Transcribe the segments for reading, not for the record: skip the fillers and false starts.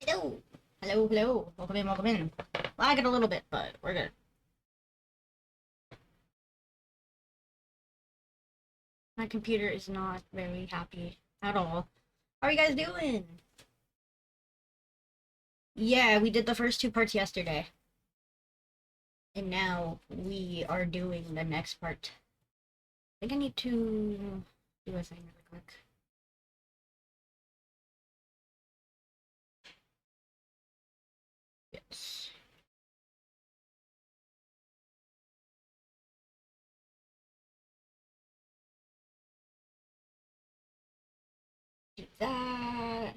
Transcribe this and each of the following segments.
Hello. Hello, hello. Welcome in, welcome in. Lag it a little bit, but we're good. My computer is not very happy at all. How are you guys doing? Yeah, we did the first two parts yesterday. And now we are doing the next part. I think I need to do a thing really quick. Yes. Do that.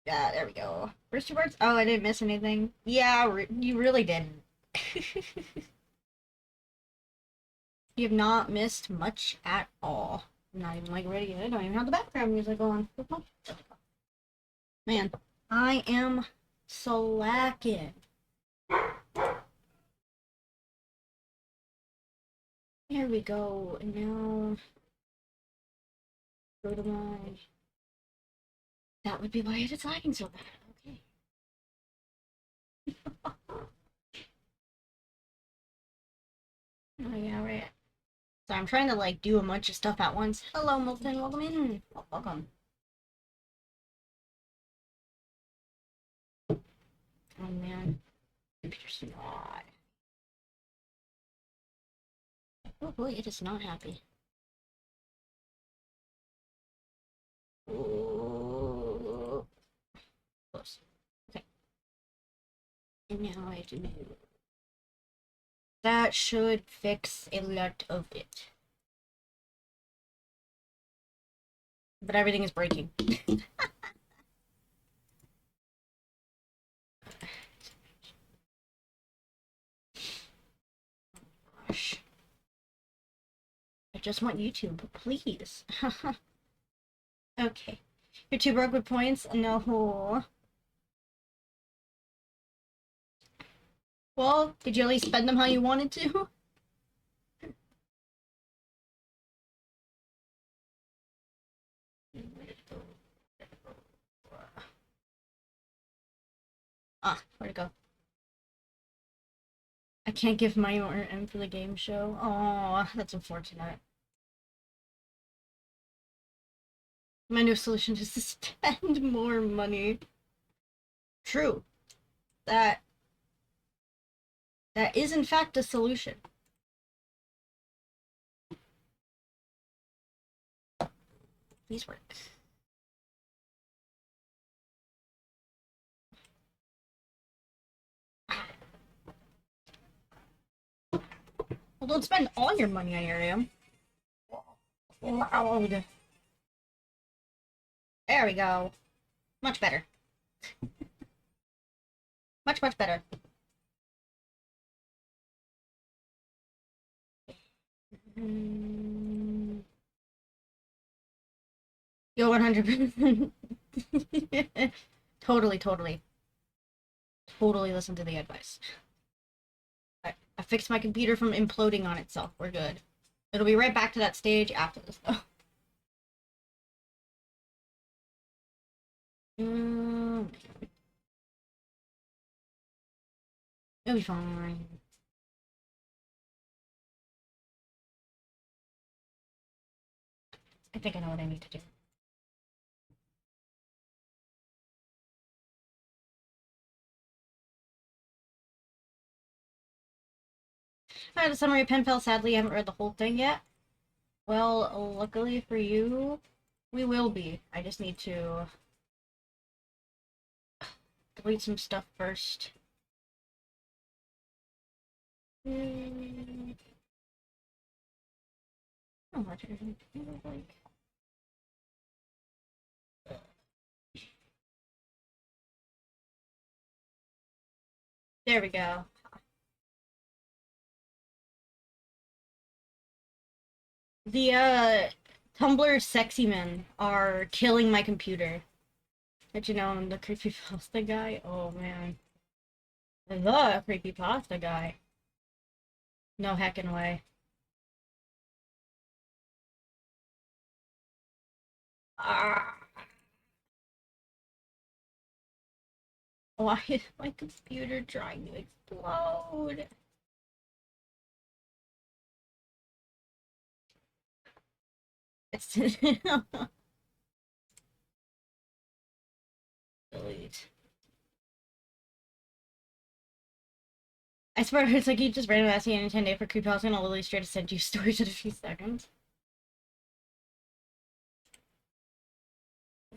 Yeah, there we go. First two parts? Oh, I didn't miss anything. Yeah, you really didn't. You have not missed much at all. I'm not even like ready yet. I don't even have the background music on. Man, I am slacking. There we go. And now go to my. That would be why it's lagging so bad. Okay. Oh yeah, right. So I'm trying to like do a bunch of stuff at once. Hello, Milton. Welcome in. Welcome. Oh man, computer's not. Oh boy, it is not happy. Ooh. Close. Okay. And now I have to move. That should fix a lot of it. But everything is breaking. Gosh. I just want YouTube, please. Okay. You're too broke with points? No. Well, did you at least spend them how you wanted to? Ah, where'd it go? I can't give money or M for the game show. Oh, that's unfortunate. My new solution is to spend more money. True. That that is in fact a solution. Please work. Well, don't spend all your money on Arium. Loud. There we go. Much better. Much, much better. Yo, 100%. Totally, totally. Totally listen to the advice. I fixed my computer from imploding on itself. We're good. It'll be right back to that stage after this, though. Mm, it'll be fine. I think I know what I need to do. I had a summary of Penpal. Sadly, I haven't read the whole thing yet. Well, luckily for you, we will be. I just need to delete some stuff first. How much I like. There we go. The Tumblr sexy men are killing my computer. Did you know I'm the creepypasta guy? Oh man. The creepypasta guy. No heckin' way. Ah. Why is my computer trying to explode? It's delete. I swear, it's like you just randomly ask me any 10 day for Creepypasta and I'll literally straight to send you stories in a few seconds.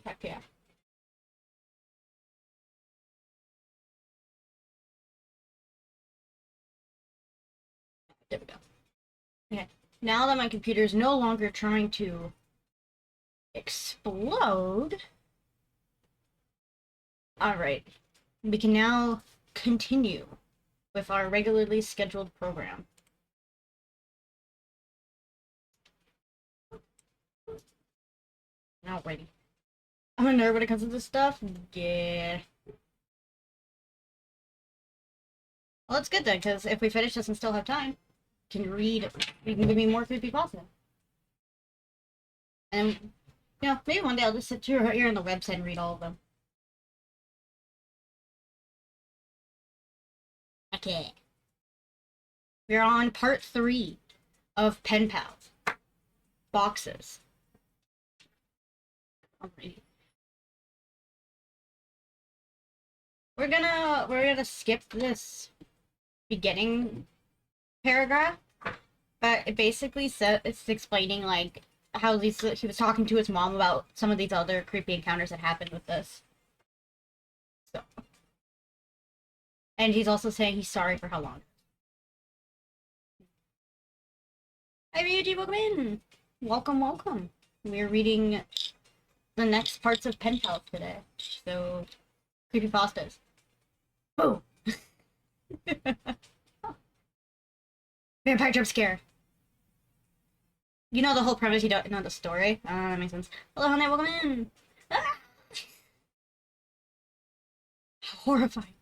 Heck yeah. There we go. Okay. Now that my computer is no longer trying to explode, alright, we can now continue with our regularly scheduled program. Alrighty. I'm a nerd when it comes to this stuff. Yeah. Well, that's good then, because if we finish this and still have time, we can read, we can give me more creepypasta. And, you know, maybe one day I'll just sit here on the website and read all of them. Okay. We're on part 3 of Penpal. Boxes. Alrighty. We're gonna skip this beginning paragraph, but it basically said it's explaining like how he was talking to his mom about some of these other creepy encounters that happened with this. So, and he's also saying he's sorry for how long. Hi Ryuji, welcome in. Welcome, welcome. We're reading the next parts of Penpal today. So, creepypastas. Oh. Vampire jump scare. You know the whole premise, you don't know the story. That makes sense. Hello, honey, welcome in. Ah! Horrifying.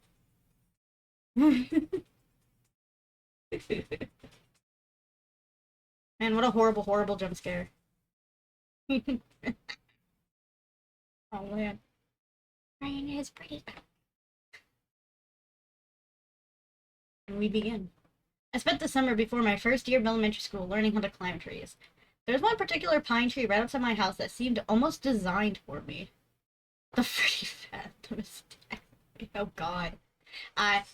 Man, what a horrible, horrible jump scare. Oh man. Rain is pretty. And we begin. I spent the summer before my first year of elementary school learning how to climb trees. There was one particular pine tree right outside my house that seemed almost designed for me. The pretty fat mistake. Oh god. I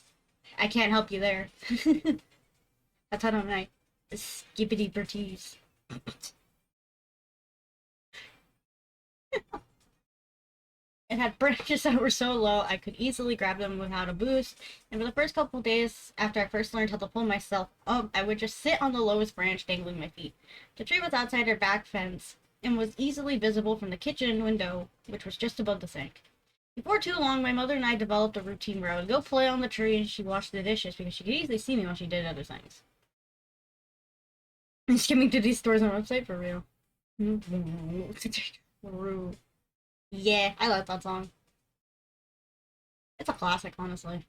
I can't help you there. That's how I'm like skippity berties. It had branches that were so low I could easily grab them without a boost, and for the first couple days after I first learned how to pull myself up, I would just sit on the lowest branch dangling my feet. The tree was outside our back fence and was easily visible from the kitchen window, which was just above the sink. Before too long, my mother and I developed a routine where I would go play on the tree and she'd wash the dishes because she could easily see me while she did other things. And skimming through these stores on our website for real. Yeah, I like that song. It's a classic, honestly.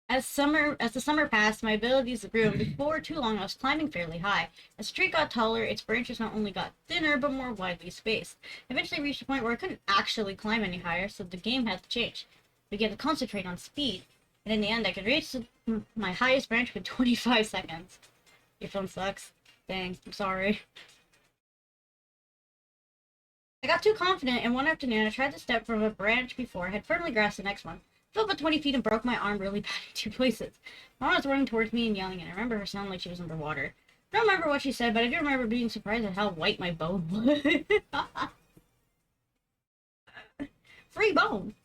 As the summer passed, my abilities grew, and before too long, I was climbing fairly high. As the tree got taller, its branches not only got thinner, but more widely spaced. I eventually reached a point where I couldn't actually climb any higher, so the game had to change. I began to concentrate on speed, and in the end, I could reach my highest branch within 25 seconds. Your phone sucks. Dang, I'm sorry. I got too confident, and one afternoon I tried to step from a branch before I had firmly grasped the next one. I fell about 20 feet and broke my arm really bad in 2 places. My mom was running towards me and yelling, and I remember her sounding like she was underwater. I don't remember what she said, but I do remember being surprised at how white my bone was. Free bone!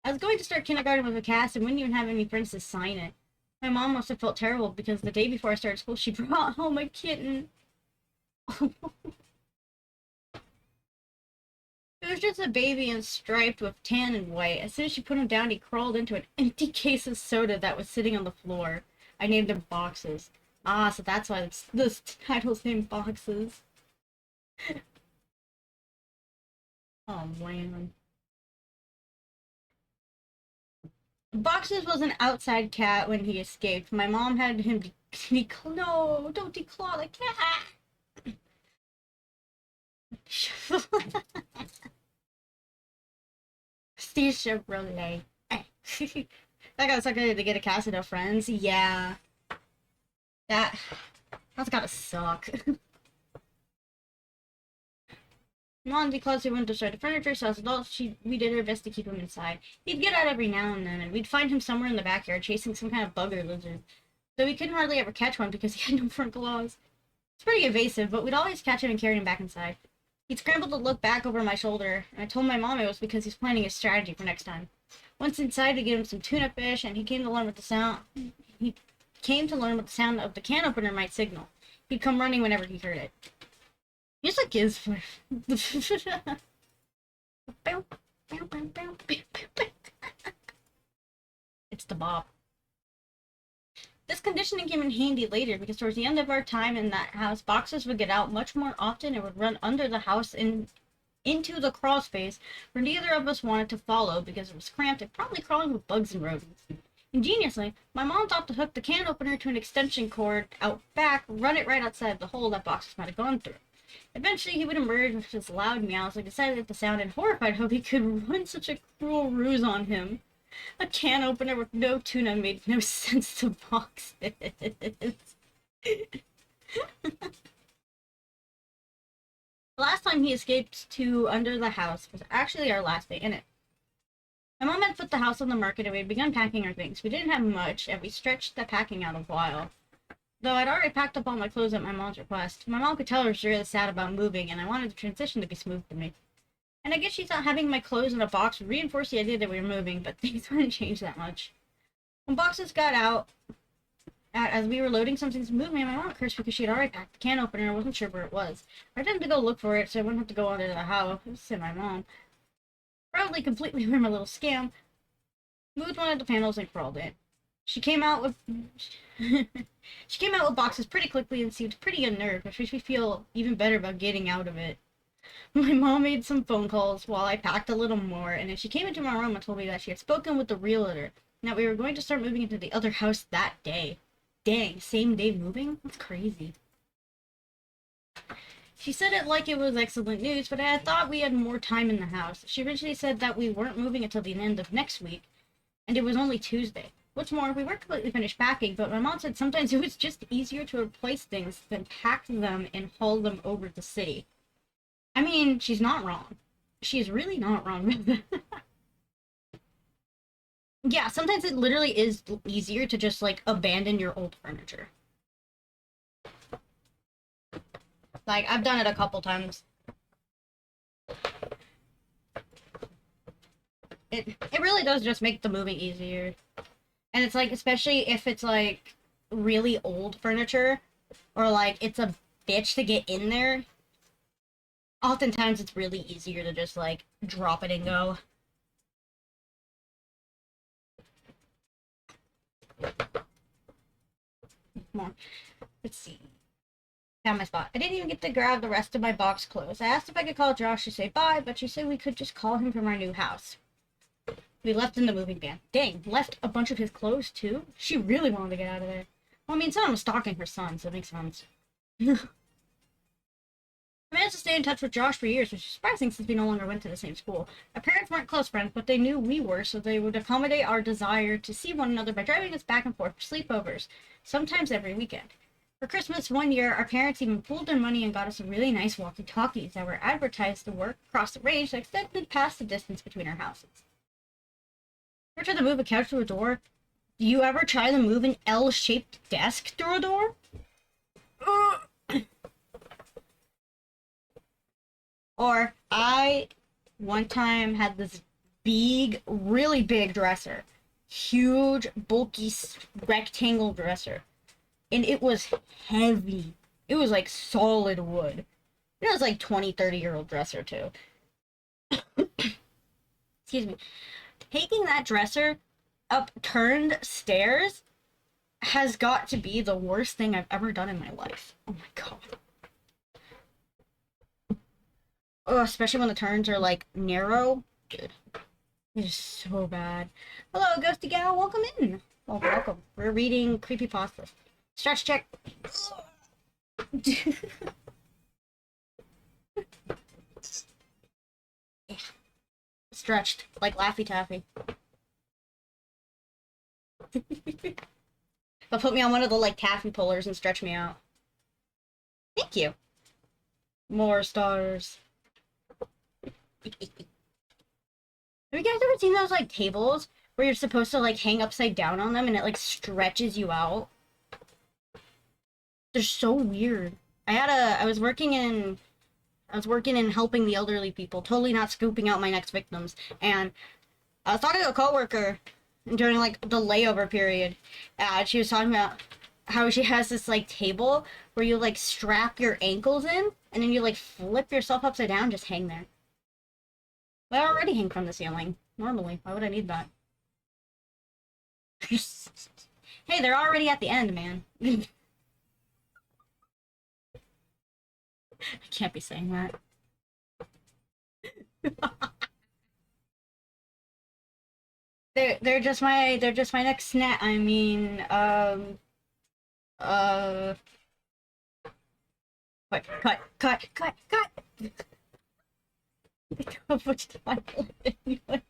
I was going to start kindergarten with a cast and wouldn't even have any friends to sign it. My mom must have felt terrible because the day before I started school, she brought home a kitten. It was just a baby and striped with tan and white. As soon as she put him down, he crawled into an empty case of soda that was sitting on the floor. I named them Boxes. Ah, so that's why this title's named Boxes. Oh, man. Boxes was an outside cat when he escaped. My mom had him no, don't declaw the cat. Frosty Chevrolet. That got sucked to get a cast of friends. Yeah. That's gotta suck. Mom declares he wouldn't destroy the furniture, so as adults, we did our best to keep him inside. He'd get out every now and then, and we'd find him somewhere in the backyard chasing some kind of bug or lizard. Though we couldn't hardly ever catch one because he had no front claws. It's pretty evasive, but we'd always catch him and carry him back inside. He'd scramble to look back over my shoulder, and I told my mom it was because he's planning a strategy for next time. Once inside, we gave him some tuna fish, and he came to learn what the sound of the can opener might signal. He'd come running whenever he heard it. He's like his. It's the Bob. This conditioning came in handy later because towards the end of our time in that house, boxes would get out much more often and would run under the house into the crawl space where neither of us wanted to follow because it was cramped and probably crawling with bugs and rodents. Ingeniously, my mom thought to hook the can opener to an extension cord out back, run it right outside the hole that boxes might have gone through. Eventually, he would emerge with his loud meows, like excited at the sound and horrified how he could run such a cruel ruse on him. A can opener with no tuna made no sense to boxes. The last time he escaped to under the house was actually our last day in it. My mom had put the house on the market and we had begun packing our things. We didn't have much, and we stretched the packing out a while. Though I'd already packed up all my clothes at my mom's request, my mom could tell I was really sad about moving, and I wanted the transition to be smooth for me. And I guess she thought having my clothes in a box would reinforce the idea that we were moving, but things wouldn't change that much. When boxes got out, as we were loading some things to move me, my mom cursed because she had already packed the can opener and wasn't sure where it was. I didn't have to go look for it, so I wouldn't have to go under the house, said my mom. Proudly completely ruined my little scam, moved one of the panels and crawled in. She came out with boxes pretty quickly and seemed pretty unnerved, which makes me feel even better about getting out of it. My mom made some phone calls while I packed a little more, and then she came into my room and told me that she had spoken with the realtor, and that we were going to start moving into the other house that day. Dang, same day moving? That's crazy. She said it like it was excellent news, but I had thought we had more time in the house. She originally said that we weren't moving until the end of next week, and it was only Tuesday. What's more, we weren't completely finished packing, but my mom said sometimes it was just easier to replace things than pack them and haul them over the city. I mean, she's not wrong. She's really not wrong with that. Yeah, sometimes it literally is easier to just, like, abandon your old furniture. Like, I've done it a couple times. It really does just make the moving easier. And it's like, especially if it's like really old furniture, or like it's a bitch to get in there, oftentimes it's really easier to just like drop it and go. More. Let's see. Found my spot. I didn't even get to grab the rest of my box clothes. I asked if I could call Josh to say bye, but she said we could just call him from our new house. We left in the moving van. Dang, left a bunch of his clothes too? She really wanted to get out of there. Well, I mean, someone was stalking her son, so it makes sense. I managed to stay in touch with Josh for years, which is surprising since we no longer went to the same school. Our parents weren't close friends, but they knew we were, so they would accommodate our desire to see one another by driving us back and forth for sleepovers, sometimes every weekend. For Christmas one year, our parents even pooled their money and got us some really nice walkie-talkies that were advertised to work across the range that extended past the distance between our houses. Ever try to move a couch through a door? Do you ever try to move an L-shaped desk through a door? Or, I, one time, had this big, really big dresser. Huge, bulky, rectangle dresser. And it was heavy. It was like solid wood. It was like 20, 30-year-old dresser, too. Excuse me. Taking that dresser upturned stairs has got to be the worst thing I've ever done in my life. Oh my god. Oh, especially when the turns are like narrow. Dude. It is so bad. Hello, Ghosty Gal, welcome in. Oh, welcome. We're reading Creepypasta. Stretch check. Yeah. stretched like Laffy Taffy. They'll put me on one of the like taffy pullers and stretch me out. Thank you. More stars. Have you guys ever seen those like tables where you're supposed to like hang upside down on them and it like stretches you out? They're so weird. I was working in helping the elderly people, totally not scooping out my next victims. And I was talking to a coworker during like the layover period. She was talking about how she has this like table where you like strap your ankles in and then you like flip yourself upside down, just hang there. But I already hang from the ceiling normally. Why would I need that? Hey, they're already at the end, man. I can't be saying that. they're just my next snack. I mean, cut. Anyway.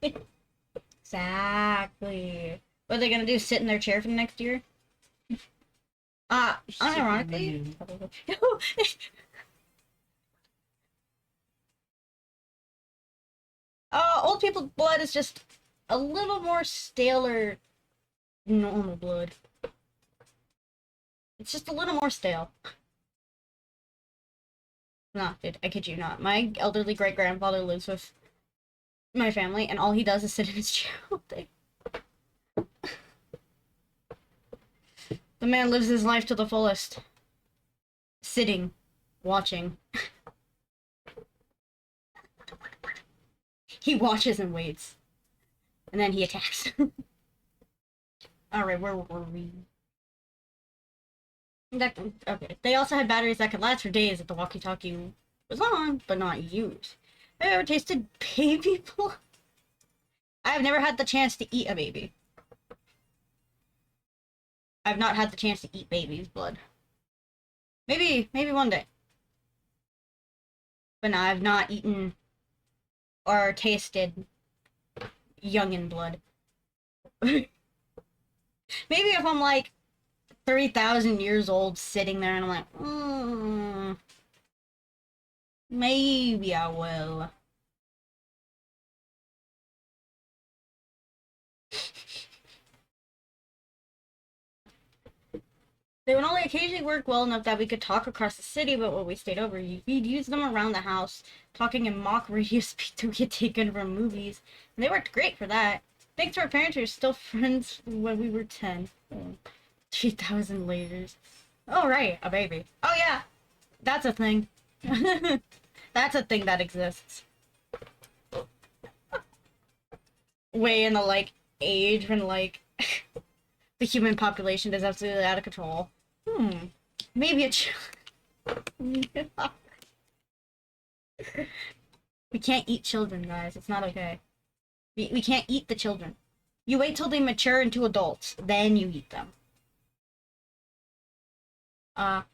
Exactly. What are they gonna do? Sit in their chair for the next year? Unironically. Old people's blood is just a little more staler than normal blood. It's just a little more stale. No, dude, I kid you not. My elderly great-grandfather lives with my family, and all he does is sit in his chair all day. The man lives his life to the fullest. Sitting. Watching. He watches and waits. And then he attacks. Alright, where were we? Okay. They also had batteries that could last for days if the walkie-talkie was on, but not used. Have you ever tasted baby blood? I have never had the chance to eat a baby. I've not had the chance to eat baby's blood. Maybe one day. But no, I've not eaten or tasted youngin' blood. Maybe if I'm like 30,000 years old sitting there and I'm like, maybe I will. They would only occasionally work well enough that we could talk across the city, but when we stayed over, we'd use them around the house, talking in mock radio speak to get taken from movies. And they worked great for that. Thanks to our parents, we were still friends when we were 10. 3,000 lasers. Oh, right, a baby. Oh, yeah, that's a thing. That's a thing that exists. Way in the, like, age when, like, the human population is absolutely out of control. Maybe a We can't eat children, guys. It's not okay. We can't eat the children. You wait till they mature into adults, then you eat them. I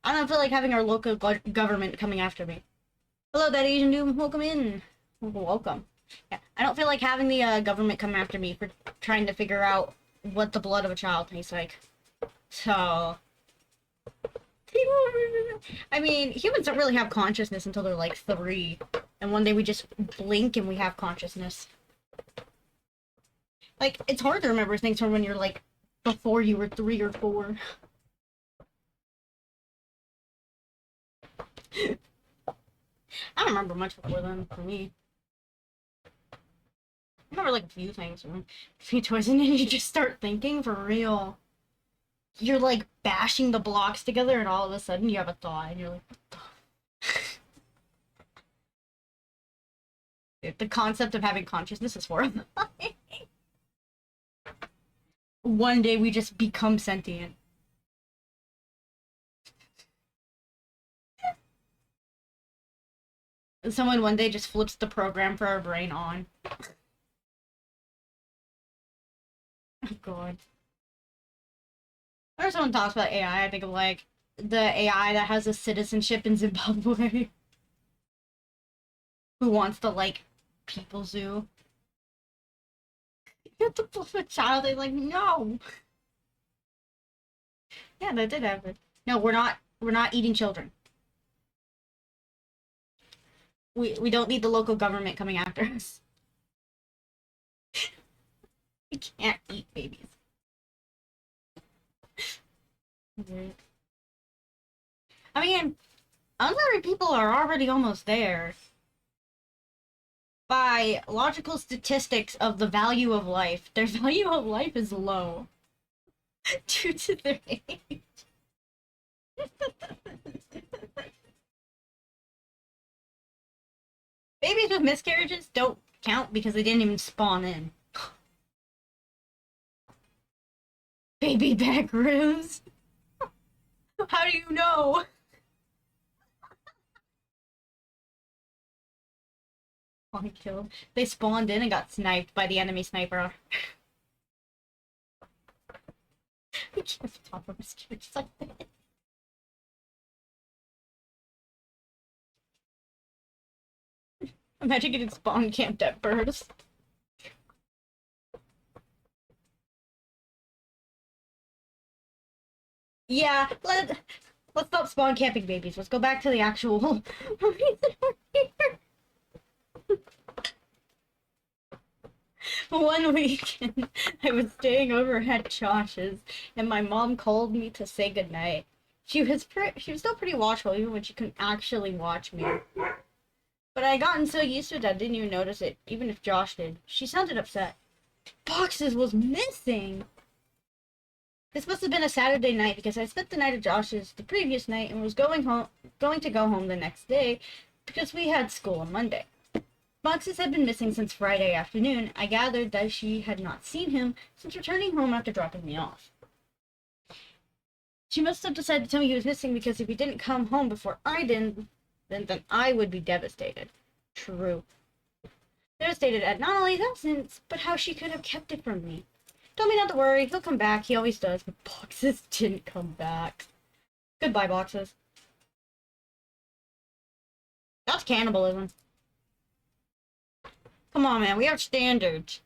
don't feel like having our local government coming after me. Hello, that Asian dude. Welcome in. Welcome. Yeah, I don't feel like having the government come after me for trying to figure out what the blood of a child tastes like. So... I mean, humans don't really have consciousness until they're like 3. And one day we just blink and we have consciousness. Like, it's hard to remember things from when you're like, before you were 3 or 4. I don't remember much before then, for me. I remember like a few things, a few toys, and then you just start thinking for real. You're like bashing the blocks together and all of a sudden you have a thought and you're like, what the... The concept of having consciousness is horrifying. One day we just become sentient. And someone one day just flips the program for our brain on. Oh god. Whenever someone talks about AI, I think of like the AI that has a citizenship in Zimbabwe. Who wants the like people zoo. have to pull a child. They're like, no. Yeah, that did happen. No, we're not. We're not eating children. We don't need the local government coming after us. We can't eat babies. I mean, unmarried people are already almost there. By logical statistics of the value of life, their value of life is low due to their age. Babies with miscarriages don't count because they didn't even spawn in. Baby back ribs? How do you know? Spawn killed. They spawned in and got sniped by the enemy sniper. We can't talk about miscarriages like that. Imagine getting spawn camped at birds. Yeah, let's stop spawn camping babies. Let's go back to the actual reason we're here. One weekend, I was staying over at Josh's, and my mom called me to say goodnight. She was still pretty watchful, even when she couldn't actually watch me. But I had gotten so used to it that I didn't even notice it, even if Josh did. She sounded upset. Boxes was missing! This must have been a Saturday night because I spent the night at Josh's the previous night and was going to go home the next day because we had school on Monday. Boxes had been missing since Friday afternoon. I gathered that she had not seen him since returning home after dropping me off. She must have decided to tell me he was missing because if he didn't come home before I did, then I would be devastated. True. Devastated at not only his absence, but how she could have kept it from me. Told me not to worry, he'll come back, he always does, but Boxes didn't come back. Goodbye, Boxes. That's cannibalism. Come on, man, we have standards.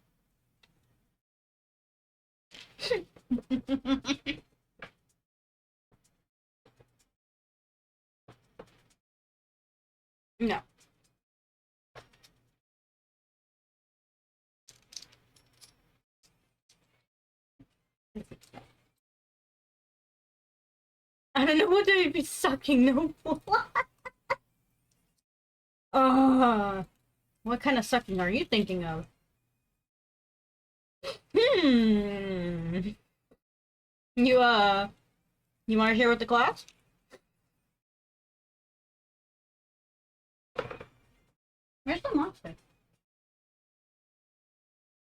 No. I don't know what they would be sucking no blood. What kind of sucking are you thinking of? You you want to hear what the class? Where's the monster?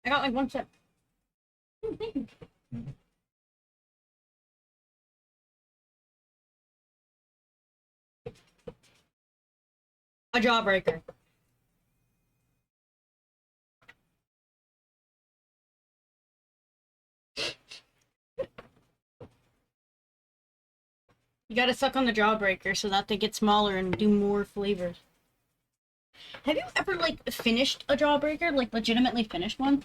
I got like one sip. A jawbreaker. You gotta suck on the jawbreaker so that they get smaller and do more flavors. Have you ever, like, finished a jawbreaker? Like, legitimately finished one?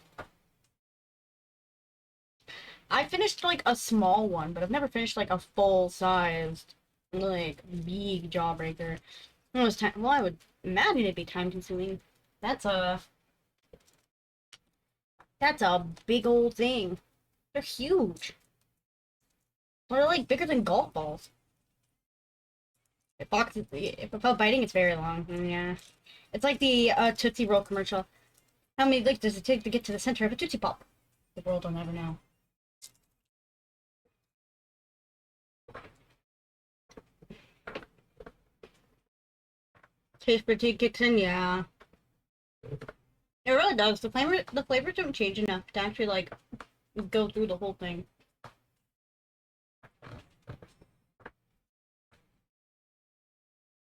I finished, like, a small one, but I've never finished, like, a full-sized, like, big jawbreaker. It was time. Well, I would imagine it'd be time-consuming. That's a big old thing. They're huge. They're, like, bigger than golf balls. If without biting, it's very long. Yeah. It's like the Tootsie Roll commercial. How many licks does it take to get to the center of a Tootsie Pop? The world will never know. Taste fatigue kicks in, yeah. It really does. The flavors don't change enough to actually, like, go through the whole thing.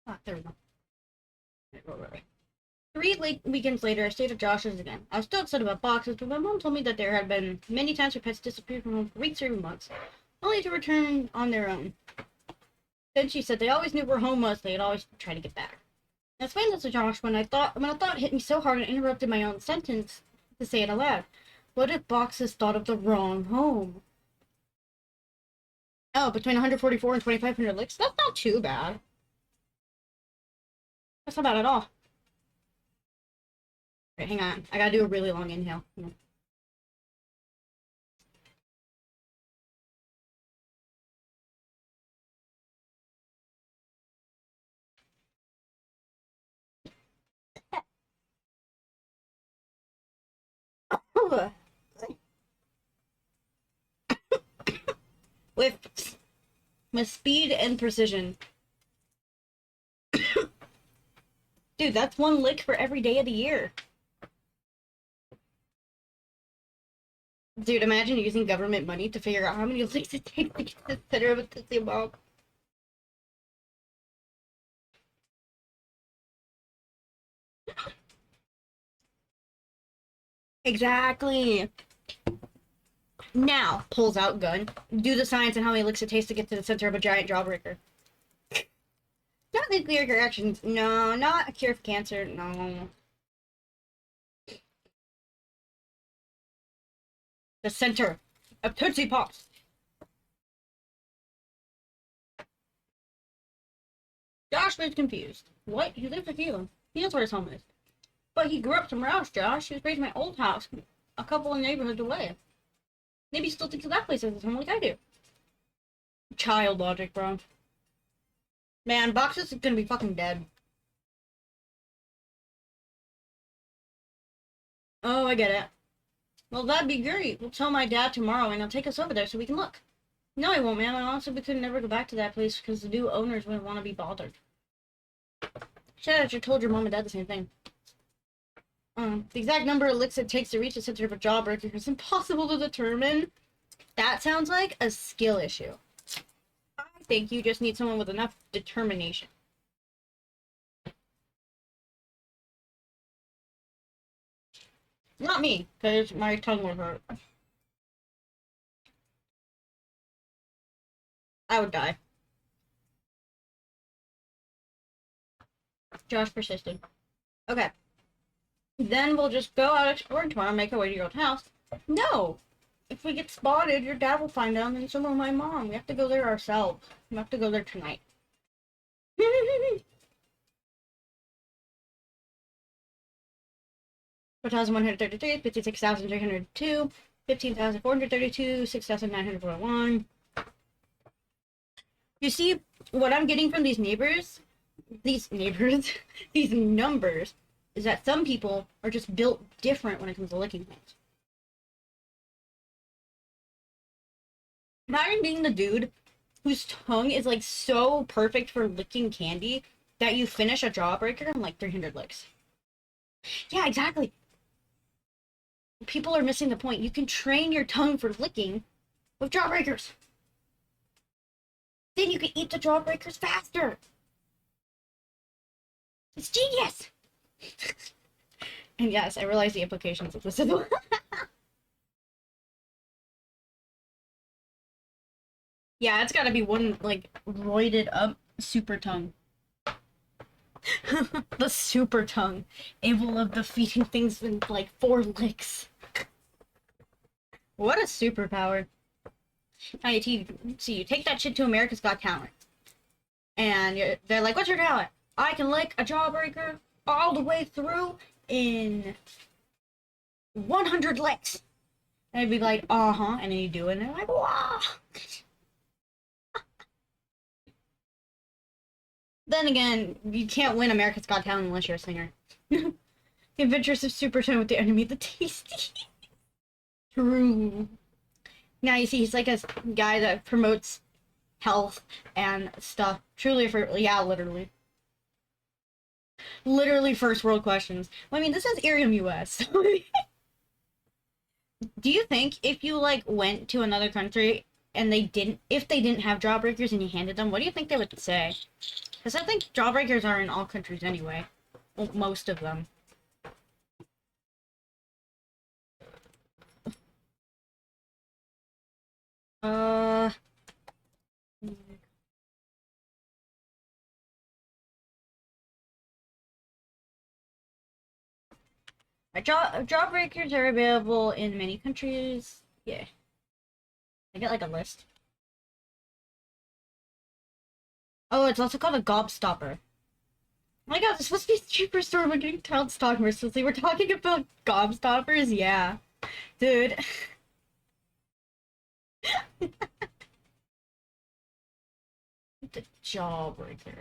Ah, there we go. Right. 3 weekends later, I stayed at Josh's again. I was still upset about Boxes, but my mom told me that there had been many times her pets disappeared from home for weeks or even months, only to return on their own. Then she said they always knew where home was, they'd always try to get back. I explained this to Josh when a thought hit me so hard and interrupted my own sentence to say it aloud. What if boxes thought of the wrong home? Oh, between 144 and 2,500 licks? That's not too bad. That's not bad at all. Wait, hang on. I gotta do a really long inhale. With speed and precision. Dude, that's one lick for every day of the year. Dude, imagine using government money to figure out how many licks it takes to get to the center of a Tootsie Pop. Exactly. Now, pulls out gun. Do the science and how many licks it takes to get to the center of a giant jawbreaker. Not nuclear reactions. No, not a cure for cancer. No. The center of Tootsie Pops. Josh was confused. What? He lives with you. He knows where his home is. But he grew up somewhere else, Josh. He was raised in my old house, a couple of neighborhoods away. Maybe he still thinks of that place as his home like I do. Child logic, bro. Man, Boxes is gonna be fucking dead. Oh, I get it. Well, that'd be great. We'll tell my dad tomorrow and he'll take us over there so we can look. No, I won't, man. And also, we could never go back to that place because the new owners wouldn't want to be bothered. Shit, I should told your mom and dad the same thing. The exact number of licks it takes to reach the center of a jawbreaker is impossible to determine. That sounds like a skill issue. I think you just need someone with enough determination. Not me, because my tongue would hurt. I would die. Josh persisted. Okay. Then we'll just go out exploring tomorrow and make our way to your old house. No! If we get spotted, your dad will find out, and so will my mom. We have to go there ourselves. We have to go there tonight. 4,133, 56,302, 15,432, 6,941. You see, what I'm getting from these neighbors, these numbers, is that some people are just built different when it comes to licking things. Imagine being the dude whose tongue is like so perfect for licking candy that you finish a jawbreaker in like 300 licks. Yeah, exactly. People are missing the point. You can train your tongue for licking with jawbreakers. Then you can eat the jawbreakers faster. It's genius. And yes, I realize the implications of this. Yeah, it's gotta be one, like, roided up super tongue. The super tongue. Able of defeating things in, like, 4 licks. What a superpower. See, you take that shit to America's Got Talent. And they're like, what's your talent? I can lick a jawbreaker all the way through in 100 licks. And I'd be like, uh-huh. And then you do it, and they're like, wow. Then again, you can't win America's Got Talent unless you're a singer. The Adventures of Super Tone with the Enemy of the Tasty. True. Now you see, he's like a guy that promotes health and stuff. Truly, yeah, literally. Literally first world questions. Well, I mean, this is Irium, US. Do you think if you, like, went to another country and if they didn't have jawbreakers and you handed them, what do you think they would say? Because I think jawbreakers are in all countries anyway. Well, most of them. Jawbreakers are available in many countries. Yeah. I get like a list. Oh, it's also called a gobstopper. Oh my god, this supposed to be a cheaper store. We're getting town stock mercilessly. We're talking about gobstoppers? Yeah. Dude. The jawbreaker.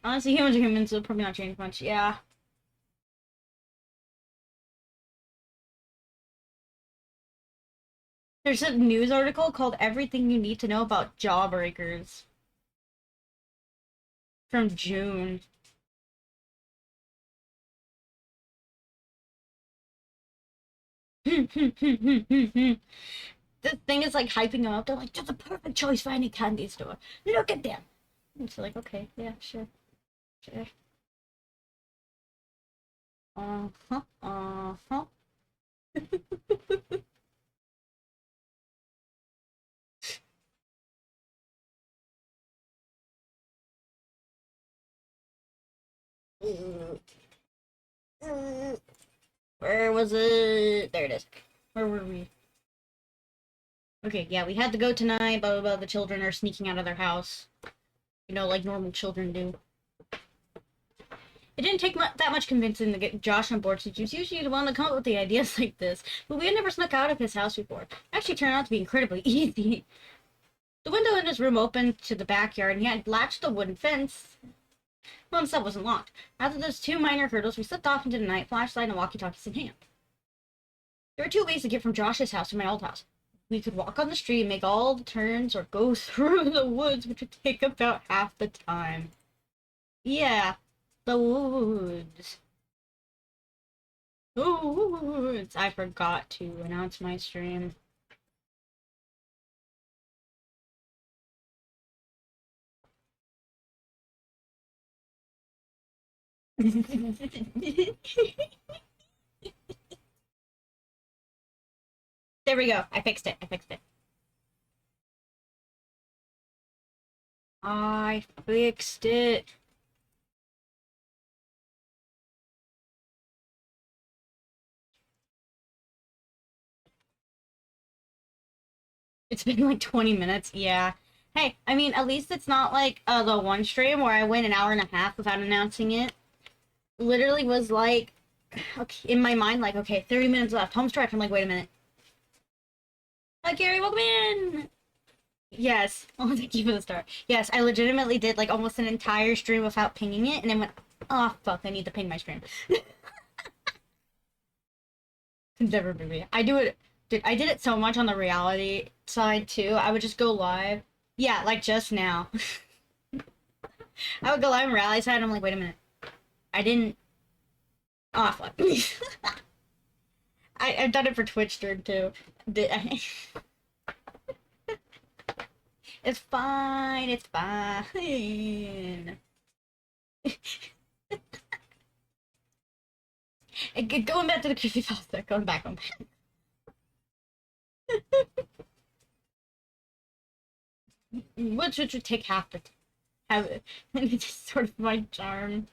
Honestly, humans are humans, so probably not change much. Yeah. There's a news article called Everything You Need to Know About Jawbreakers from June. The thing is like hyping them up. They're like, that's a perfect choice for any candy store. Look at them. It's like, okay, yeah, sure. Sure. Uh-huh. Uh-huh. Where was it? There it is. Where were we? Okay, yeah, we had to go tonight, blah, blah, blah. The children are sneaking out of their house. You know, like normal children do. It didn't take that much convincing to get Josh on board, since he's usually the one to come up with the ideas like this. But we had never snuck out of his house before. It actually turned out to be incredibly easy. The window in his room opened to the backyard, and he had latched the wooden fence. Well, himself wasn't locked. After those two minor hurdles, we slipped off into the night, flashlight and walkie-talkies in hand. There were two ways to get from Josh's house to my old house. We could walk on the street, make all the turns, or go through the woods, which would take about half the time. Yeah, the woods. Woods. I forgot to announce my stream. There we go. I fixed it. I fixed it. I fixed it. It's been like 20 minutes. Yeah. Hey, I mean, at least it's not like the one stream where I went an hour and a half without announcing it. Literally was like, okay, in my mind, like, okay, 30 minutes left. Home stretch. I'm like, wait a minute. Hi, Gary, welcome in! Yes. Oh, thank you for the start. Yes, I legitimately did like almost an entire stream without pinging it, and then went, oh, fuck, I need to ping my stream. Never be me. I do it, dude, I did it so much on the reality side, too. I would just go live. Yeah, like just now. I would go live on reality side, and I'm like, wait a minute. I didn't... Oh, fuck. I've done it for Twitch stream, too. It's fine, it's fine. Going back to the creepypasta, going back. Which would take half the have it. And it's sort of my charm.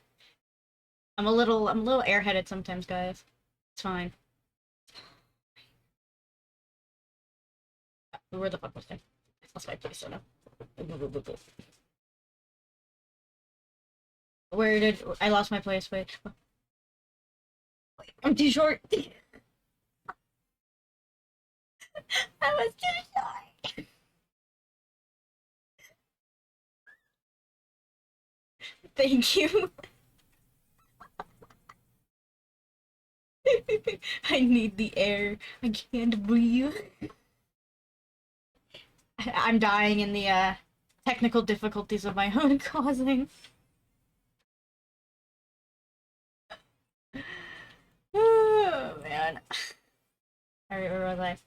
I'm a little airheaded sometimes, guys. It's fine. Where the fuck was I? I lost my place, so no. Where did I lost my place? Wait. I'm too short. I was too short. Thank you. I need the air. I can't breathe. I'm dying in the technical difficulties of my own causing. Oh man. Alright, where was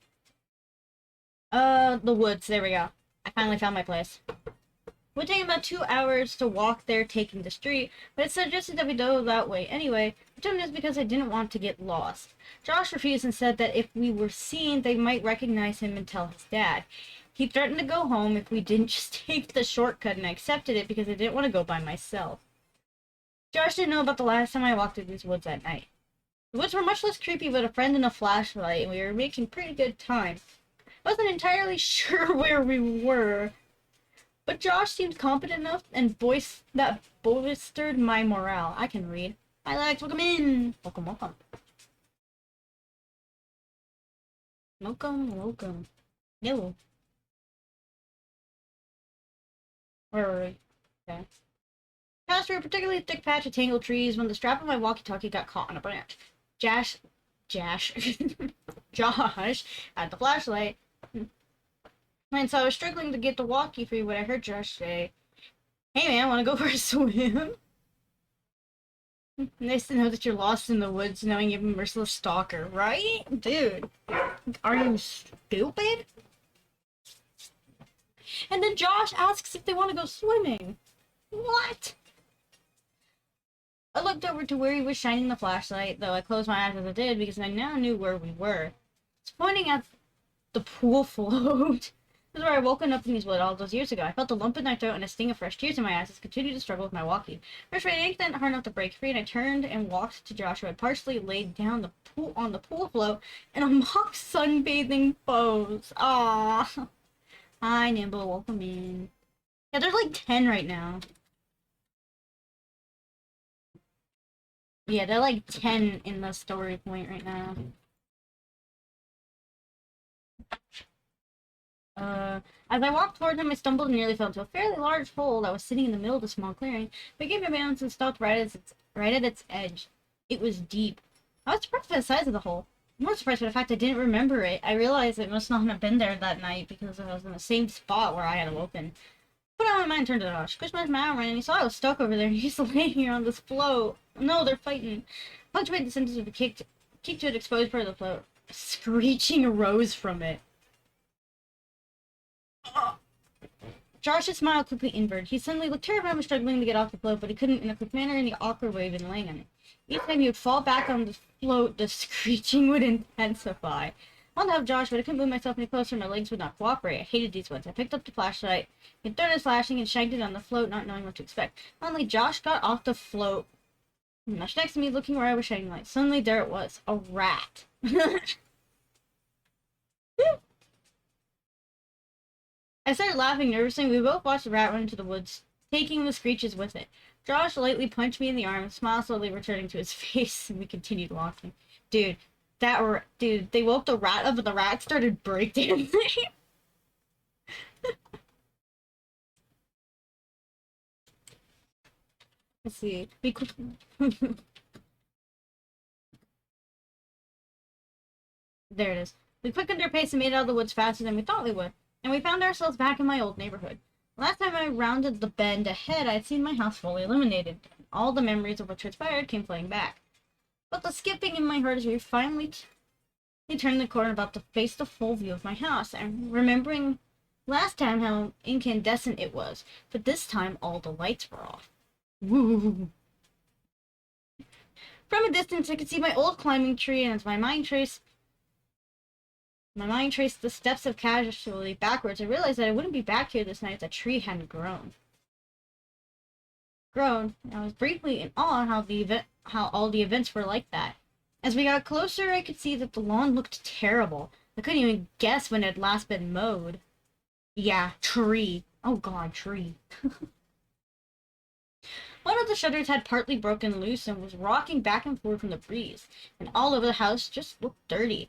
I? The woods, there we go. I finally found my place. It would take about 2 hours to walk there taking the street, but it suggested that we go that way anyway, which I is because I didn't want to get lost. Josh refused and said that if we were seen, they might recognize him and tell his dad. He threatened to go home if we didn't just take the shortcut, and I accepted it because I didn't want to go by myself. Josh didn't know about the last time I walked through these woods at night. The woods were much less creepy with a friend and a flashlight, and we were making pretty good time. I wasn't entirely sure where we were, but Josh seemed competent enough and voice that bolstered my morale. I can read. Hi, Lex, welcome in! Welcome, welcome. Welcome, welcome. Hello. Where were we? Okay. Passed through a particularly thick patch of tangled trees when the strap of my walkie-talkie got caught on a branch. Josh had the flashlight. And so I was struggling to get the walkie free when I heard Josh say, "Hey man, wanna go for a swim?" Nice to know that you're lost in the woods knowing you have a merciless stalker, right? Dude, are you stupid? And then Josh asks if they want to go swimming. What? I looked over to where he was shining the flashlight, though I closed my eyes as I did because I now knew where we were. It's pointing at the pool float. This is where I woken up in these woods all those years ago. I felt a lump in my throat and a sting of fresh tears in my eyes as I continued to struggle with my walking. First, I yanked it hard enough to break free, and I turned and walked to Josh, who had partially laid down on the pool float in a mock sunbathing pose. Aww. Hi, Nimble. Welcome in. Yeah, there's like 10 right now. Yeah, they're like 10 in the story point right now. As I walked toward him, I stumbled and nearly fell into a fairly large hole that was sitting in the middle of the small clearing. But I gave my balance and stopped right at its edge. It was deep. I was surprised by the size of the hole. More surprised by the fact I didn't remember it. I realized it must not have been there that night because I was in the same spot where I had awoken. Put out my mind, turned to the Josh. Chris my arm and he saw I was stuck over there and he's laying here on this float. No, they're fighting. Punctuated the sentence with a kick to an exposed part of the float. A screeching arose from it. Josh's smile quickly inverted. He suddenly looked terrified and was struggling to get off the float, but he couldn't in a quick manner in the awkward way of been laying on it. Each time he would fall back on the float, the screeching would intensify. I wanted to help Josh, but I couldn't move myself any closer. My legs would not cooperate. I hated these ones. I picked up the flashlight, and threw his flashing and shanked it on the float, not knowing what to expect. Finally, Josh got off the float, much next to me, looking where I was shining the light. Suddenly, there it was. A rat. I started laughing nervously, and we both watched the rat run into the woods, taking the screeches with it. Josh lightly punched me in the arm, a smile slowly returning to his face, and we continued walking. Dude, they woke the rat up, and the rat started breakdancing. Let's see. There it is. We quickened our pace and made it out of the woods faster than we thought we would, and we found ourselves back in my old neighborhood. Last time I rounded the bend ahead, I had seen my house fully illuminated. All the memories of what transpired came flooding back. But the skipping in my heart as we finally turned the corner about to face the full view of my house, and remembering last time how incandescent it was, but this time all the lights were off. Woo! From a distance, I could see my old climbing tree, and as my mind traced the steps of casualty backwards, I realized that I wouldn't be back here this night if the tree hadn't grown. And I was briefly in awe how all the events were like that. As we got closer, I could see that the lawn looked terrible. I couldn't even guess when it had last been mowed. Yeah, tree. Oh god, tree. One of the shutters had partly broken loose and was rocking back and forth from the breeze, and all over the house just looked dirty.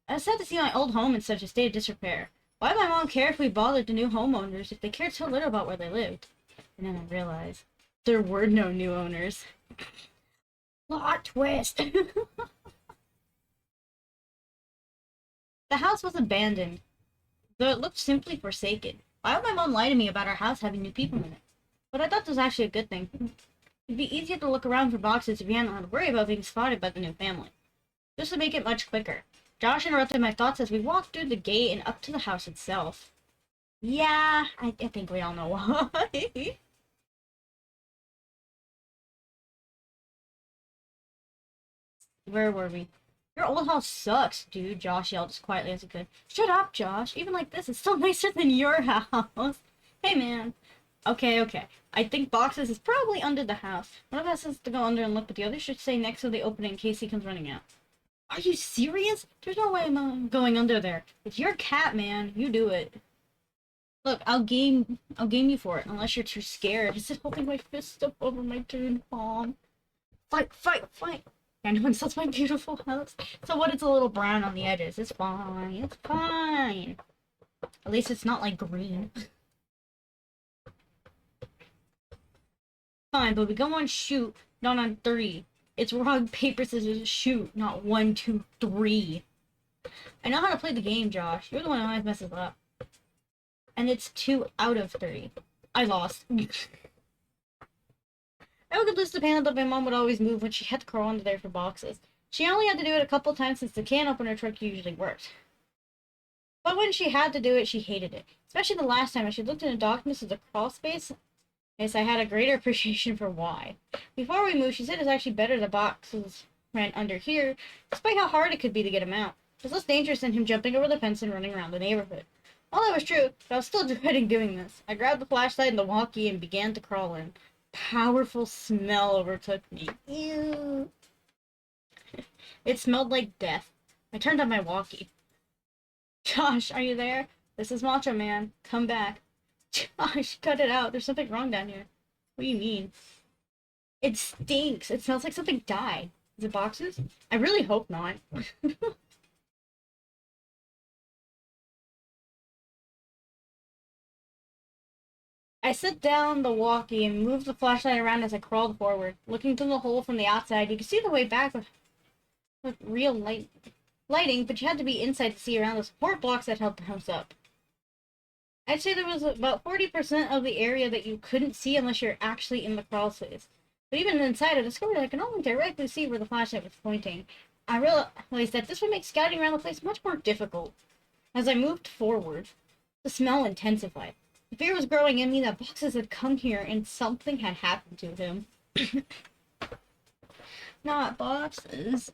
I was sad to see my old home in such a state of disrepair. Why did my mom care if we bothered the new homeowners if they cared so little about where they lived? And then I realized there were no new owners. Plot twist! The house was abandoned, though it looked simply forsaken. Why would my mom lie to me about our house having new people in it? But I thought this was actually a good thing. It'd be easier to look around for boxes if you hadn't had to worry about being spotted by the new family. This would make it much quicker. Josh interrupted my thoughts as we walked through the gate and up to the house itself. Yeah, I think we all know why. Where were we? Your old house sucks, dude, Josh yelled as quietly as he could. Shut up, Josh. Even like this, it's still nicer than your house. Hey, man. Okay, okay. I think boxes is probably under the house. One of us has to go under and look, but the other should stay next to the opening in case he comes running out. Are you serious? There's no way I'm going under there. It's your cat, man. You do it. Look, I'll game you for it, unless you're too scared. Is it holding my fist up over my turned palm? Fight, fight, fight! I know insults my beautiful house. So what? It's a little brown on the edges. It's fine. It's fine. At least it's not like green. Fine, but we go on shoot, not on three. It's rock, paper, scissors, shoot, not 1, 2, 3. I know how to play the game, Josh. You're the one who always messes up. And it's 2 out of 3. I lost. I would lose the panel that my mom would always move when she had to crawl under there for boxes. She only had to do it a couple times since the can opener trick usually worked. But when she had to do it, she hated it. Especially the last time, as she looked in the darkness of the crawl space. Yes, I had a greater appreciation for why. Before we moved, she said it's actually better the boxes ran under here, despite how hard it could be to get him out. It was less dangerous than him jumping over the fence and running around the neighborhood. All that was true, but I was still dreading doing this. I grabbed the flashlight and the walkie and began to crawl in. Powerful smell overtook me. Ew. It smelled like death. I turned on my walkie. Josh, are you there? This is Macho Man. Come back. Josh, cut it out. There's something wrong down here. What do you mean? It stinks. It smells like something died. Is it boxes? I really hope not. I set down the walkie and moved the flashlight around as I crawled forward. Looking through the hole from the outside, you could see the way back with real lighting, but you had to be inside to see around the support blocks that held the house up. I'd say there was about 40% of the area that you couldn't see unless you're actually in the crawl space. But even inside, I discovered I could only directly see where the flashlight was pointing. I realized that this would make scouting around the place much more difficult. As I moved forward, the smell intensified. The fear was growing in me that boxes had come here and something had happened to him. Not boxes.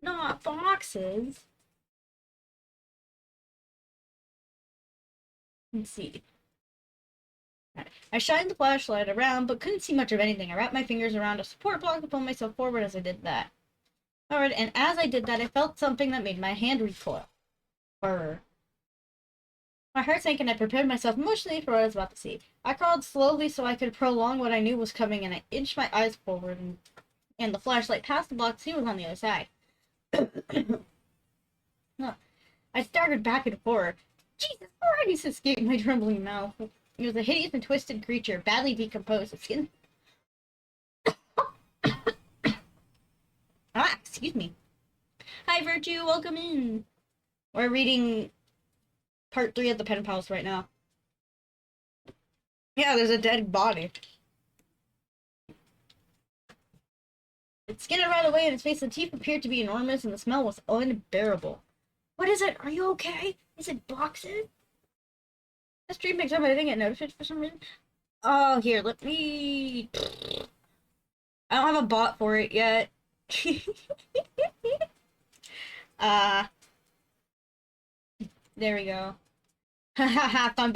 Not boxes. Let's see. I shined the flashlight around, but couldn't see much of anything. I wrapped my fingers around a support block and pulled myself forward as I did that. Alright, and as I did that, I felt something that made my hand recoil. Brr. My heart sank and I prepared myself emotionally for what I was about to see. I crawled slowly so I could prolong what I knew was coming, and I inched my eyes forward and the flashlight past the block to see what was on the other side. No. I staggered back in horror. Jesus Christ! Escaped my trembling mouth. It was a hideous and twisted creature, badly decomposed. Its skin. Excuse me. Hi, Virtue. Welcome in. We're reading part 3 of the Penpals right now. Yeah, there's a dead body. Its skin had rotted away, and its face and teeth appeared to be enormous, and the smell was unbearable. What is it? Are you okay? Is it boxes? The stream picked up, but I didn't get notified for some reason. Oh, here, let me... I don't have a bot for it yet. There we go. Fun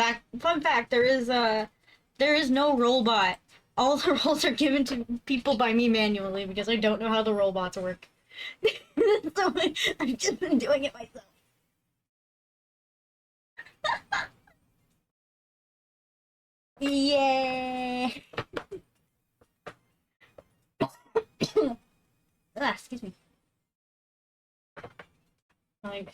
fact, there is no robot. All the roles are given to people by me manually because I don't know how the robots work. So I've just been doing it myself. Yeah. Excuse me. Like.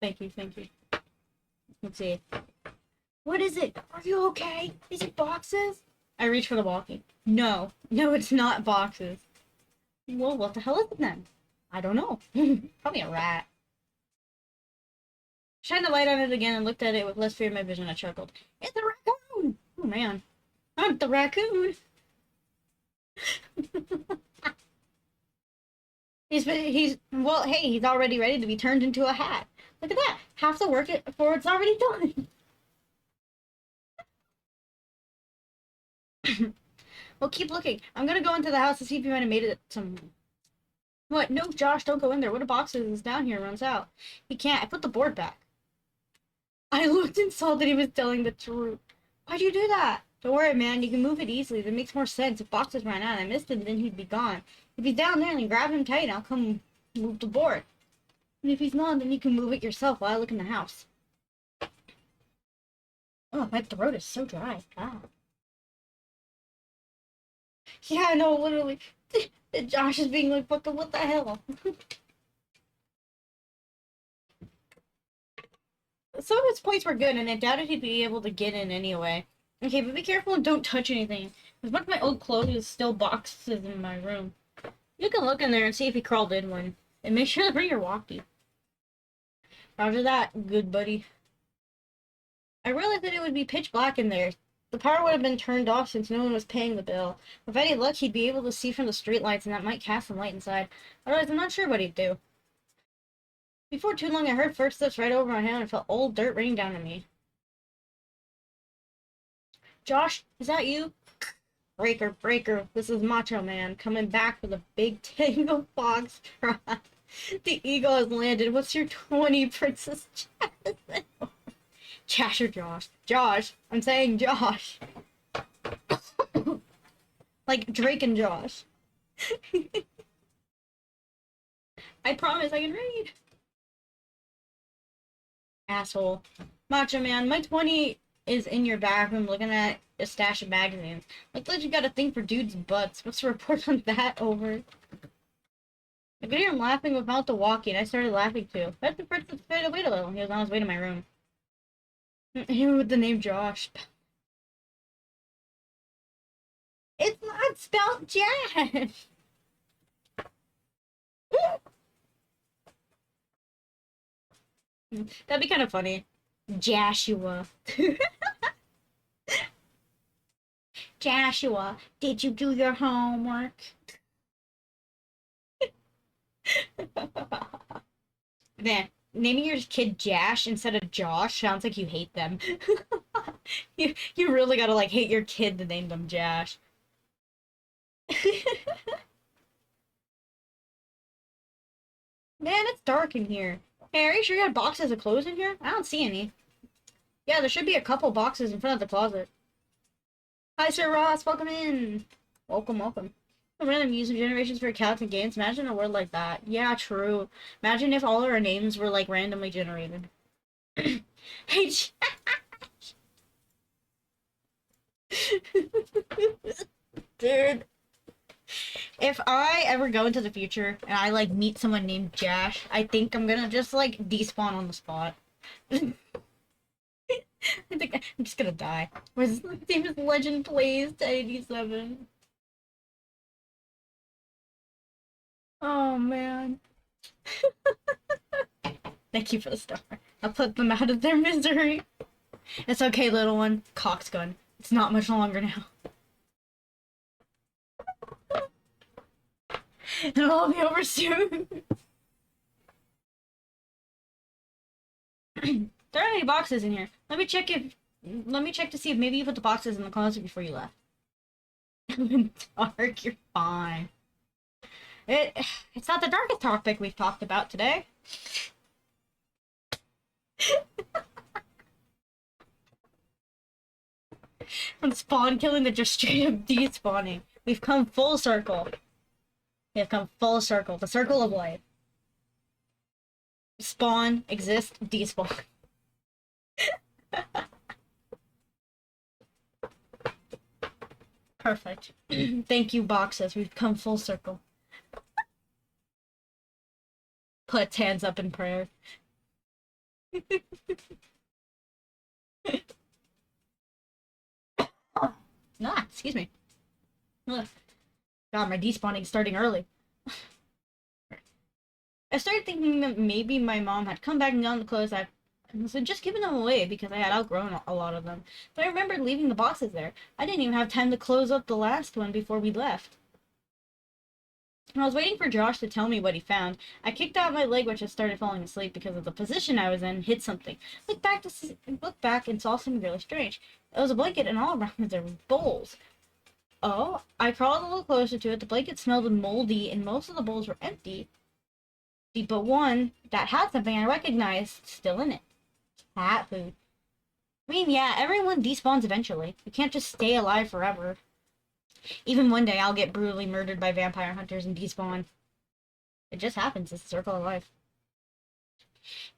Thank you, thank you. Let's see. What is it? Are you okay? Is it boxes? I reach for the walkie. No. No, it's not boxes. Well, what the hell is it then? I don't know. Probably a rat. Shined the light on it again and looked at it with less fear in my vision. I chuckled. It's a raccoon! Oh man. I'm the raccoon! Well, hey, he's already ready to be turned into a hat. Look at that. Half the work for it's already done. Well, keep looking. I'm gonna go into the house to see if you might have made it some... What? No, Josh, don't go in there. What a box is down here runs out. He can't. I put the board back. I looked and saw that he was telling the truth. Why'd you do that? Don't worry, man. You can move it easily. That makes more sense. If boxes ran out and I missed him, then he'd be gone. If he's down there, then grab him tight and I'll come move the board. And if he's not, then you can move it yourself while I look in the house. Oh, my throat is so dry. Ah. Yeah, no, literally. Josh is being like, what the hell? Some of his points were good, and I doubted he'd be able to get in anyway. Okay, but be careful and don't touch anything. There's a bunch of my old clothes still boxes in my room. You can look in there and see if he crawled in one. And make sure to bring your walkie. Roger that, good buddy. I realized that it would be pitch black in there. The power would have been turned off since no one was paying the bill. With any luck, he'd be able to see from the streetlights, and that might cast some light inside. Otherwise, I'm not sure what he'd do. Before too long, I heard footsteps right over my head and felt old dirt raining down on me. Josh, is that you? Breaker, breaker, this is Macho Man, coming back with a big tango fox trot. The eagle has landed. What's your 20, Princess Jasmine? Chash or Josh? Josh. I'm saying Josh. Like Drake and Josh. I promise I can read. Asshole. Macho Man, my 20 is in your bathroom looking at a stash of magazines. Looks like you got a thing for dudes' butts. What's the report on that? Over. I could hear him laughing without the walkie, and I started laughing too. I had to first fade away a little. He was on his way to my room. Him with the name Josh. It's not spelled Jash! That'd be kind of funny. Joshua. Joshua, did you do your homework? Man, naming your kid Jash instead of Josh sounds like you hate them. You really gotta, like, hate your kid to name them Jash. Man, it's dark in here. Hey, are you sure you had boxes of clothes in here? I don't see any. Yeah, there should be a couple boxes in front of the closet. Hi, Sir Ross. Welcome in. Welcome, welcome. Random user generations for accounts and games. Imagine a world like that. Yeah, true. Imagine if all our names were, like, randomly generated. Hey, dude. If I ever go into the future and I, like, meet someone named Jash, I think I'm gonna just, like, despawn on the spot. I think I'm just gonna die. His name is Legend Plays to 87. Oh, man. Thank you for the star. I'll put them out of their misery. It's okay, little one. Cock's gun. It's not much longer now. It'll all be over soon. There aren't any boxes in here. Let me check to see if maybe you put the boxes in the closet before you left. In the dark, you're fine. It's not the darkest topic we've talked about today. From spawn killing to just straight up despawning. We've come full circle. We have come full circle. The circle of life. Spawn, exist, despawn. Perfect. Thank you, boxes. We've come full circle. Puts hands up in prayer. Excuse me. Ugh. God, my despawning's starting early. I started thinking that maybe my mom had come back and gotten the clothes I so just giving them away because I had outgrown a lot of them. But I remembered leaving the boxes there. I didn't even have time to close up the last one before we left. When I was waiting for Josh to tell me what he found, I kicked out my leg, which had started falling asleep because of the position I was in, hit something. Looked back and saw something really strange. It was a blanket, and all around it there were bowls. Oh, I crawled a little closer to it. The blanket smelled moldy, and most of the bowls were empty. But one that had something I recognized still in it. Cat food. I mean, yeah, everyone despawns eventually. You can't just stay alive forever. Even one day I'll get brutally murdered by vampire hunters and despawn. It just happens. It's the circle of life.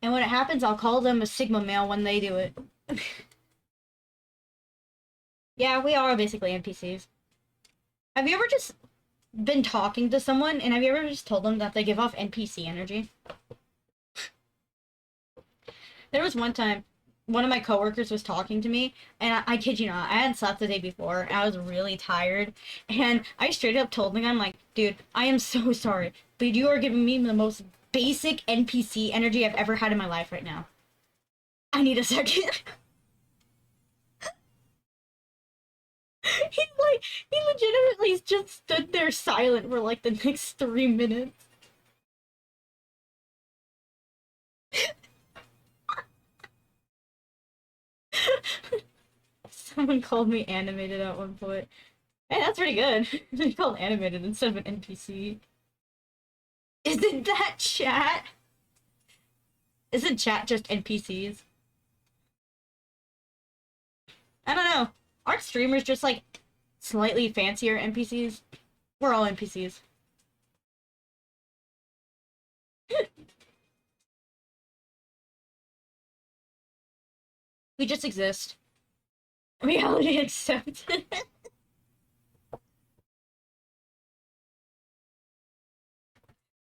And when it happens, I'll call them a Sigma male when they do it. Yeah, we are basically NPCs. Have you ever just been talking to someone, and have you ever just told them that they give off NPC energy? There was one time, one of my coworkers was talking to me, and I kid you not, I hadn't slept the day before, and I was really tired, and I straight up told him, I'm like, dude, I am so sorry, but you are giving me the most basic NPC energy I've ever had in my life right now. I need a second. He legitimately just stood there silent for like the next 3 minutes. Someone called me animated at one point. Hey, that's pretty good. They called animated instead of an NPC. Isn't that chat? Isn't chat just NPCs? I don't know. Aren't streamers just like slightly fancier NPCs? We're all NPCs. We just exist. Reality accepted.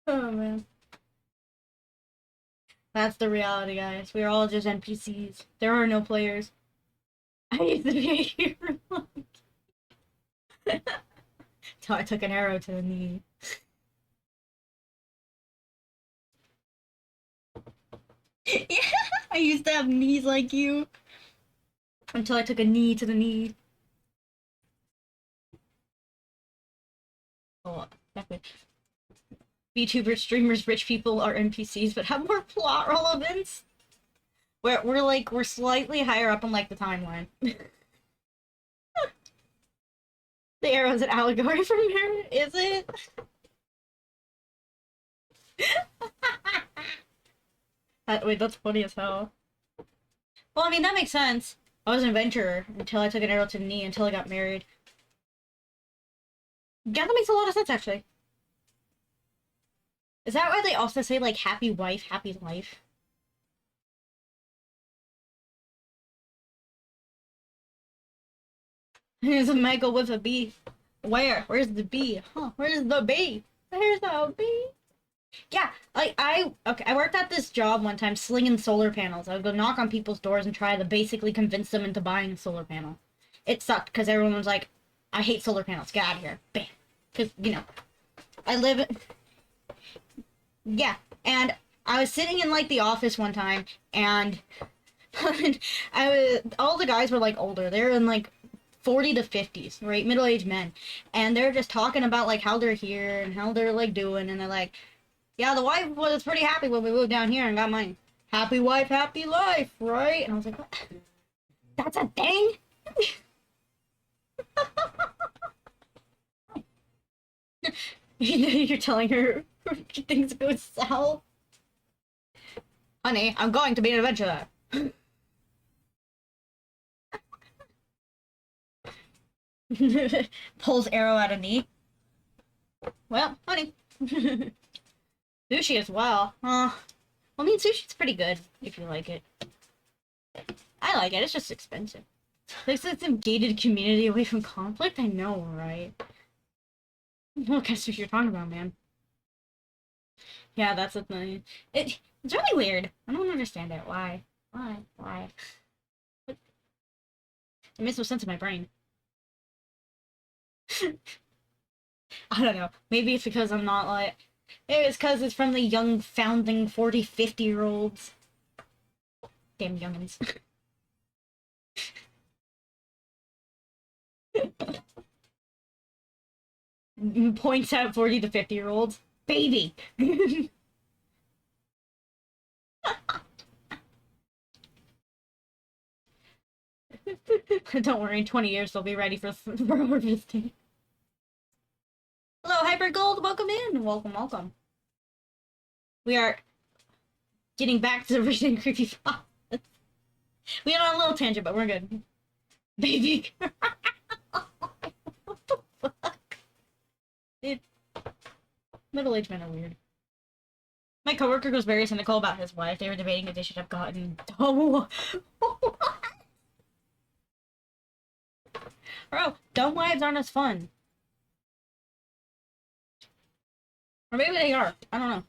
Oh man. That's the reality, guys. We're all just NPCs. There are no players. I used to be a hero. Till I took an arrow to the knee. Yeah, I used to have knees like you. Until I took a knee to the knee. Oh, exactly. VTubers, streamers, rich people are NPCs, but have more plot relevance. We're slightly higher up on like the timeline. The arrow's an allegory from here, is it? Wait, that's funny as hell. Well, I mean, that makes sense. I was an adventurer until I took an arrow to the knee until I got married. Yeah, that makes a lot of sense, actually. Is that why they also say, like, happy wife, happy life? There's a Michael with a bee. Where? Where's the bee? Huh, where's the bee? There's the bee. Yeah, okay, I worked at this job one time slinging solar panels. I would go knock on people's doors and try to basically convince them into buying a solar panel. It sucked because everyone was like, I hate solar panels, get out of here. Bam. Because, you know, I live... Yeah, and I was sitting in, like, the office one time, and all the guys were, like, older. They were in, like, 40 to 50s, right? Middle-aged men. And they're just talking about, like, how they're here and how they're, like, doing, and they're like, yeah, the wife was pretty happy when we moved down here and got money. Happy wife, happy life, right? And I was like, what? That's a thing? You're telling her things go south? Honey, I'm going to be an adventurer. Pulls arrow out of knee. Well, honey. Sushi as well. Well, I mean, sushi's pretty good, if you like it. I like it, it's just expensive. Like, it's a gated community away from conflict? I know, right? What kind of sushi you're talking about, man? Yeah, that's the thing. It's really weird. I don't understand it. Why? Why? Why? It makes no sense in my brain. I don't know. Maybe it's because I'm not like... Maybe it's because it's from the young founding 40, 50-year-olds. Damn youngins. Points at 40 to 50-year-olds. Baby! Don't worry, in 20 years they'll be ready for harvesting. Hello, Hyper Gold, welcome in. Welcome, welcome. We are getting back to the reading creepypasta. We went on a little tangent, but we're good. Baby. What the fuck? Dude. Middle-aged men are weird. My coworker goes very cynical about his wife. They were debating if they should have gotten... Oh! Bro, dumb wives aren't as fun. Or maybe they are. I don't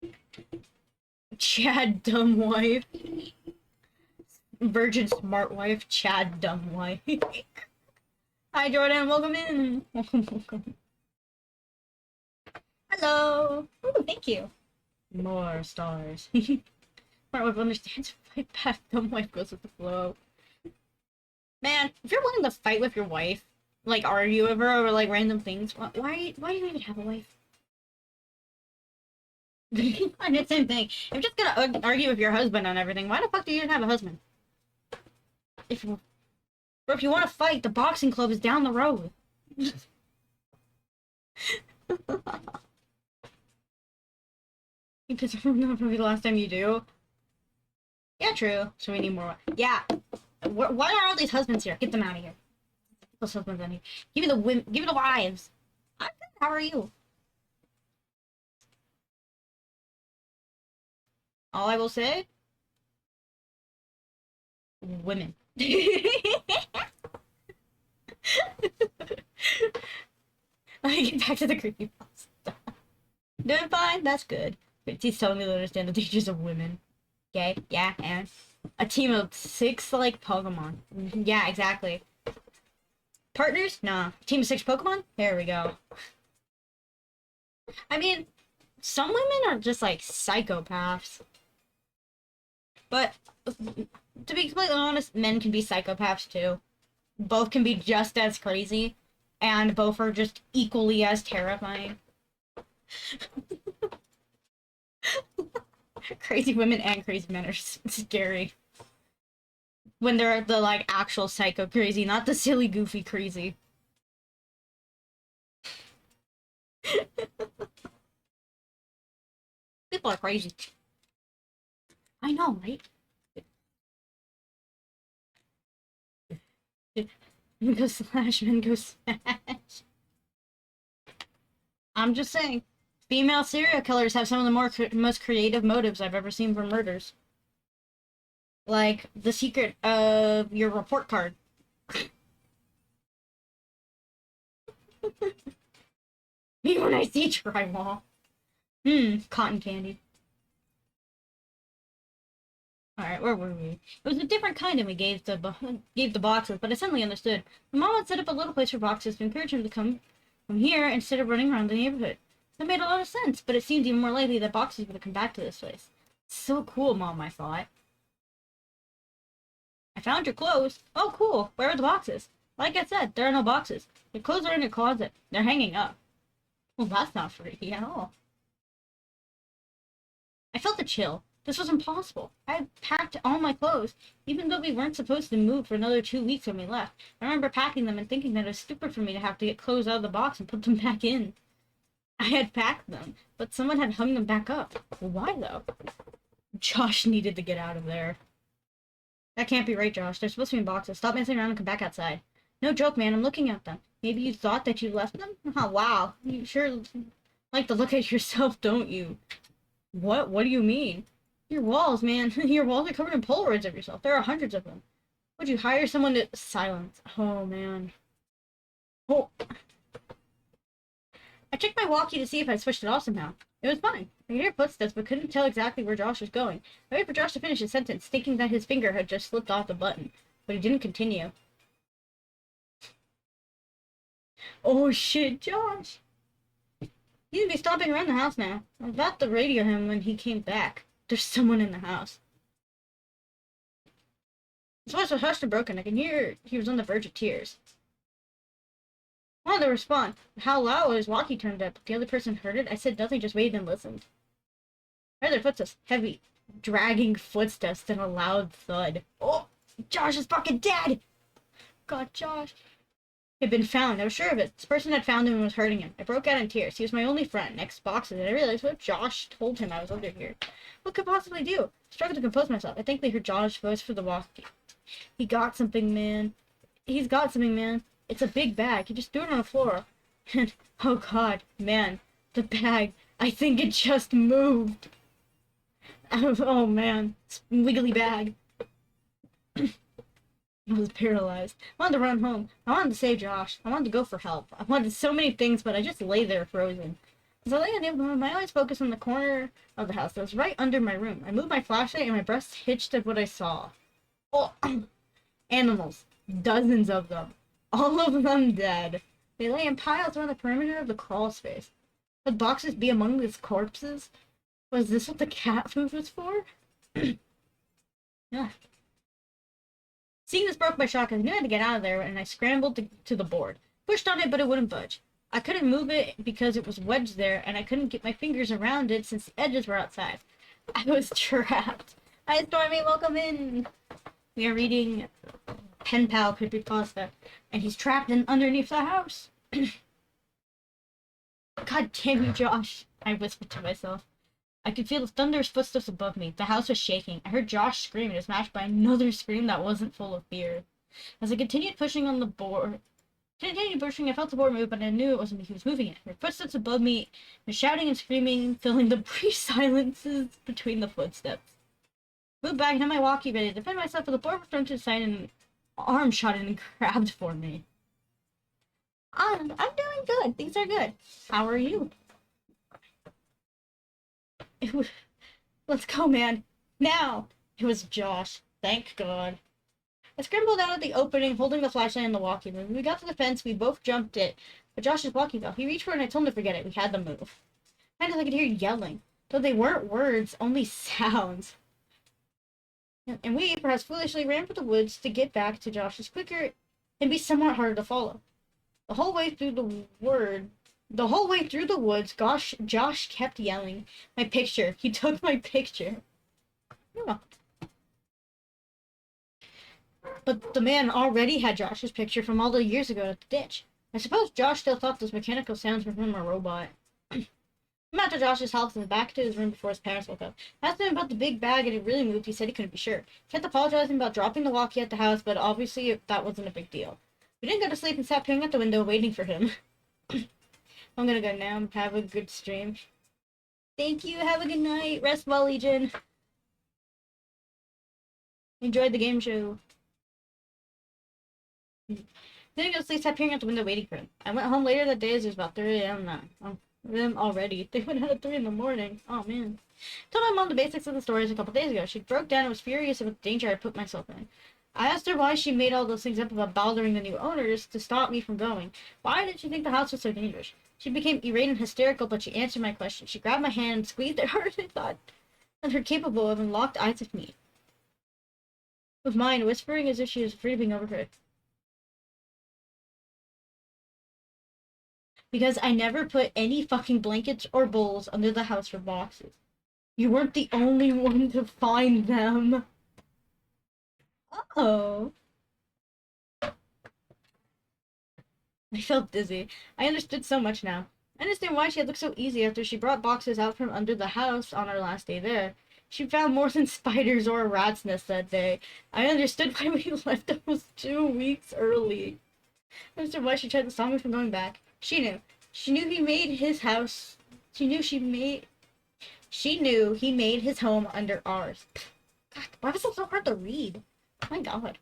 know. Chad, dumb wife. Virgin smart wife. Chad, dumb wife. Hi, Jordan. Welcome in. Welcome, welcome. Hello. Ooh, thank you. More stars. Smart wife understands. Fight back. Dumb wife goes with the flow. Man, if you're willing to fight with your wife, like argue with her over like random things, why do you even have a wife? And it's the same thing. If you're just gonna argue with your husband on everything, why the fuck do you even have a husband? If you want to fight, the boxing club is down the road. Because probably the last time you do. Yeah, true. So we need more. Yeah. Why are all these husbands here? Get them out of here. Those husbands in here. Give me the women. Give me the wives. I'm good. How are you? All I will say. Women. I get back to the creepypasta. Doing fine. That's good. He's telling me to understand the dangers of women. Okay. Yeah. And a team of 6 like Pokemon. Yeah. Exactly. Partners? Nah. Team of 6 Pokemon? There we go. I mean, some women are just like psychopaths. But to be completely honest, men can be psychopaths too. Both can be just as crazy, and both are just equally as terrifying. Crazy women and crazy men are scary. When they're the like actual psycho crazy, not the silly goofy crazy. People are crazy. I know, right? Go slash, men go smash. I'm just saying, female serial killers have some of the most creative motives I've ever seen for murders. Like, the secret of your report card. Me when I see drywall. Cotton candy. Alright, where were we? It was a different kind and we gave the boxes, but I suddenly understood. My mom had set up a little place for boxes to encourage him to come from here instead of running around the neighborhood. That made a lot of sense, but it seemed even more likely that boxes would come back to this place. So cool, Mom, I thought. I found your clothes. Oh, cool. Where are the boxes? Like I said, there are no boxes. Your clothes are in your closet. They're hanging up. Well, that's not freaky at all. I felt a chill. This was impossible. I had packed all my clothes, even though we weren't supposed to move for another 2 weeks when we left. I remember packing them and thinking that it was stupid for me to have to get clothes out of the box and put them back in. I had packed them, but someone had hung them back up. Why, though? Josh needed to get out of there. That can't be right, Josh. They're supposed to be in boxes. Stop messing around and come back outside. No joke, man. I'm looking at them. Maybe you thought that you left them? Oh, wow. You sure like to look at yourself, don't you? What? What do you mean? Your walls, man. Your walls are covered in Polaroids of yourself. There are hundreds of them. Would you hire someone to... Silence. Oh, man. Oh. I checked my walkie to see if I switched it off somehow. It was fine. I could hear footsteps, but couldn't tell exactly where Josh was going. I waited for Josh to finish his sentence, thinking that his finger had just slipped off the button. But he didn't continue. Oh, shit, Josh! He would be stomping around the house now. I was about to radio him when he came back. There's someone in the house. His voice was hushed and broken. I can hear he was on the verge of tears. I wanted to respond. How loud his walkie turned up. The other person heard it. I said nothing, just waited and listened. I heard their footsteps. Heavy, dragging footsteps and a loud thud. Oh! Josh is fucking dead! God, Josh. He had been found. I was sure of it. This person had found him and was hurting him. I broke out in tears. He was my only friend. Next boxes, and I realized what if Josh told him I was under here. What could I possibly do? I struggled to compose myself. I thankfully heard Josh's voice for the walkie. He got something, man. He's got something, man. It's a big bag. He just threw it on the floor. And, oh god, man. The bag. I think it just moved. Oh man. It's a wiggly bag. I was paralyzed. I wanted to run home. I wanted to save Josh. I wanted to go for help. I wanted so many things, but I just lay there frozen. As I lay unable to move, my eyes focused on the corner of the house that was right under my room. I moved my flashlight and my breast hitched at what I saw. Oh, animals. Dozens of them. All of them dead. They lay in piles around the perimeter of the crawl space. Would boxes be among these corpses? Was this what the cat food was for? Yeah. Seeing this broke my shock, I knew I had to get out of there, and I scrambled to the board. Pushed on it, but it wouldn't budge. I couldn't move it because it was wedged there, and I couldn't get my fingers around it since the edges were outside. I was trapped. Hi, Stormy, welcome in! We are reading Penpal Creepypasta, and he's trapped underneath the house. God damn you, Josh, I whispered to myself. I could feel the thunderous footsteps above me. The house was shaking. I heard Josh scream, and it was matched by another scream that wasn't full of fear. As I continued pushing on the board, I felt the board move, but I knew it wasn't me who was moving it. There were footsteps above me, and shouting and screaming, filling the brief silences between the footsteps. Moved back and had my walkie ready to defend myself, but the board was thrown to the side, and an arm shot in and grabbed for me. I'm doing good. Things are good. How are you? Let's go, man. Now! It was Josh. Thank God. I scrambled out of the opening, holding the flashlight and the walkie. When we got to the fence, we both jumped it. But Josh's walkie fell. He reached for it and I told him to forget it. We had to move. Kind of I could hear yelling. Though they weren't words, only sounds. And we, perhaps foolishly, ran for the woods to get back to Josh's quicker and be somewhat harder to follow. The whole way through the woods, Josh kept yelling, "My picture! He took my picture!" Yeah. But the man already had Josh's picture from all the years ago at the ditch. I suppose Josh still thought those mechanical sounds were from a robot. I went out to Josh's house and back to his room before his parents woke up. I asked him about the big bag and it really moved. He said he couldn't be sure. He kept apologizing about dropping the walkie at the house, but obviously that wasn't a big deal. We didn't go to sleep and sat peering at the window waiting for him. I'm gonna go now. Have a good stream. Thank you. Have a good night. Rest well, Legion. Enjoyed the game show. Then I go to sleep, sat peering out the window waiting for him. I went home later that day as it was about 3 a.m. now. Oh, them already. They went out at 3 in the morning. Oh, man. Told my mom the basics of the stories a couple days ago. She broke down and was furious about the danger I put myself in. I asked her why she made all those things up about bothering the new owners to stop me from going. Why did she think the house was so dangerous? She became irate and hysterical, but she answered my question. She grabbed my hand and squeezed it harder than I thought, and her capable of and locked eyes with me. With mine, whispering as if she was afraid of being overheard. Because I never put any fucking blankets or bowls under the house for boxes. You weren't the only one to find them. Oh. I felt dizzy. I understood so much now. I understand why she had looked so easy after she brought boxes out from under the house on our last day there. She found more than spiders or a rat's nest that day. I understood why we left almost 2 weeks early. I understood why she tried to stop me from going back. She knew. She knew he made his house. She knew he made his home under ours. God, why was it so hard to read? My God.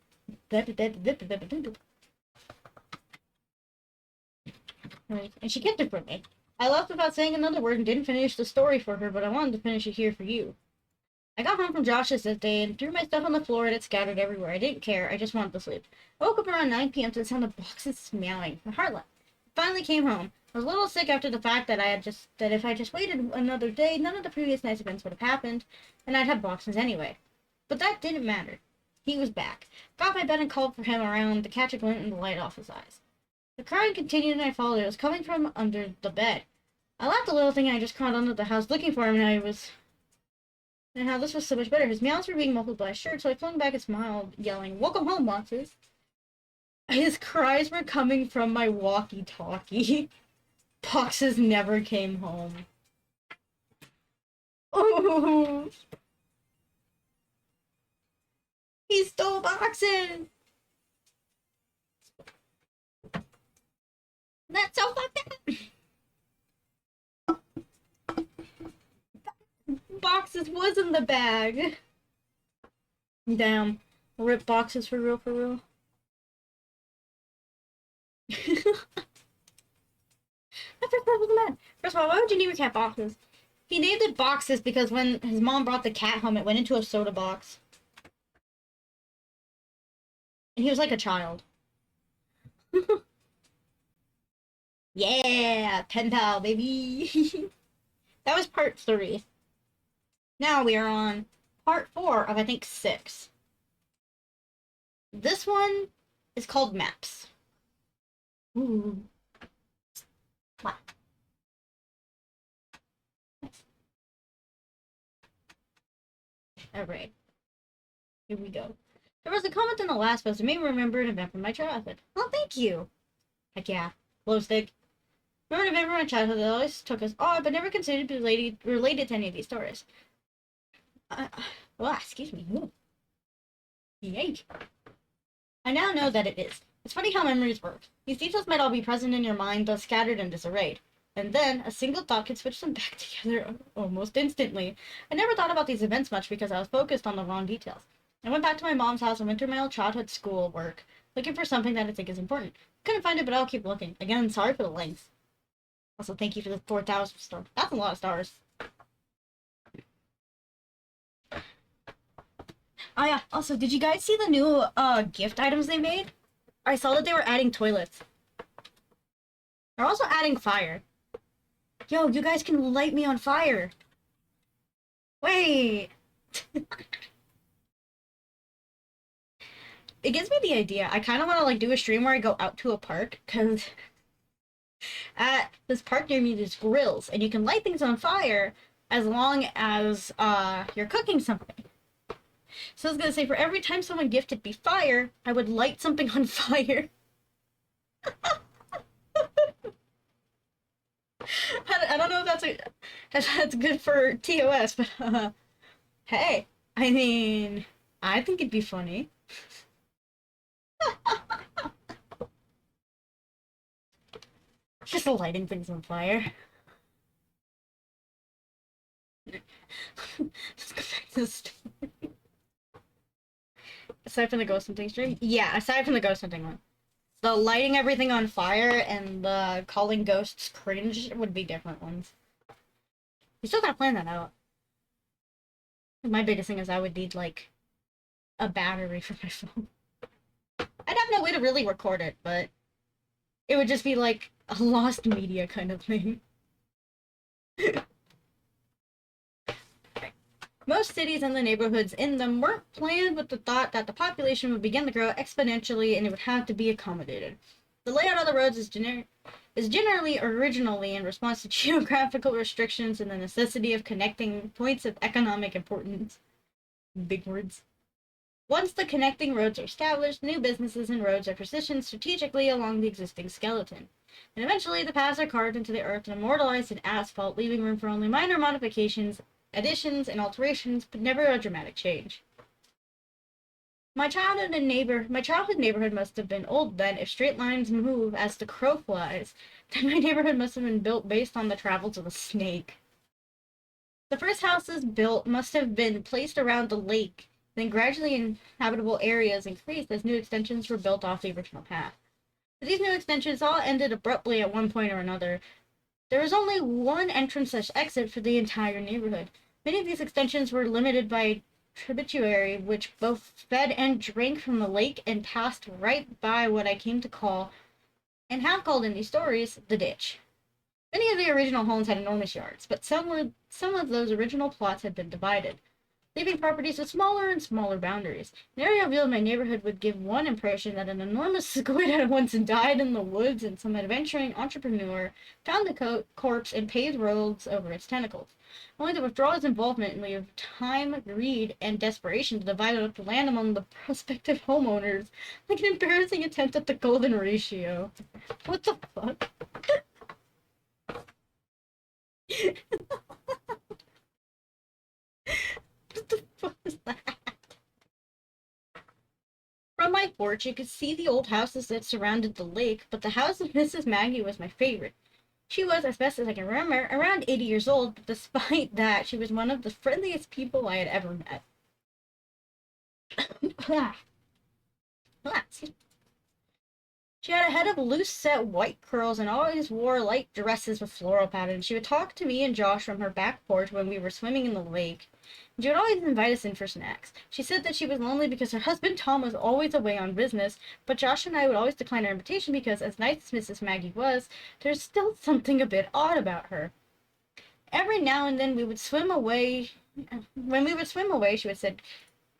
Right. And she kept it from me. I left without saying another word and didn't finish the story for her, but I wanted to finish it here for you. I got home from Josh's that day and threw my stuff on the floor and it scattered everywhere. I didn't care. I just wanted to sleep. I woke up around 9 p.m. to the sound of boxes meowing. My heart leapt. I finally came home. I was a little sick after the fact that if I just waited another day, none of the previous night's events would have happened, and I'd have boxes anyway. But that didn't matter. He was back. Got my bed and called for him around to catch a glint in the light off his eyes. The crying continued and I followed it. It was coming from under the bed. I laughed a little thinking I just crawled under the house looking for him and I was And how this was so much better. His meows were being muffled by a shirt, so I flung back and smiled, yelling, "Welcome home, boxes." His cries were coming from my walkie-talkie. Boxes never came home. Oh, he stole boxes! That's so fucked up! Boxes was in the bag. Damn. Rip boxes for real, for real. First of all, why would you name your cat Boxes? He named it Boxes because when his mom brought the cat home, it went into a soda box. And he was like a child. Yeah! Penpal, baby! That was part 3. Now we are on part 4 of, I think, 6. This one is called Maps. Ooh. Wow. Alright. Here we go. There was a comment in the last post that made me remember an event from my childhood. Oh, thank you! Heck yeah. Glow stick. Remember an event from my childhood that always took us odd, but never considered to be related to any of these stories. Well, excuse me. Ooh. Yank. I now know that it is. It's funny how memories work. These details might all be present in your mind, though scattered and disarrayed. And then, a single thought can switch them back together almost instantly. I never thought about these events much because I was focused on the wrong details. I went back to my mom's house and went through my old childhood school work, looking for something that I think is important. Couldn't find it, but I'll keep looking. Again, sorry for the length. Also, thank you for the 4,000 stars. That's a lot of stars. Oh yeah, also, did you guys see the new gift items they made? I saw that they were adding toilets. They're also adding fire. Yo, you guys can light me on fire. Wait. It gives me the idea. I kind of want to like do a stream where I go out to a park, because at this park near me there's grills, and you can light things on fire as long as you're cooking something. So I was gonna say, for every time someone gifted me fire, I would light something on fire. I don't know if that's good for TOS, but hey, I mean, I think it'd be funny. Just lighting things on fire. Let's go back to the story. Aside from the ghost hunting stream? Yeah, aside from the ghost hunting one. The lighting everything on fire and the calling ghosts cringe would be different ones. You still gotta plan that out. My biggest thing is I would need, like, a battery for my phone. I'd have no way to really record it, but it would just be like a lost media kind of thing. Most cities and the neighborhoods in them weren't planned with the thought that the population would begin to grow exponentially and it would have to be accommodated. The layout of the roads is generally originally in response to geographical restrictions and the necessity of connecting points of economic importance. Big words. Once the connecting roads are established, new businesses and roads are positioned strategically along the existing skeleton. And eventually the paths are carved into the earth and immortalized in asphalt, leaving room for only minor modifications, additions, and alterations, but never a dramatic change. My childhood neighborhood must have been old then, if straight lines move as the crow flies. Then my neighborhood must have been built based on the travels of a snake. The first houses built must have been placed around the lake, then gradually inhabitable areas increased as new extensions were built off the original path. But these new extensions all ended abruptly at one point or another. There was only one entrance/exit for the entire neighborhood. Many of these extensions were limited by tributary, which both fed and drank from the lake and passed right by what I came to call, and have called in these stories, the ditch. Many of the original homes had enormous yards, but some of those original plots had been divided. leaving properties with smaller and smaller boundaries. An area revealed in my neighborhood would give one impression that an enormous squid had once died in the woods and some adventuring entrepreneur found the corpse and paved roads over its tentacles. Only to withdraw his involvement in lieu of time, greed, and desperation to divide up the land among the prospective homeowners, like an embarrassing attempt at the golden ratio. What the fuck? What the fuck is that? From my porch, you could see the old houses that surrounded the lake, but the house of Mrs. Maggie was my favorite. She was, as best as I can remember, around 80 years old, but despite that, she was one of the friendliest people I had ever met. She had a head of loose set white curls and always wore light dresses with floral patterns. She would talk to me and Josh from her back porch when we were swimming in the lake. She would always invite us in for snacks. She said that she was lonely because her husband Tom was always away on business, but Josh and I would always decline her invitation because, as nice as Mrs. Maggie was, there's still something a bit odd about her. Every now and then we would swim away. When we would swim away, she would say,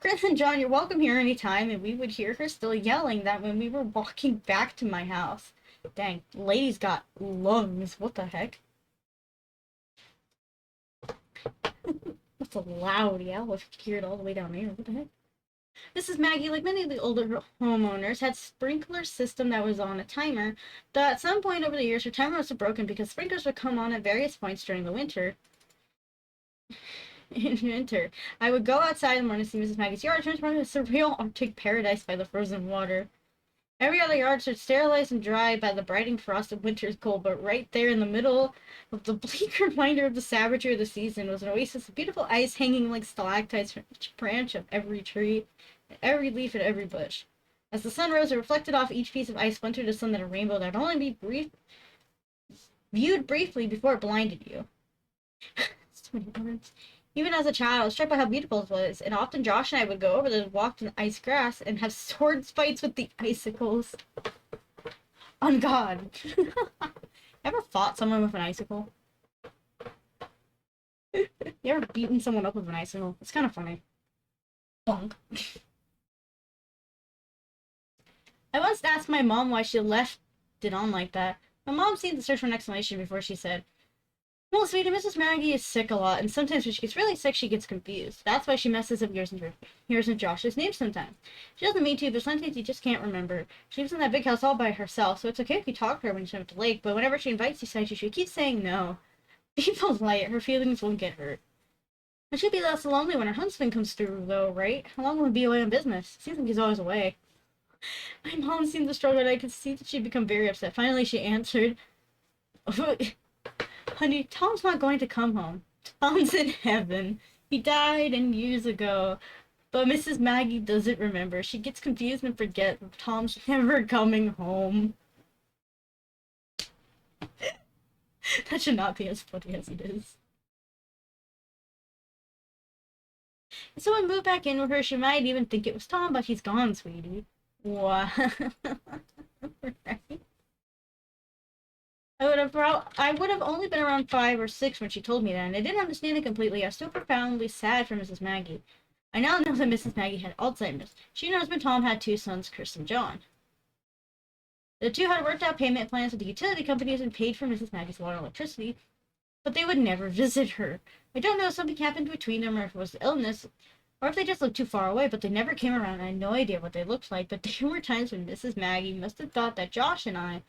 "Chris and John, you're welcome here any time," and we would hear her still yelling that when we were walking back to my house. Dang, lady's got lungs. What the heck? That's a loud yell. If you could hear it all the way down there. What the heck? Mrs. Maggie, like many of the older homeowners, had a sprinkler system that was on a timer, though at some point over the years her timer was broken because sprinklers would come on at various points during the winter. In winter, I would go outside in the morning to see Mrs. Maggie's yard turn into a surreal Arctic paradise by the frozen water. Every other yard stood sterilized and dry by the biting frost of winter's cold, but right there in the middle of the bleak reminder of the savagery of the season was an oasis of beautiful ice hanging like stalactites from each branch of every tree, every leaf, and every bush. As the sun rose, it reflected off each piece of ice splintered to sun that a rainbow that would only be viewed briefly before it blinded you. So many words. Even as a child, I was struck by how beautiful it was, and often Josh and I would go over there and walk in the ice grass and have sword fights with the icicles. On God. Ever fought someone with an icicle? You ever beaten someone up with an icicle? It's kind of funny. Bonk. I once asked my mom why she left it on like that. My mom seemed to search for an explanation before she said, "Well, sweetie, Mrs. Maggie is sick a lot, and sometimes when she gets really sick, she gets confused. That's why she messes up yours and Josh's names sometimes. She doesn't mean to, but sometimes you just can't remember. She lives in that big house all by herself, so it's okay if you talk to her when you swim at the lake, but whenever she invites you somewhere, she should keep saying no. Be polite, her feelings won't get hurt. And she'd be less lonely when her husband comes through, though, right? How long will he be away on business? Seems like he's always away." My mom seemed to struggle, and I could see that she'd become very upset. Finally, she answered, "Honey, Tom's not going to come home. Tom's in heaven. He died years ago. But Mrs. Maggie doesn't remember. She gets confused and forgets Tom's never coming home." That should not be as funny as it is. If someone moved back in with her, she might even think it was Tom, but he's gone, sweetie. What? Right? I would have only been around 5 or 6 when she told me that, and I didn't understand it completely. I was still profoundly sad for Mrs. Maggie. I now know that Mrs. Maggie had Alzheimer's. She and her husband Tom had 2 sons, Chris and John. The two had worked out payment plans with the utility companies and paid for Mrs. Maggie's water and electricity, but they would never visit her. I don't know if something happened between them, or if it was illness, or if they just lived too far away, but they never came around. I had no idea what they looked like, but there were times when Mrs. Maggie must have thought that Josh and I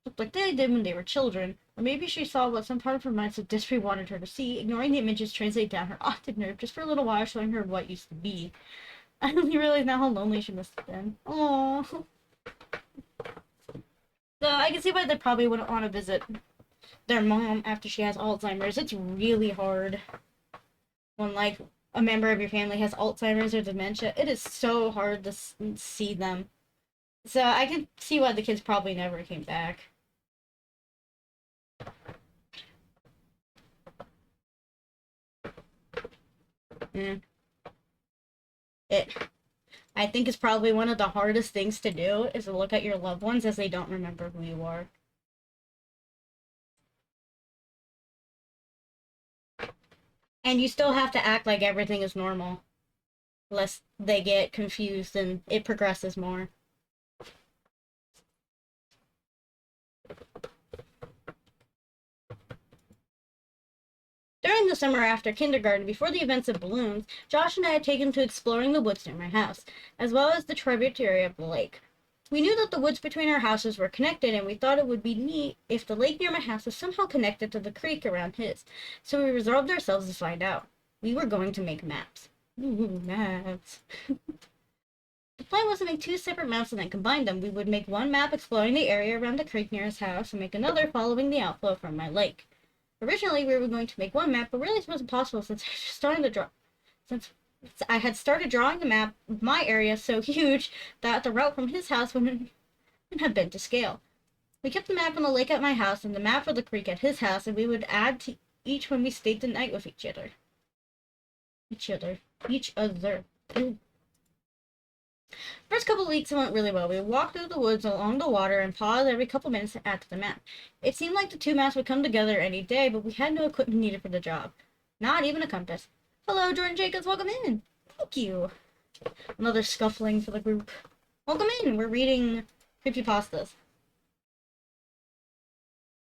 looked like they did when they were children, or maybe she saw what some part of her mind so desperately wanted her to see, ignoring the images translate down her optic nerve just for a little while, showing her what used to be. I only realize now how lonely she must have been. Aww. So I can see why they probably wouldn't want to visit their mom after she has Alzheimer's. It's really hard when, like, a member of your family has Alzheimer's or dementia. It is so hard to see them. So I can see why the kids probably never came back. Mm. I think it's probably one of the hardest things to do is to look at your loved ones as they don't remember who you are. And you still have to act like everything is normal. lest they get confused and it progresses more. During the summer after kindergarten, before the events of balloons, Josh and I had taken to exploring the woods near my house, as well as the tributary of the lake. We knew that the woods between our houses were connected, and we thought it would be neat if the lake near my house was somehow connected to the creek around his, so we resolved ourselves to find out. We were going to make maps. Ooh, maps. The plan was to make two separate maps and then combine them. We would make one map exploring the area around the creek near his house, and make another following the outflow from my lake. Originally, we were going to make one map, but really this wasn't possible since I had started drawing the map of my area so huge that the route from his house wouldn't have been to scale. We kept the map on the lake at my house and the map for the creek at his house, and we would add to each when we stayed the night with each other. Each other. First couple of weeks went really well. We walked through the woods along the water and paused every couple minutes to add to the map. It seemed like the two maps would come together any day, but we had no equipment needed for the job. Not even a compass. Hello, Jordan Jacobs, welcome in. Thank you. Another scuffling for the group. Welcome in. We're reading Creepypastas.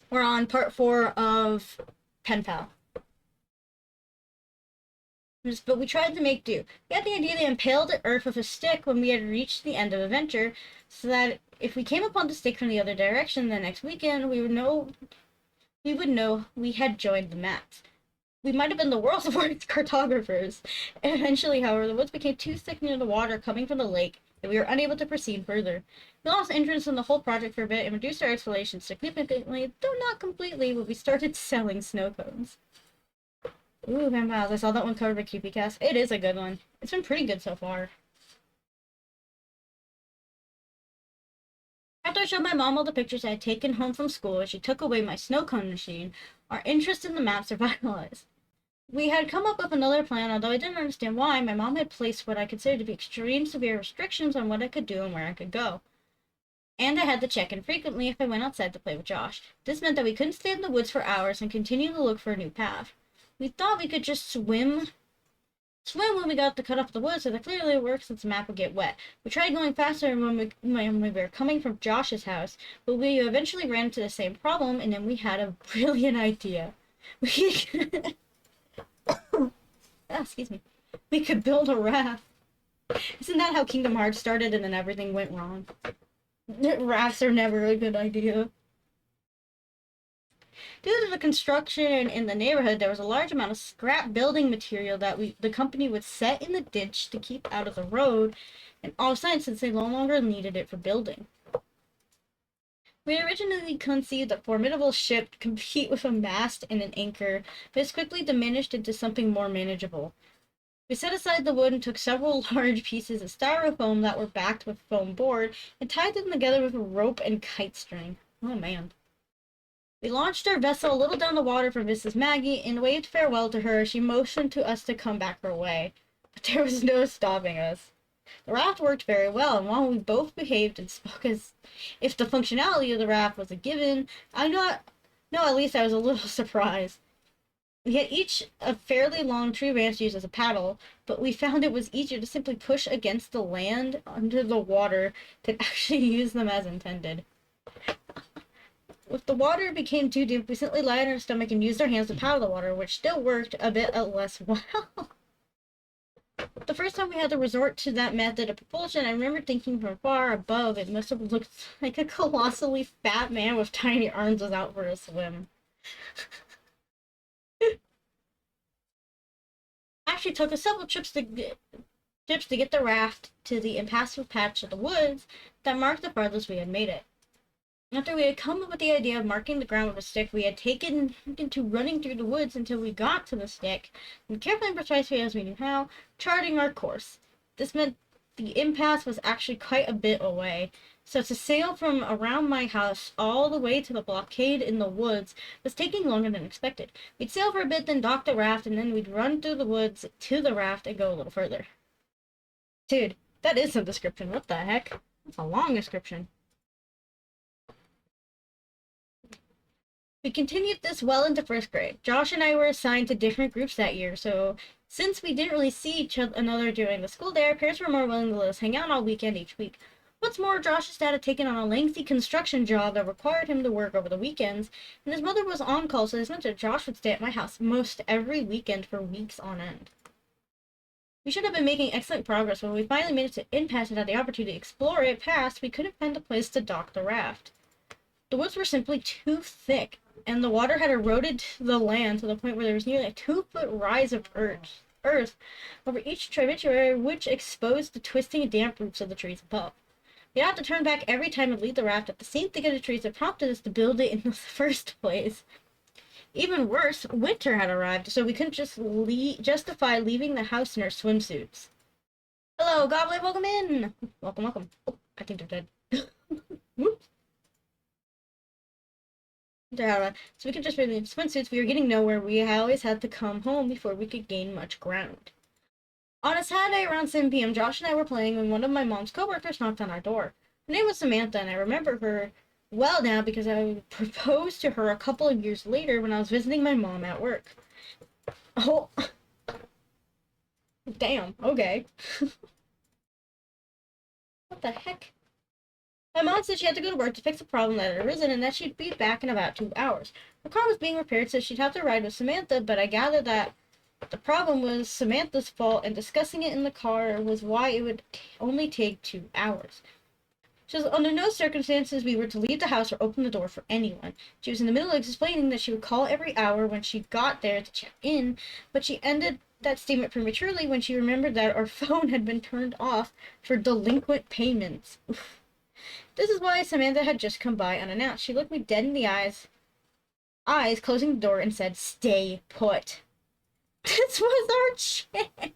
We're on part 4 of Penpal. But we tried to make do. We had the idea to impale the earth with a stick when we had reached the end of the venture, so that if we came upon the stick from the other direction the next weekend, we would know we had joined the maps. We might have been the world's worst cartographers. Eventually, however, the woods became too thick near the water coming from the lake, and we were unable to proceed further. We lost interest in the whole project for a bit and reduced our exploration significantly, though not completely, when we started selling snow cones. Ooh, Penpal. I saw that one covered by Creepycast. It is a good one. It's been pretty good so far. After I showed my mom all the pictures I had taken home from school and she took away my snow cone machine, our interest in the maps revitalized. We had come up with another plan, although I didn't understand why. My mom had placed what I considered to be extreme severe restrictions on what I could do and where I could go. And I had to check in frequently if I went outside to play with Josh. This meant that we couldn't stay in the woods for hours and continue to look for a new path. We thought we could just swim when we got to cut off the woods, so that clearly it worked since the map would get wet. We tried going faster when we were coming from Josh's house, but we eventually ran into the same problem, and then we had a brilliant idea. Excuse me. We could build a raft. Isn't that how Kingdom Hearts started and then everything went wrong? Rafts are never a good idea. Due to the construction in the neighborhood, there was a large amount of scrap building material that the company would set in the ditch to keep out of the road, and all of a sudden, since they no longer needed it for building. We had originally conceived a formidable ship to compete with a mast and an anchor, but it's quickly diminished into something more manageable. We set aside the wood and took several large pieces of styrofoam that were backed with foam board and tied them together with a rope and kite string. Oh man. We launched our vessel a little down the water for Mrs. Maggie and waved farewell to her. She motioned to us to come back her way, but there was no stopping us. The raft worked very well, and while we both behaved and spoke as if the functionality of the raft was a given, at least I was a little surprised. We had each a fairly long tree branch to use as a paddle, but we found it was easier to simply push against the land under the water than actually use them as intended. If the water became too deep, we simply lied on our stomach and used our hands to paddle the water, which still worked a bit less well. The first time we had to resort to that method of propulsion, I remember thinking from far above it must have looked like a colossally fat man with tiny arms was out for a swim. Actually took us several trips to get the raft to the impassable patch of the woods that marked the farthest we had made it. After we had come up with the idea of marking the ground with a stick, we had taken to running through the woods until we got to the stick, and carefully and precisely as we knew how, charting our course. This meant the impasse was actually quite a bit away, so to sail from around my house all the way to the blockade in the woods was taking longer than expected. We'd sail for a bit, then dock the raft, and then we'd run through the woods to the raft and go a little further. Dude, that is some description. What the heck? That's a long description. We continued this well into first grade. Josh and I were assigned to different groups that year, so Since we didn't really see each another during the school day, our parents were more willing to let us hang out all weekend each week. What's more, Josh's dad had taken on a lengthy construction job that required him to work over the weekends, and his mother was on call, so this meant that Josh would stay at my house most every weekend for weeks on end. We should have been making excellent progress when we finally made it to impasse and had the opportunity to explore it past. We couldn't find a place to dock the raft. The woods were simply too thick, and the water had eroded the land to the point where there was nearly a 2-foot rise of earth over each tributary, which exposed the twisting and damp roots of the trees above. We'd have to turn back every time and lead the raft at the same thicket of trees that prompted us to build it in the first place. Even worse, winter had arrived, so we couldn't just justify leaving the house in our swimsuits. Hello, Goblin, welcome in! Welcome, welcome. Oh, I think they're dead. Whoops. So we could just leave swimsuits. We were getting nowhere. We always had to come home before we could gain much ground. On a Saturday around 7 p.m., Josh and I were playing when one of my mom's coworkers knocked on our door. Her name was Samantha, and I remember her well now because I proposed to her a couple of years later when I was visiting my mom at work. Oh. Damn, okay. What the heck? My mom said she had to go to work to fix a problem that had arisen and that she'd be back in about 2 hours. Her car was being repaired, so she'd have to ride with Samantha, but I gathered that the problem was Samantha's fault, and discussing it in the car was why it would only take 2 hours. She was under no circumstances we were to leave the house or open the door for anyone. She was in the middle of explaining that she would call every hour when she got there to check in, but she ended that statement prematurely when she remembered that our phone had been turned off for delinquent payments. This is why Samantha had just come by unannounced. She looked me dead in the eyes, closing the door, and said, "Stay put." This was our chance.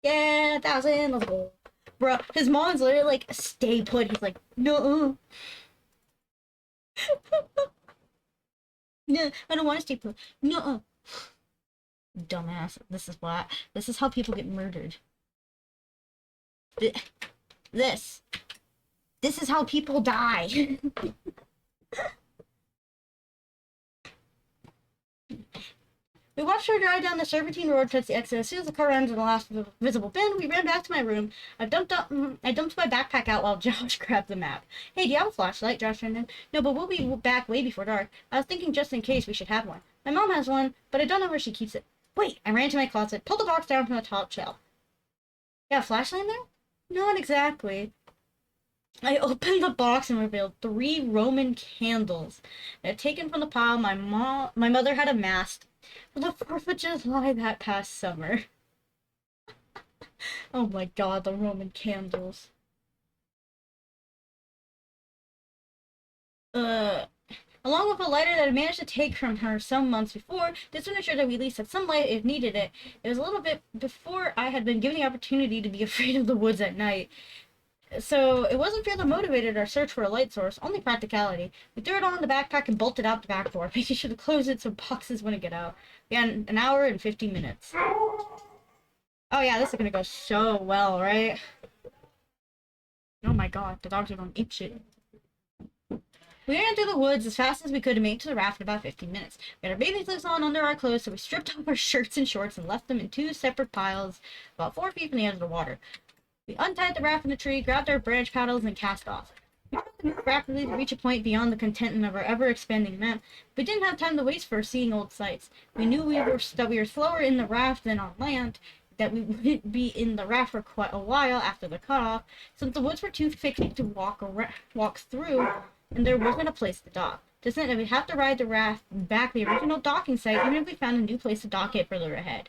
Yeah, 1,000, let's go. Bro, his mom's literally like, "Stay put." He's like, "No." No, I don't want to stay put. No. Dumbass. This is how people get murdered. This is how people die. We watched her drive down the Serpentine Road towards the exit. As soon as the car ran to the last visible bend, we ran back to my room. I dumped my backpack out while Josh grabbed the map. "Hey, do you have a flashlight?" Josh turned in. "No, but we'll be back way before dark. I was thinking just in case we should have one. My mom has one, but I don't know where she keeps it." Wait, I ran to my closet, pulled the box down from the top shelf. "You got a flashlight in there?" "Not exactly." I opened the box and revealed 3 Roman candles I had taken from the pile my mother had amassed for the 4th of July that past summer. Oh my god, the Roman candles. Along with a lighter that I managed to take from her some months before, this would ensure that we at least had some light if needed it. It was a little bit before I had been given the opportunity to be afraid of the woods at night. So it wasn't fear that motivated our search for a light source, only practicality. We threw it all in the backpack and bolted out the back door, making sure to close it so boxes wouldn't get out. We had an hour and 15 minutes. Oh yeah, this is gonna go so well, right? Oh my god, the dogs are going apeshit. We ran through the woods as fast as we could to make it to the raft in about 15 minutes. We had our baby clothes on under our clothes, so we stripped off our shirts and shorts and left them in 2 separate piles about 4 feet from the edge of the water. We untied the raft from the tree, grabbed our branch paddles, and cast off. We tried to move rapidly to reach a point beyond the contentment of our ever-expanding map, but we didn't have time to waste for seeing old sights. We knew that we were slower in the raft than on land, that we wouldn't be in the raft for quite a while after the cutoff, since the woods were too thick to walk through, and there wasn't a place to dock. This meant that we'd have to ride the raft back to the original docking site, even if we found a new place to dock it further ahead.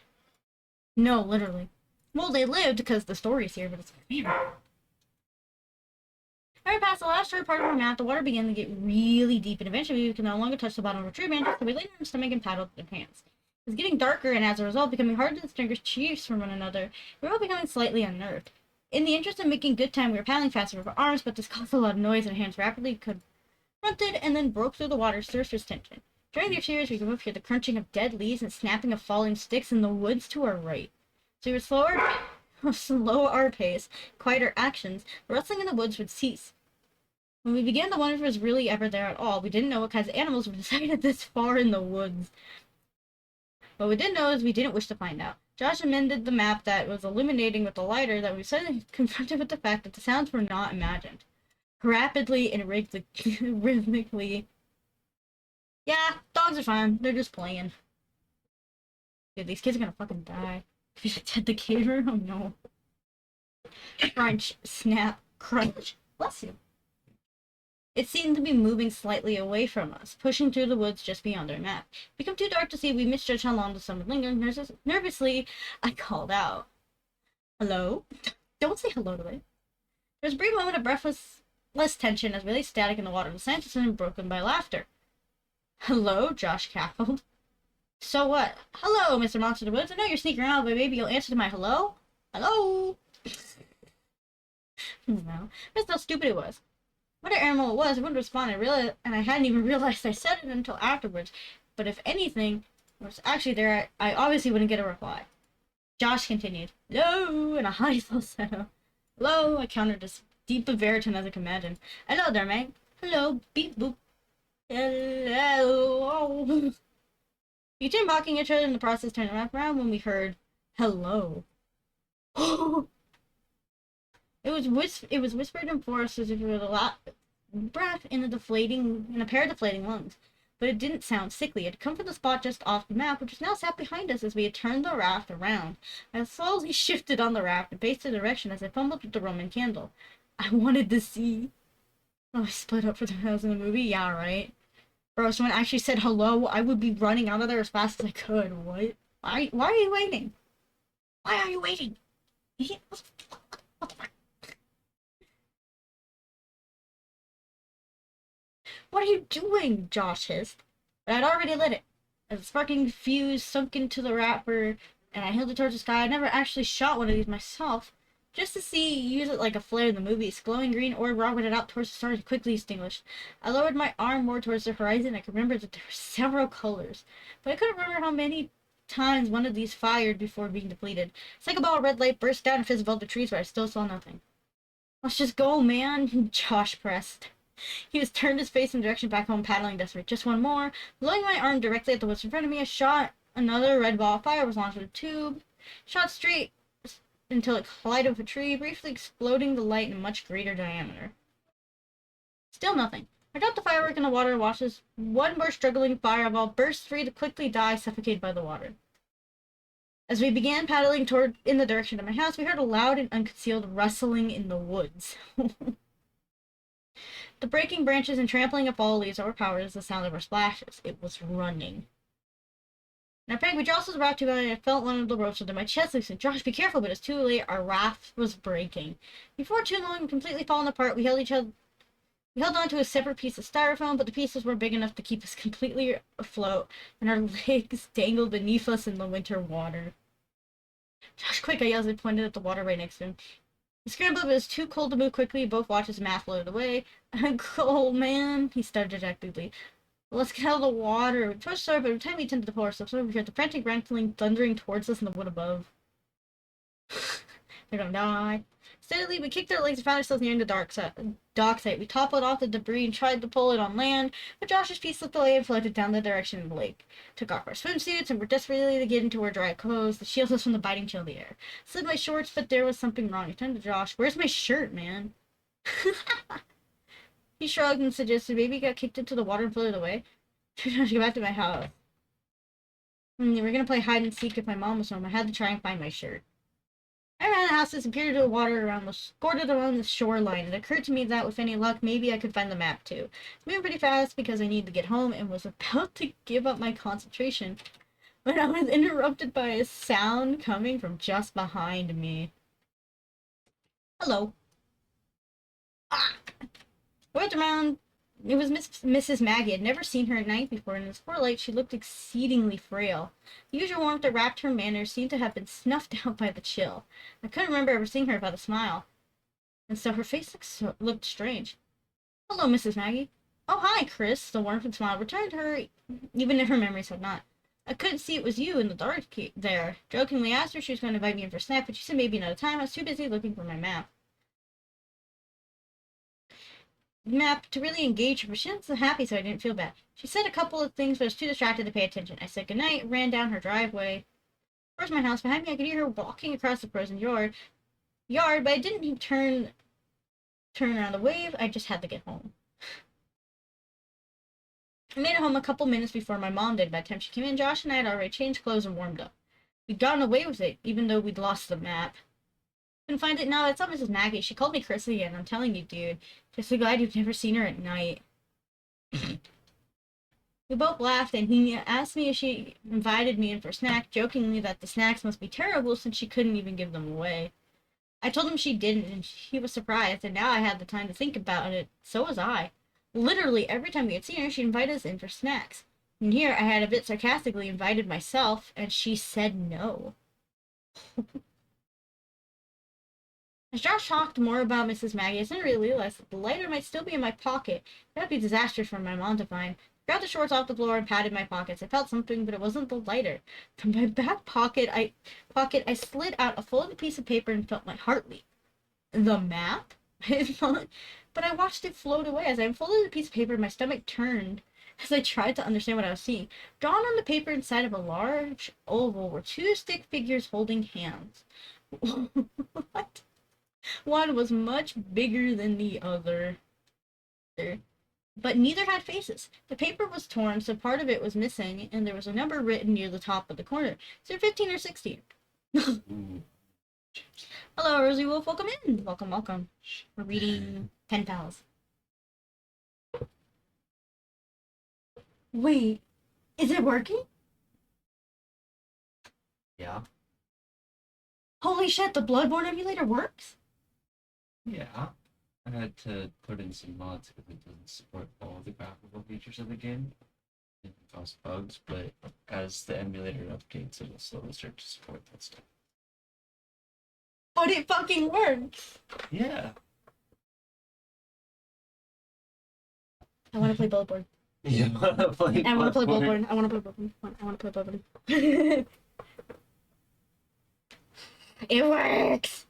No, literally. Well, they lived because the story's here, but it's weird. After past the last short part of our map, the water began to get really deep, and eventually we could no longer touch the bottom of our tree branches, so we laid on our stomach and paddled with our hands. It was getting darker, and as a result, becoming hard to distinguish chiefs from one another. We were all becoming slightly unnerved. In the interest of making good time, we were paddling faster with our arms, but this caused a lot of noise, and our hands rapidly confronted and then broke through the water's surface tension. During the series, we could both hear the crunching of dead leaves and snapping of falling sticks in the woods to our right. So we would slow our pace, quiet our actions. The rustling in the woods would cease. When we began to wonder if it was really ever there at all, we didn't know what kinds of animals were decided this far in the woods. What we did know is we didn't wish to find out. Josh amended the map that was illuminating with the lighter that we suddenly confronted with the fact that the sounds were not imagined. Rapidly and rhythmically. Yeah, dogs are fine. They're just playing. Dude, these kids are gonna fucking die. Did the cater? Oh no. Crunch, snap, crunch. Bless you. It seemed to be moving slightly away from us, pushing through the woods just beyond our map. It became too dark to see. We misjudged how long the sun would linger. Nervously, I called out. Hello? Don't say hello to it. There was a brief moment of breathless tension as we lay static in the water. The silence was suddenly broken by laughter. Hello? Josh cackled. So what? Hello, Mr. Monster of the Woods. I know you're sneaking around, but maybe you'll answer to my hello? Hello? No. That's how stupid it was. Whatever animal it was, I wouldn't respond. I hadn't even realized I said it until afterwards. But if anything was actually there, I obviously wouldn't get a reply. Josh continued, hello, in a high falsetto. Hello, I countered as deep a baritone as I could imagine. Hello there, mate. Hello, beep boop. Hello. We turned mocking each other in the process, turning around when we heard, hello. It was whispered and forced as if it was a lot breath in a pair of deflating lungs. But it didn't sound sickly. It had come from the spot just off the map, which was now sat behind us as we had turned the raft around. I slowly shifted on the raft and faced the direction as I fumbled with the Roman candle. I wanted to see. Oh, I split up for the house in the movie? Yeah, right. Bro, someone actually said hello, I would be running out of there as fast as I could. What? Why are you waiting? Why are you waiting? What are you doing? Josh hissed. But I'd already lit it. As the sparking fuse sunk into the wrapper, and I held it towards the sky. I never actually shot one of these myself. Just to see use it like a flare in the movies. Glowing green orb rocketed out towards the stars and quickly extinguished. I lowered my arm more towards the horizon. I could remember that there were several colors, but I couldn't remember how many times one of these fired before being depleted. It's like a ball of red light burst down and fizzed above the trees, but I still saw nothing. Let's just go, man. Josh pressed. He was turned his face in the direction back home, paddling desperate. Just one more. Blowing my arm directly at the woods in front of me, I shot another red ball of fire was launched with a tube. Shot straight until it collided with a tree, briefly exploding the light in a much greater diameter. Still nothing. I dropped the firework in the water and watched as one more struggling fireball burst free to quickly die, suffocated by the water. As we began paddling in the direction of my house, we heard a loud and unconcealed rustling in the woods. The breaking branches and trampling of fall leaves overpowered as the sound of our splashes. It was running. Now, Peg, we jostled the raft together, and I felt one of the ropes under my chest loosen. Josh, be careful, but it's too late. Our raft was breaking. Before too long, completely falling apart, we held on to a separate piece of styrofoam, but the pieces were big enough to keep us completely afloat, and our legs dangled beneath us in the winter water. Josh, quick, I yelled as I pointed at the water right next to him. He scrambled, but it was too cold to move quickly. Both watched as Matt floated away. I'm cold, man, he stuttered dejectedly. Let's get out of the water. We pushed hard, but every time we tended to pull ourselves over, we heard the frantic rattling thundering towards us in the wood above. They're gonna die. Steadily, we kicked our legs and found ourselves nearing the dock site. We toppled off the debris and tried to pull it on land, but Josh's piece slipped away and floated down the direction of the lake. Took off our swimsuits and were desperately to get into our dry clothes to shield us from the biting chill of the air. Slid my shorts, but there was something wrong. I turned to Josh. Where's my shirt, man? He shrugged and suggested maybe he got kicked into the water and floated away. I go back to my house. We were gonna play hide and seek if my mom was home. I had to try and find my shirt. I ran the house, disappeared into the water squirted around the shoreline. It occurred to me that with any luck, maybe I could find the map too. I was moving pretty fast because I needed to get home and was about to give up my concentration when I was interrupted by a sound coming from just behind me. Hello. Ah! I went around. It was Mrs. Maggie. I'd never seen her at night before, and in the spotlight she looked exceedingly frail. The usual warmth that wrapped her manners seemed to have been snuffed out by the chill. I couldn't remember ever seeing her without a smile, and so her face looked strange. Hello, Mrs. Maggie. Oh, hi, Chris. The warmth smile returned to her, even if her memories had not. I couldn't see it was you in the dark there. Jokingly asked her if she was going to invite me in for a snack, but she said maybe another time. I was too busy looking for my map. map to really engage her, but she wasn't so happy, so I didn't feel bad. She said a couple of things, but I was too distracted to pay attention. I said goodnight, ran down her driveway. Towards my house. Behind me, I could hear her walking across the frozen yard, but I didn't turn around the wave. I just had to get home. I made it home a couple minutes before my mom did. By the time she came in, Josh and I had already changed clothes and warmed up. We'd gotten away with it, even though we'd lost the map. Couldn't find it now. It's not Mrs. Maggie. She called me Chris again. I'm telling you, dude. Just so glad you've never seen her at night. We both laughed, and he asked me if she invited me in for a snack, jokingly that the snacks must be terrible since she couldn't even give them away. I told him she didn't, and he was surprised, and now I had the time to think about it. So was I. Literally, every time we had seen her, she'd invite us in for snacks. And here, I had a bit sarcastically invited myself, and she said no. As Josh talked more about Mrs. Maggie, I didn't really realize that the lighter might still be in my pocket. That would be disastrous for my mom to find. I grabbed the shorts off the floor and patted my pockets. I felt something, but it wasn't the lighter. From my back pocket, I slid out a folded piece of paper and felt my heart leap. The map? But I watched it float away. As I unfolded the piece of paper, my stomach turned as I tried to understand what I was seeing. Drawn on the paper inside of a large oval were two stick figures holding hands. What? One was much bigger than the other, but neither had faces. The paper was torn, so part of it was missing, and there was a number written near the top of the corner. Is it 15 or 16? Hello, Rosie Wolf. Welcome in. Welcome, welcome. We're reading Penpals. Wait, is it working? Yeah. Holy shit, the Bloodborne emulator works? Yeah. I had to put in some mods because it doesn't support all of the graphical features of the game. It can cause bugs, but as the emulator updates, it will slowly start to support that stuff. But it fucking works! Yeah. I want to play Bloodborne. You wanna play I want to play Bloodborne? Bloodborne. I want to play Bloodborne. I want to play Bloodborne. It works!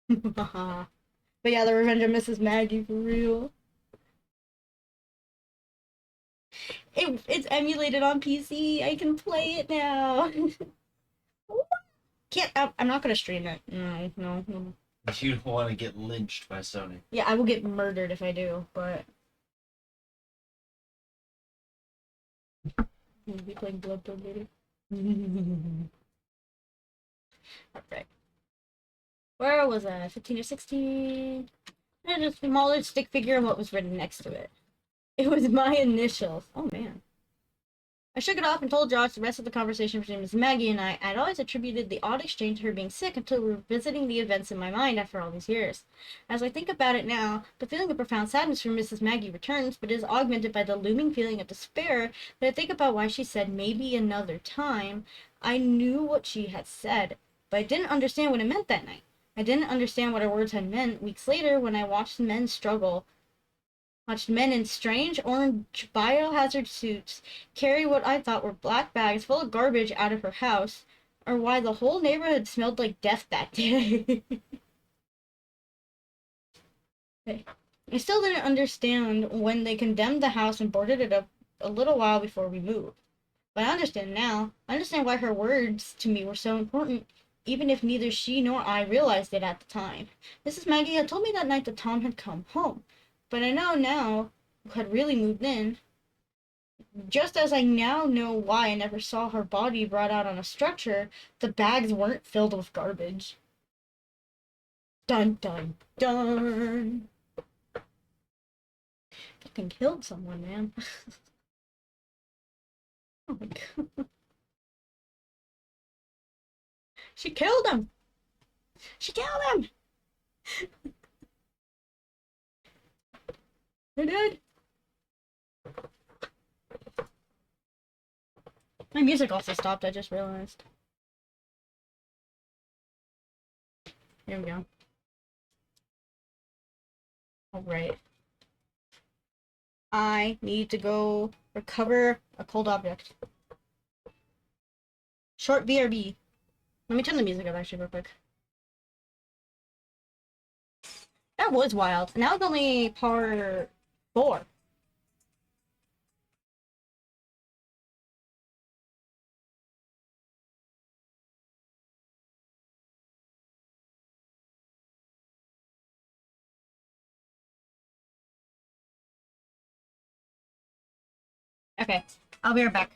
But yeah, the Revenge of Mrs. Maggie, for real. It's emulated on PC. I can play it now. I'm not gonna stream it. No. You don't want to get lynched by Sony. Yeah, I will get murdered if I do, but... We'll be playing Bloodborne later. Alright. Where was I? 15 or 16? And a smaller stick figure and what was written next to it. It was my initials. Oh, man. I shook it off and told Josh the rest of the conversation between Miss Maggie and I. I'd always attributed the odd exchange to her being sick until we were visiting the events in my mind after all these years. As I think about it now, the feeling of profound sadness for Mrs. Maggie returns, but is augmented by the looming feeling of despair that I think about why she said maybe another time. I knew what she had said, but I didn't understand what it meant that night. I didn't understand what her words had meant weeks later when I watched men in strange orange biohazard suits carry what I thought were black bags full of garbage out of her house, or why the whole neighborhood smelled like death that day. I still didn't understand when they condemned the house and boarded it up a little while before we moved. But I understand now. I understand why her words to me were so important, even if neither she nor I realized it at the time. Mrs. Maggie had told me that night that Tom had come home. But I know now who had really moved in. Just as I now know why I never saw her body brought out on a stretcher, the bags weren't filled with garbage. Dun dun dun. Fucking killed someone, man. Oh my god. She killed him! She killed him! They're dead. My music also stopped, I just realized. Here we go. Alright. I need to go recover a cold object. Short BRB. Let me turn the music up actually real quick. Oh! That was wild. And that was only part 4. Okay, I'll be right back.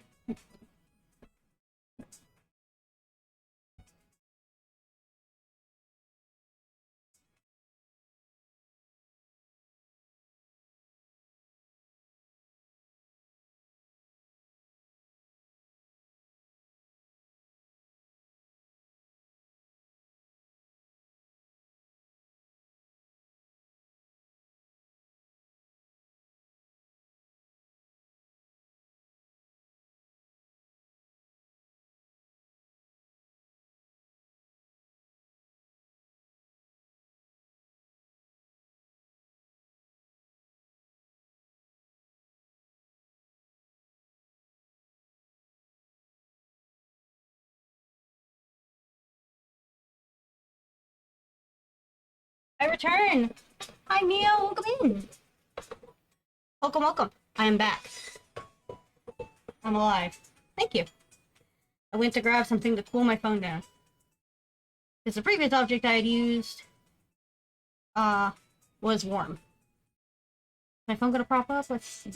I return! Hi, Mia, welcome in! Welcome, welcome. I am back. I'm alive. Thank you. I went to grab something to cool my phone down. Because the previous object I had used, was warm. My phone gonna prop up? Let's see.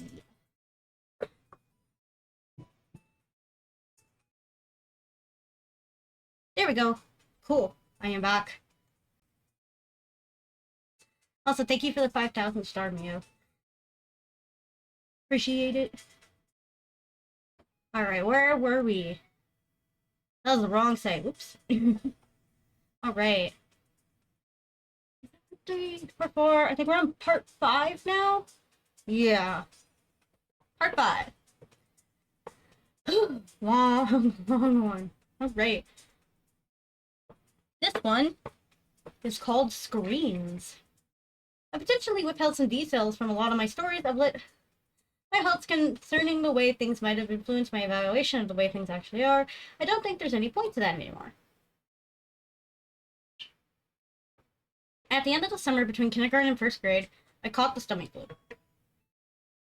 There we go. Cool. I am back. Also, thank you for the 5,000 star, Mia. Appreciate it. Alright, where were we? That was the wrong side. Whoops. Alright. 3, 4. I think we're on part 5 now? Yeah. Part 5. Long one. Alright. This one is called Screens. I potentially withheld some details from a lot of my stories. I've let my thoughts concerning the way things might have influenced my evaluation of the way things actually are. I don't think there's any point to that anymore. At the end of the summer between kindergarten and first grade, I caught the stomach flu.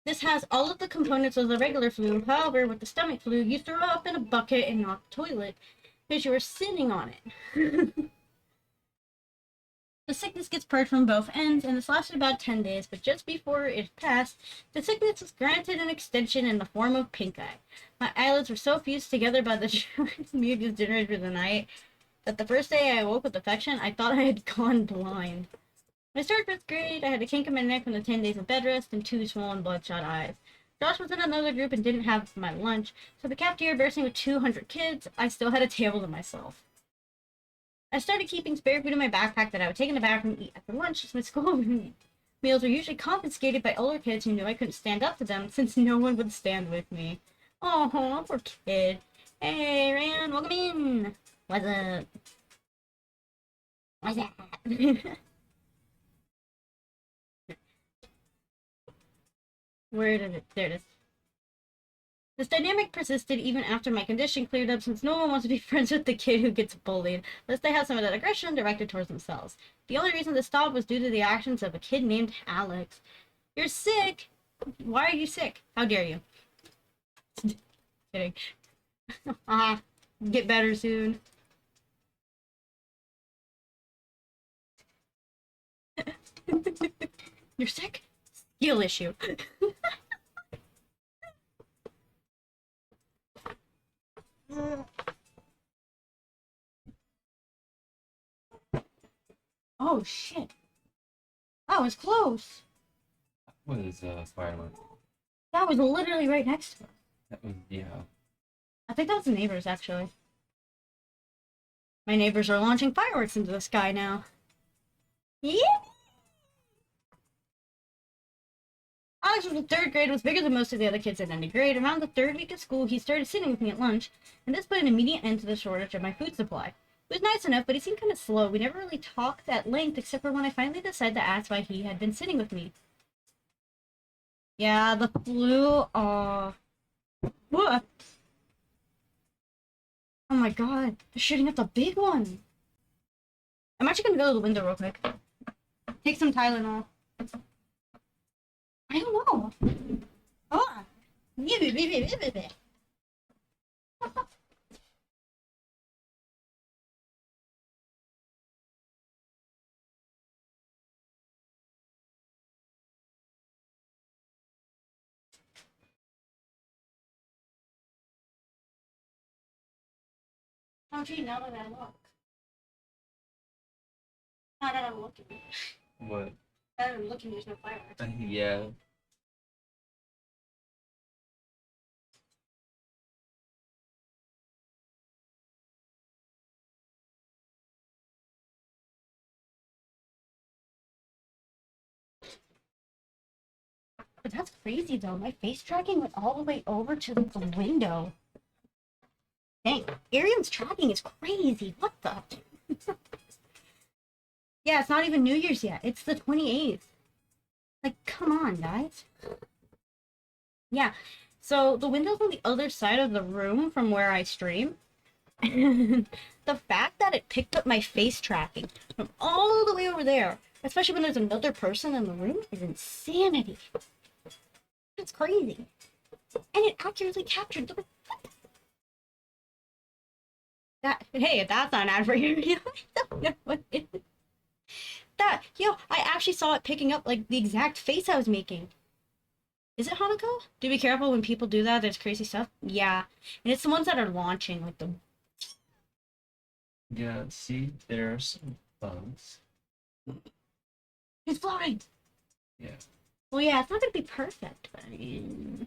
This has all of the components of the regular flu. However, with the stomach flu, you throw up in a bucket and not the toilet because you were sitting on it. The sickness gets purged from both ends, and this lasted about 10 days, but just before it passed, the sickness was granted an extension in the form of pink eye. My eyelids were so fused together by the mucus generated through the night that the first day I awoke with affection, I thought I had gone blind. When I started 5th grade, I had a kink in my neck from the 10 days of bed rest and 2 swollen bloodshot eyes. Josh was in another group and didn't have my lunch, so the cafeteria bursting with 200 kids, I still had a table to myself. I started keeping spare food in my backpack that I would take in the bathroom and eat after lunch, as my school meals were usually confiscated by older kids who knew I couldn't stand up to them since no one would stand with me. Oh, poor kid. Hey, Ryan, welcome in. What's up? What's that? Where did it? There it is. This dynamic persisted even after my condition cleared up, since no one wants to be friends with the kid who gets bullied, unless they have some of that aggression directed towards themselves. The only reason this stopped was due to the actions of a kid named Alex. You're sick! Why are you sick? How dare you? Kidding. Get better soon. You're sick? Skill issue. Oh shit. That was close. What is firework? That was literally right next to us. That was, yeah. I think that was the neighbors, actually. My neighbors are launching fireworks into the sky now. Yeah! Alex was in 3rd grade, was bigger than most of the other kids in any grade. Around the 3rd week of school, he started sitting with me at lunch, and this put an immediate end to the shortage of my food supply. He was nice enough, but he seemed kind of slow. We never really talked at length, except for when I finally decided to ask why he had been sitting with me. Yeah, the flu, what? Oh my god, they're shooting up the big one! I'm actually gonna go to the window real quick. Take some Tylenol. I don't know. Oh. Oh, gee, now that I look. Now that I'm looking. What? Now that I'm looking, there's no fireworks. Yeah. But that's crazy though. My face tracking went all the way over to the window. Dang, Arian's tracking is crazy. What the? Yeah, it's not even New Year's yet. It's the 28th. Like, come on, guys. Yeah, so the window's on the other side of the room from where I stream. And the fact that it picked up my face tracking from all the way over there, especially when there's another person in the room, is insanity. It's crazy. And it accurately captured the... That, hey, if that's not an ad for you, I don't know what it is. That, yo, I actually saw it picking up, like, the exact face I was making. Is it Hanako? Do be careful when people do that, there's crazy stuff. Yeah, and it's the ones that are launching, like the... Yeah, see, there are some bugs. It's floating! Yeah. Well, yeah, it's not gonna be perfect, but I mean...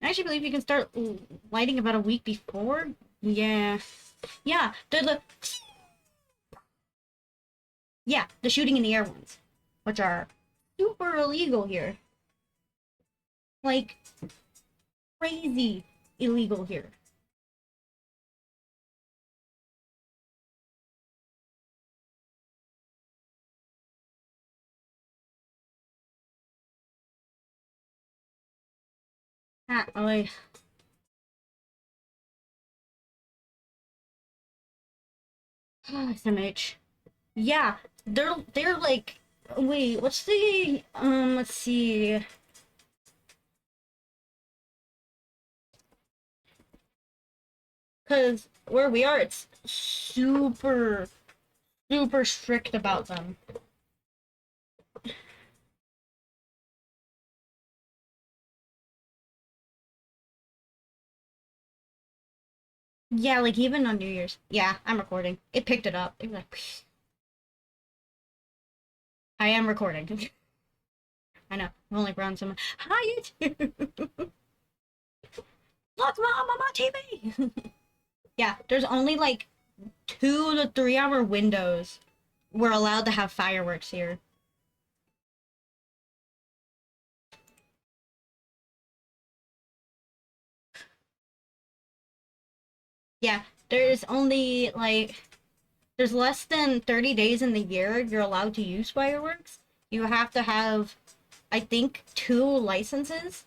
I actually believe you can start lighting about a week before. Yeah. Yeah, yeah, the shooting in the air ones, which are super illegal here. Like, crazy illegal here. Ah, oh, SMH. Yeah, they're like, wait, what's the let's see. Cause where we are, it's super strict about them. Yeah, like even on New Year's. Yeah, I'm recording. It picked it up. It was like, I am recording. I know. I'm only around someone. Hi, YouTube. Look, Mom, I'm on TV. Yeah, there's only like 2 to 3 hour windows. We're allowed to have fireworks here. Yeah, there's only like there's less than 30 days in the year you're allowed to use fireworks. You have to have, I think, 2 licenses,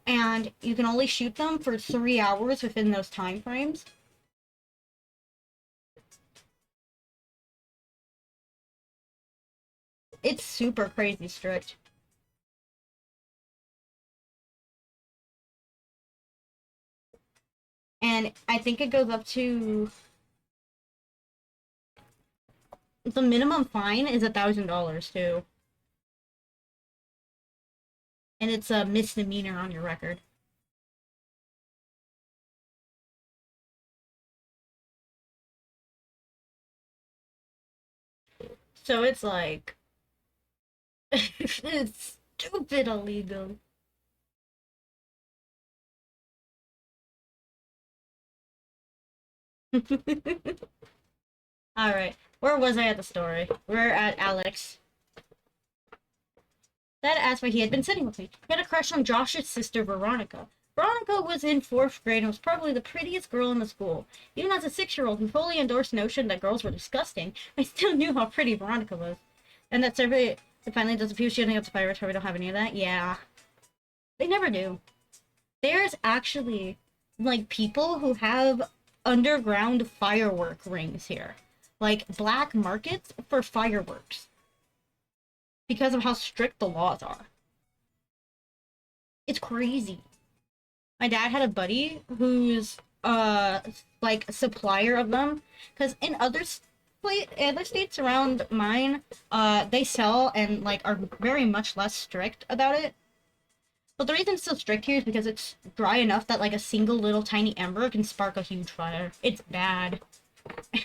and you can only shoot them for 3 hours within those time frames. It's super crazy strict. And I think it goes up to the minimum fine is $1,000 too. And it's a misdemeanor on your record. So it's like it's stupid illegal. Alright. Where was I at the story? We're at Alex. That asked why he had been sitting with me. He had a crush on Josh's sister, Veronica. Veronica was in 4th grade and was probably the prettiest girl in the school. Even as a 6-year-old who fully endorsed the notion that girls were disgusting, I still knew how pretty Veronica was. And that survey that finally does appear shooting up the pirates, we don't have any of that? Yeah. They never do. There's actually, like, people who have underground firework rings here. like black markets for fireworks because of how strict the laws are. It's crazy. My dad had a buddy who's like a supplier of them, because in other states around mine, they sell and like are very much less strict about it. But the reason it's so strict here is because it's dry enough that like a single little tiny ember can spark a huge fire. It's bad.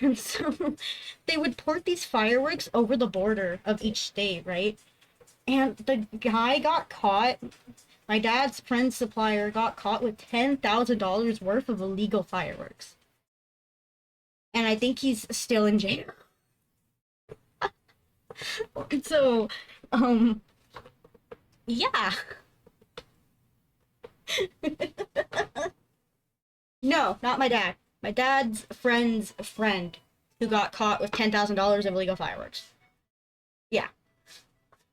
And so they would port these fireworks over the border of each state, right? And the guy got caught. My dad's friend's supplier got caught with $10,000 worth of illegal fireworks. And I think he's still in jail. So, yeah. No, not my dad. My dad's friend's friend who got caught with $10,000 of illegal fireworks. Yeah.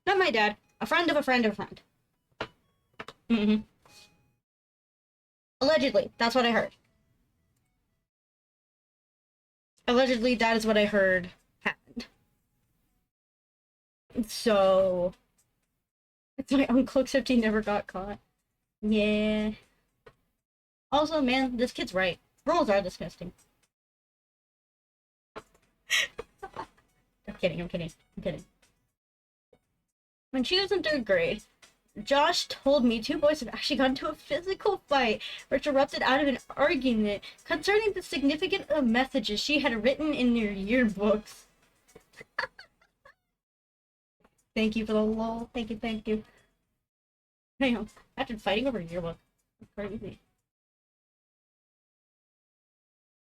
Not my dad. A friend of a friend of a friend. Mm-hmm. Allegedly. That's what I heard. Allegedly, that is what I heard happened. So... It's my uncle, except he never got caught. Yeah. Also, man, this kid's right. Girls are disgusting. I'm kidding, I'm kidding, I'm kidding. When she was in 3rd grade, Josh told me 2 boys had actually gotten into a physical fight, which erupted out of an argument concerning the significance of messages she had written in their yearbooks. Thank you for the lol. Thank you, thank you. Damn, after fighting over a yearbook. That's crazy.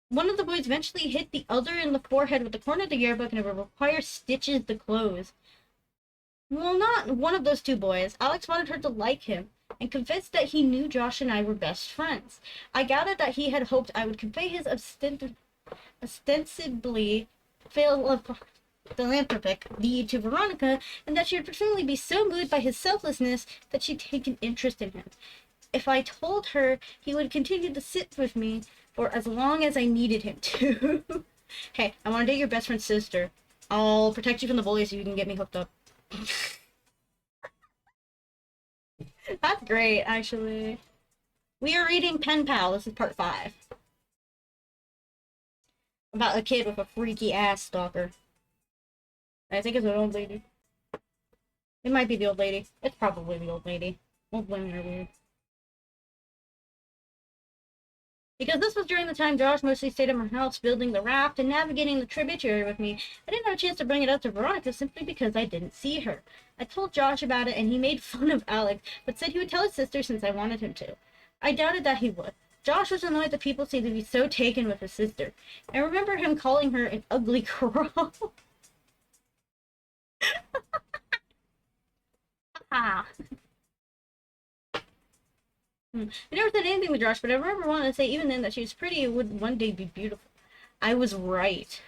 One of the boys eventually hit the other in the forehead with the corner of the yearbook, and it would require stitches to close. Well, not one of those 2 boys. Alex wanted her to like him, and confessed that he knew Josh and I were best friends. I gathered that he had hoped I would convey his ostensibly philanthropic deed to Veronica, and that she would presumably be so moved by his selflessness that she'd take an interest in him. If I told her, he would continue to sit with me for as long as I needed him to. Hey, I want to date your best friend's sister. I'll protect you from the bullies so you can get me hooked up. That's great, actually. We are reading Penpal. This is part 5. About a kid with a freaky ass stalker. I think it's an old lady. It might be the old lady. It's probably the old lady. Old women are weird. Because this was during the time Josh mostly stayed at my house building the raft and navigating the tributary with me, I didn't have a chance to bring it up to Veronica simply because I didn't see her. I told Josh about it and he made fun of Alex, but said he would tell his sister since I wanted him to. I doubted that he would. Josh was annoyed that people seemed to be so taken with his sister. I remember him calling her an ugly girl. Ah. I never said anything to Josh, but I remember wanting to say even then that she was pretty and would one day be beautiful. I was right.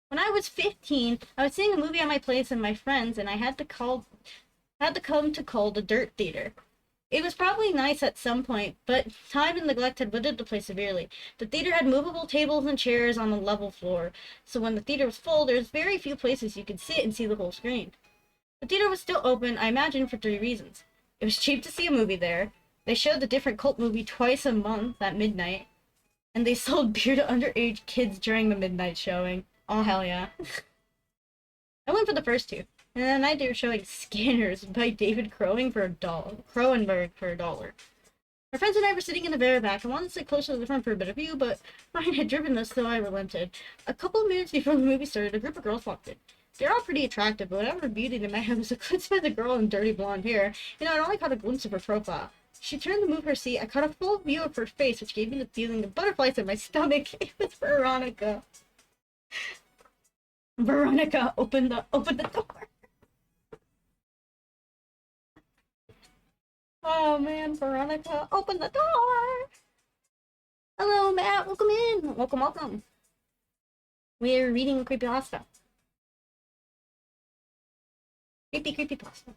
When I was 15, I was seeing a movie at my place and my friends, and I had to come to call the Dirt Theater. It was probably nice at some point, but time and neglect had withered the place severely. The theater had movable tables and chairs on the level floor, so when the theater was full, there was very few places you could sit and see the whole screen. The theater was still open, I imagine, for 3 reasons. It was cheap to see a movie there. They showed the different cult movie twice a month at midnight. And they sold beer to underage kids during the midnight showing. Oh, hell yeah. I went for the first 2. And then the night they were showing Scanners by David Cronenberg for $1. My friends and I were sitting in the very back. I wanted to sit closer to the front for a better view, but Ryan had driven us, so I relented. A couple of minutes before the movie started, a group of girls walked in. They're all pretty attractive, but whatever beauty they might have was eclipsed by the girl in dirty blonde hair. You know, I'd only caught a glimpse of her profile. She turned to move her seat. I caught a full view of her face, which gave me the feeling of butterflies in my stomach. It was Veronica. Veronica, open the door. Oh man, Veronica, open the door. Hello, Matt. Welcome in. Welcome, welcome. We're reading Creepypasta. Creepypasta.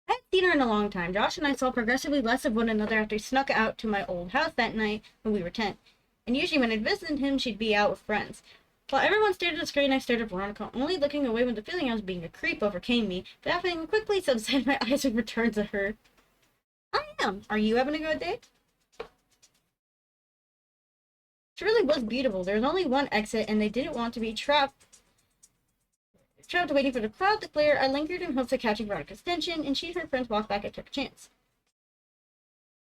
I hadn't seen her in a long time. Josh and I saw progressively less of one another after he snuck out to my old house that night when we were 10. And usually when I'd visit him, she'd be out with friends. While everyone stared at the screen, I stared at Veronica, only looking away when the feeling I was being a creep overcame me. But having quickly subsided, my eyes would return to her. I am. Are you having a good day? It really was beautiful. There was only one exit, and they didn't want to be trapped waiting for the crowd to clear. I lingered in hopes of catching Veronica's attention, and she and her friends walked back. I took a chance.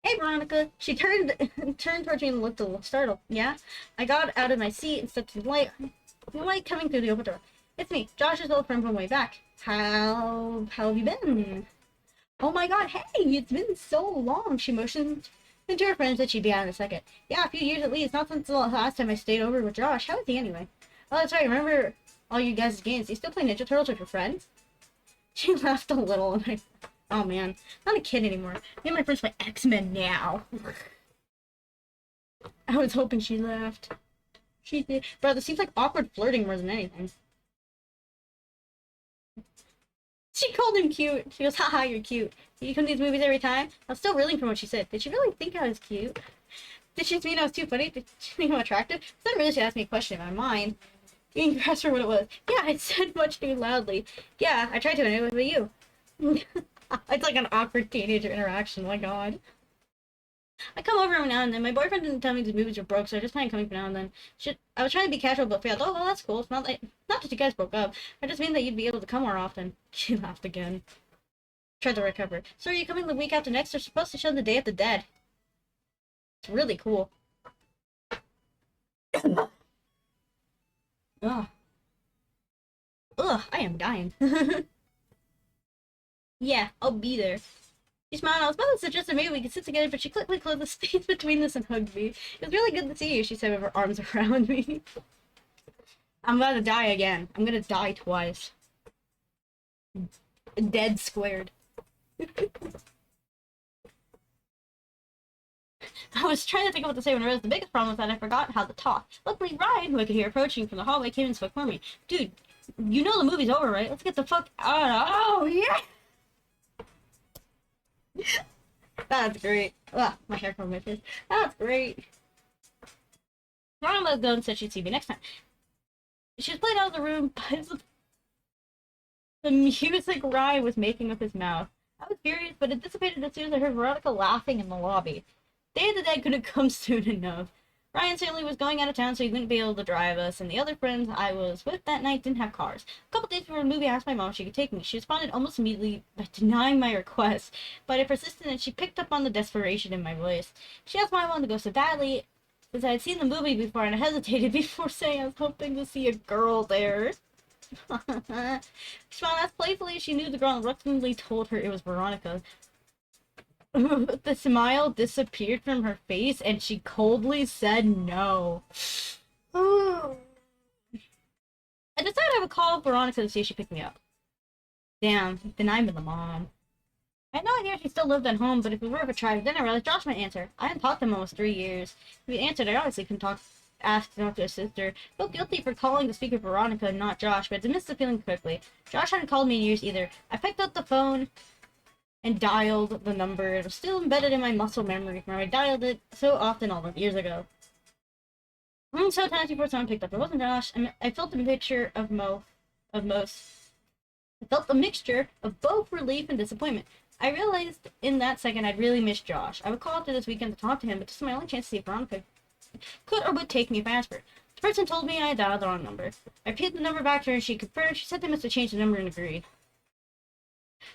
Hey, Veronica. She turned towards me and looked a little startled. Yeah? I got out of my seat and stepped to the light coming through the open door. It's me, Josh's old friend from way back. How have you been? Oh my god, hey, it's been so long. She motioned into her friends that she'd be out in a second. Yeah, a few years at least. Not since the last time I stayed over with Josh. How is he anyway? Oh, that's right. Remember all you guys' games. You still play Ninja Turtles with your friends? She laughed a little and oh man, not a kid anymore. Me and my friends play X-Men now. I was hoping she laughed. She did. Bro, this seems like awkward flirting more than anything. She called him cute. She goes, haha, you're cute. You come to these movies every time? I was still reeling from what she said. Did she really think I was cute? Did she mean I was too funny? Did she think I'm attractive? Then really she asked me a question in my mind. Being asked her what it was. Yeah, I said much too loudly. Yeah, I tried to, and it was with you. It's like an awkward teenager interaction, my god. I come over every now and then. My boyfriend didn't tell me these movies were broke, so I just plan coming for now and then. I was trying to be casual, but failed. Oh, well, that's cool. It's not that you guys broke up. I just mean that you'd be able to come more often. She laughed again. Tried to recover. So are you coming the week after next? They're supposed to show The Day of the Dead. It's really cool. Ugh. Ugh, I am dying. Yeah, I'll be there. She smiled. I was about to suggest that maybe we could sit together, but she quickly closed the space between us and hugged me. It was really good to see you, she said with her arms around me. I'm gonna die again. I'm gonna die twice. Dead squared. I was trying to think of what to say when I realized the biggest problem was that I forgot how to talk. Luckily, Ryan, who I could hear approaching from the hallway, came and spoke for me. Dude, you know the movie's over, right? Let's get the fuck out of— Oh, yeah! That's great. Ugh, my hair from my face. That's great. Ryan let go and said she'd see me next time. She was played out of the room by the music Ryan was making with his mouth. I was furious, but it dissipated as soon as I heard Veronica laughing in the lobby. Day of the Dead couldn't come soon enough. Ryan certainly was going out of town, so he wouldn't be able to drive us, and the other friends I was with that night didn't have cars. A couple days before the movie, I asked my mom if she could take me. She responded almost immediately by denying my request, but I persisted, and she picked up on the desperation in my voice. She asked why I wanted to go so badly, since I had seen the movie before, and I hesitated before saying I was hoping to see a girl there. She smiled as playfully as she knew the girl and reluctantly told her it was Veronica. The smile disappeared from her face, and she coldly said no. I decided I would call Veronica to see if she picked me up. Damn, then I'm the mom. I had no idea if she still lived at home, but if we were of a tribe, then I realized Josh might answer. I hadn't talked to him in almost 3 years. If he answered, I obviously couldn't ask to talk to his sister. I felt guilty for calling to speak with Veronica and not Josh, but I dismissed the feeling quickly. Josh hadn't called me in years either. I picked up the phone and dialed the number. It was still embedded in my muscle memory from I dialed it so often all those years ago. So times before someone picked up. It wasn't Josh. I felt a mixture of most. I felt a mixture of both relief and disappointment. I realized in that second I'd really missed Josh. I would call after this weekend to talk to him, but this was my only chance to see if Veronica could or would take me if I asked for it. The person told me I had dialed the wrong number. I repeated the number back to her and she confirmed. She said they must have changed the number and agreed.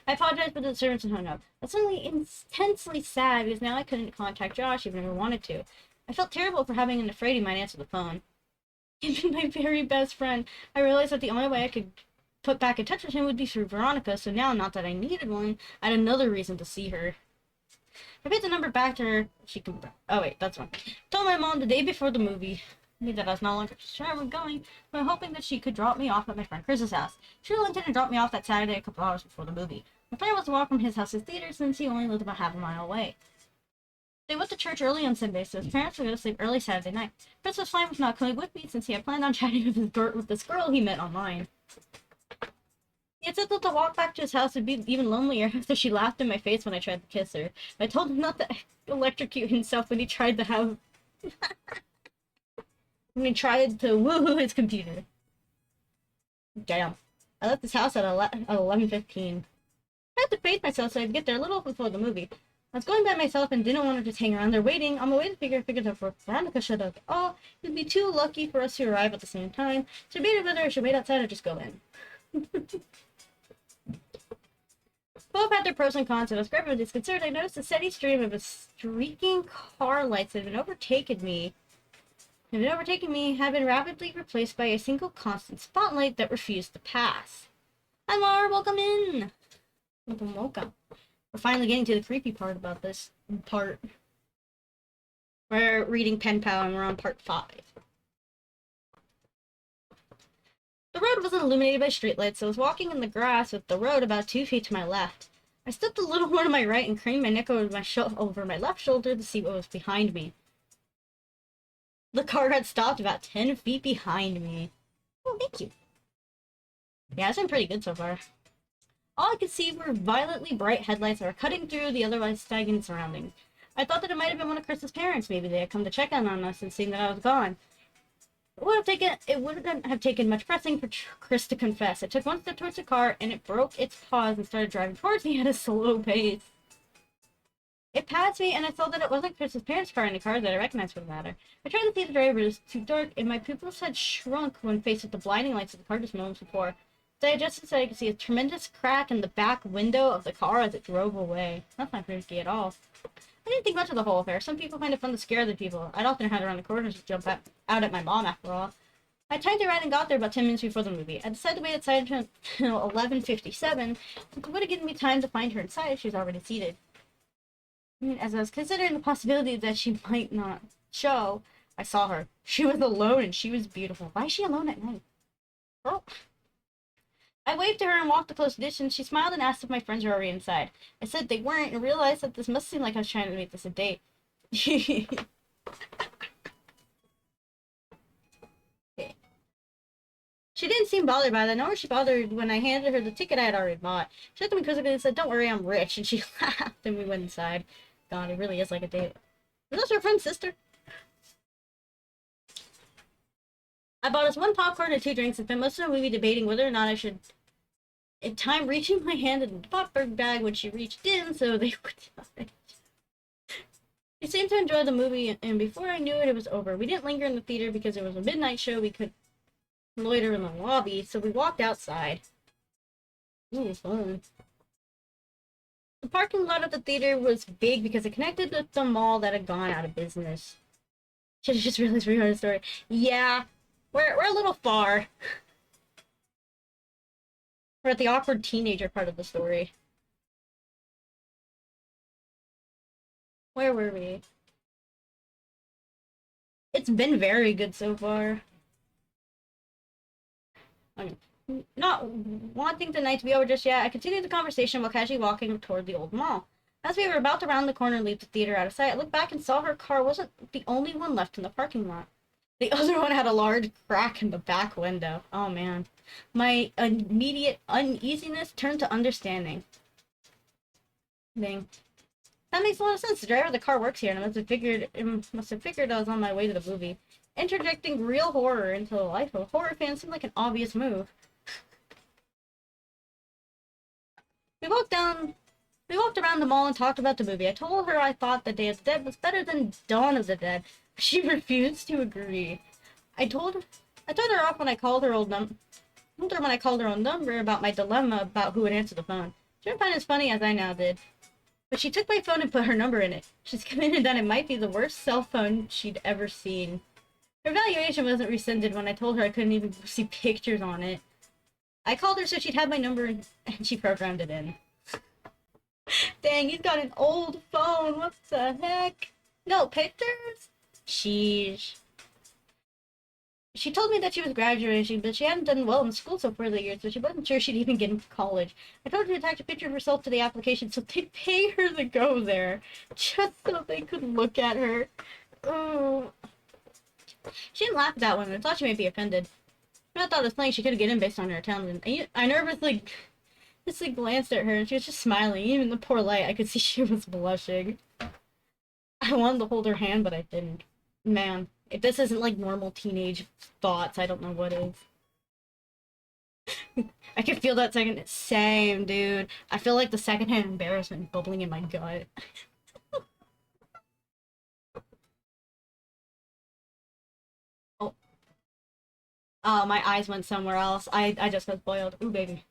I apologized for the disturbance and hung up. I was suddenly intensely sad because now I couldn't contact Josh even if I wanted to. I felt terrible for having been afraid he might answer the phone. He'd been my very best friend. I realized that the only way I could put back in touch with him would be through Veronica, so now, not that I needed one, I had another reason to see her. I paid the number back to her. She can— Oh wait, that's one. Told my mom the day before the movie that I was no longer sure I was going, but hoping that she could drop me off at my friend Chris's house. She really intended to drop me off that Saturday a couple hours before the movie. My plan was to walk from his house to the theater since he only lived about half a mile away. They went to church early on Sunday, so his parents would go to sleep early Saturday night. Chris was fine with not coming with me since he had planned on chatting with this girl he met online. He had said that the walk back to his house would be even lonelier after she laughed in my face when I tried to kiss her. I told him not to electrocute himself when he tried to have And he tried to woohoo his computer. Damn. I left this house at 11:15. I had to pace myself so I'd get there a little before the movie. I was going by myself and didn't want to just hang around there waiting. On my way to figured out Veronica showed up. Oh, it'd be too lucky for us to arrive at the same time. So I debated whether I should wait outside or just go in. Both had their pros and cons, and I was grabbing disconcerted. I noticed a steady stream of streaking car lights that had overtaken me. Had been rapidly replaced by a single constant spotlight that refused to pass. Hi, Mar, welcome in. Welcome. We're finally getting to the creepy part about this part. We're reading Penpal and we're on part 5. The road wasn't illuminated by streetlights, so I was walking in the grass with the road about 2 feet to my left. I stepped a little more to my right and craned my neck over my left shoulder to see what was behind me. The car had stopped about 10 feet behind me. Oh, thank you. Yeah, it's been pretty good so far. All I could see were violently bright headlights that were cutting through the otherwise stagnant surroundings. I thought that it might have been one of Chris's parents. Maybe they had come to check in on us and seen that I was gone. It wouldn't have taken much pressing for Chris to confess. It took one step towards the car, and it broke its pause and started driving towards me at a slow pace. It passed me, and I saw that it wasn't Chris's parents' car in the car that I recognized for the matter. I tried to see the driver, but it was too dark, and my pupils had shrunk when faced with the blinding lights of the car just moments before. So I adjusted so I could see a tremendous crack in the back window of the car as it drove away. That's not creepy at all. I didn't think much of the whole affair. Some people find it fun to scare other people. I'd often had around the corners to jump out at my mom, after all. I timed the ride and got there about 10 minutes before the movie. I decided to wait outside until 11:57, since it would have given me time to find her inside if she was already seated. As I was considering the possibility that she might not show, I saw her. She was alone and she was beautiful. Why is she alone at night? Girl. I waved to her and walked a close distance. She smiled and asked if my friends were already inside. I said they weren't and realized that this must seem like I was trying to make this a date. Okay. She didn't seem bothered by that, nor was she bothered when I handed her the ticket I had already bought. She looked at me quizzically and said, "Don't worry, I'm rich," and she laughed and we went inside. God, it really is like a date. Is this her friend's sister? I bought us 1 popcorn and 2 drinks and spent most of the movie debating whether or not I should in time reaching my hand in the popcorn bag when she reached in so they would die. She seemed to enjoy the movie, and before I knew it, it was over. We didn't linger in the theater because it was a midnight show. We could loiter in the lobby, so we walked outside. Ooh, fun. The parking lot of the theater was big because it connected with the mall that had gone out of business. Should have just realized we heard a story. Yeah, we're a little far. We're at the awkward teenager part of the story. Where were we? It's been very good so far. I'm not wanting the night to be over just yet, I continued the conversation while casually walking toward the old mall. As we were about to round the corner and leave the theater out of sight, I looked back and saw her car wasn't the only one left in the parking lot. The other one had a large crack in the back window. Oh man. My immediate uneasiness turned to understanding. Dang. That makes a lot of sense. The driver of the car works here and must have figured I was on my way to the movie. Interjecting real horror into the life of a horror fan seemed like an obvious move. We walked around the mall and talked about the movie. I told her I thought The Day of the Dead was better than Dawn of the Dead. She refused to agree. I told her off when I called her old number about my dilemma about who would answer the phone. She didn't find it as funny as I now did. But she took my phone and put her number in it. She's convinced that it might be the worst cell phone she'd ever seen. Her evaluation wasn't rescinded when I told her I couldn't even see pictures on it. I called her so she'd have my number and she programmed it in. Dang, he's got an old phone. What the heck? No pictures? Sheesh. She told me that she was graduating, but she hadn't done well in school so far the years, so she wasn't sure she'd even get into college. I told her to attach a picture of herself to the application so they'd pay her to go there, just so they could look at her. Ooh. She didn't laugh at that one, and thought she might be offended. I thought it was funny she couldn't get in based on her talent. I nervously just glanced at her, and she was just smiling. Even in the poor light, I could see she was blushing. I wanted to hold her hand, but I didn't. Man, If this isn't like normal teenage thoughts, I don't know what is. I can feel that second. Same, dude. I feel like the secondhand embarrassment bubbling in my gut. Oh, my eyes went somewhere else. I just got spoiled. Ooh, baby.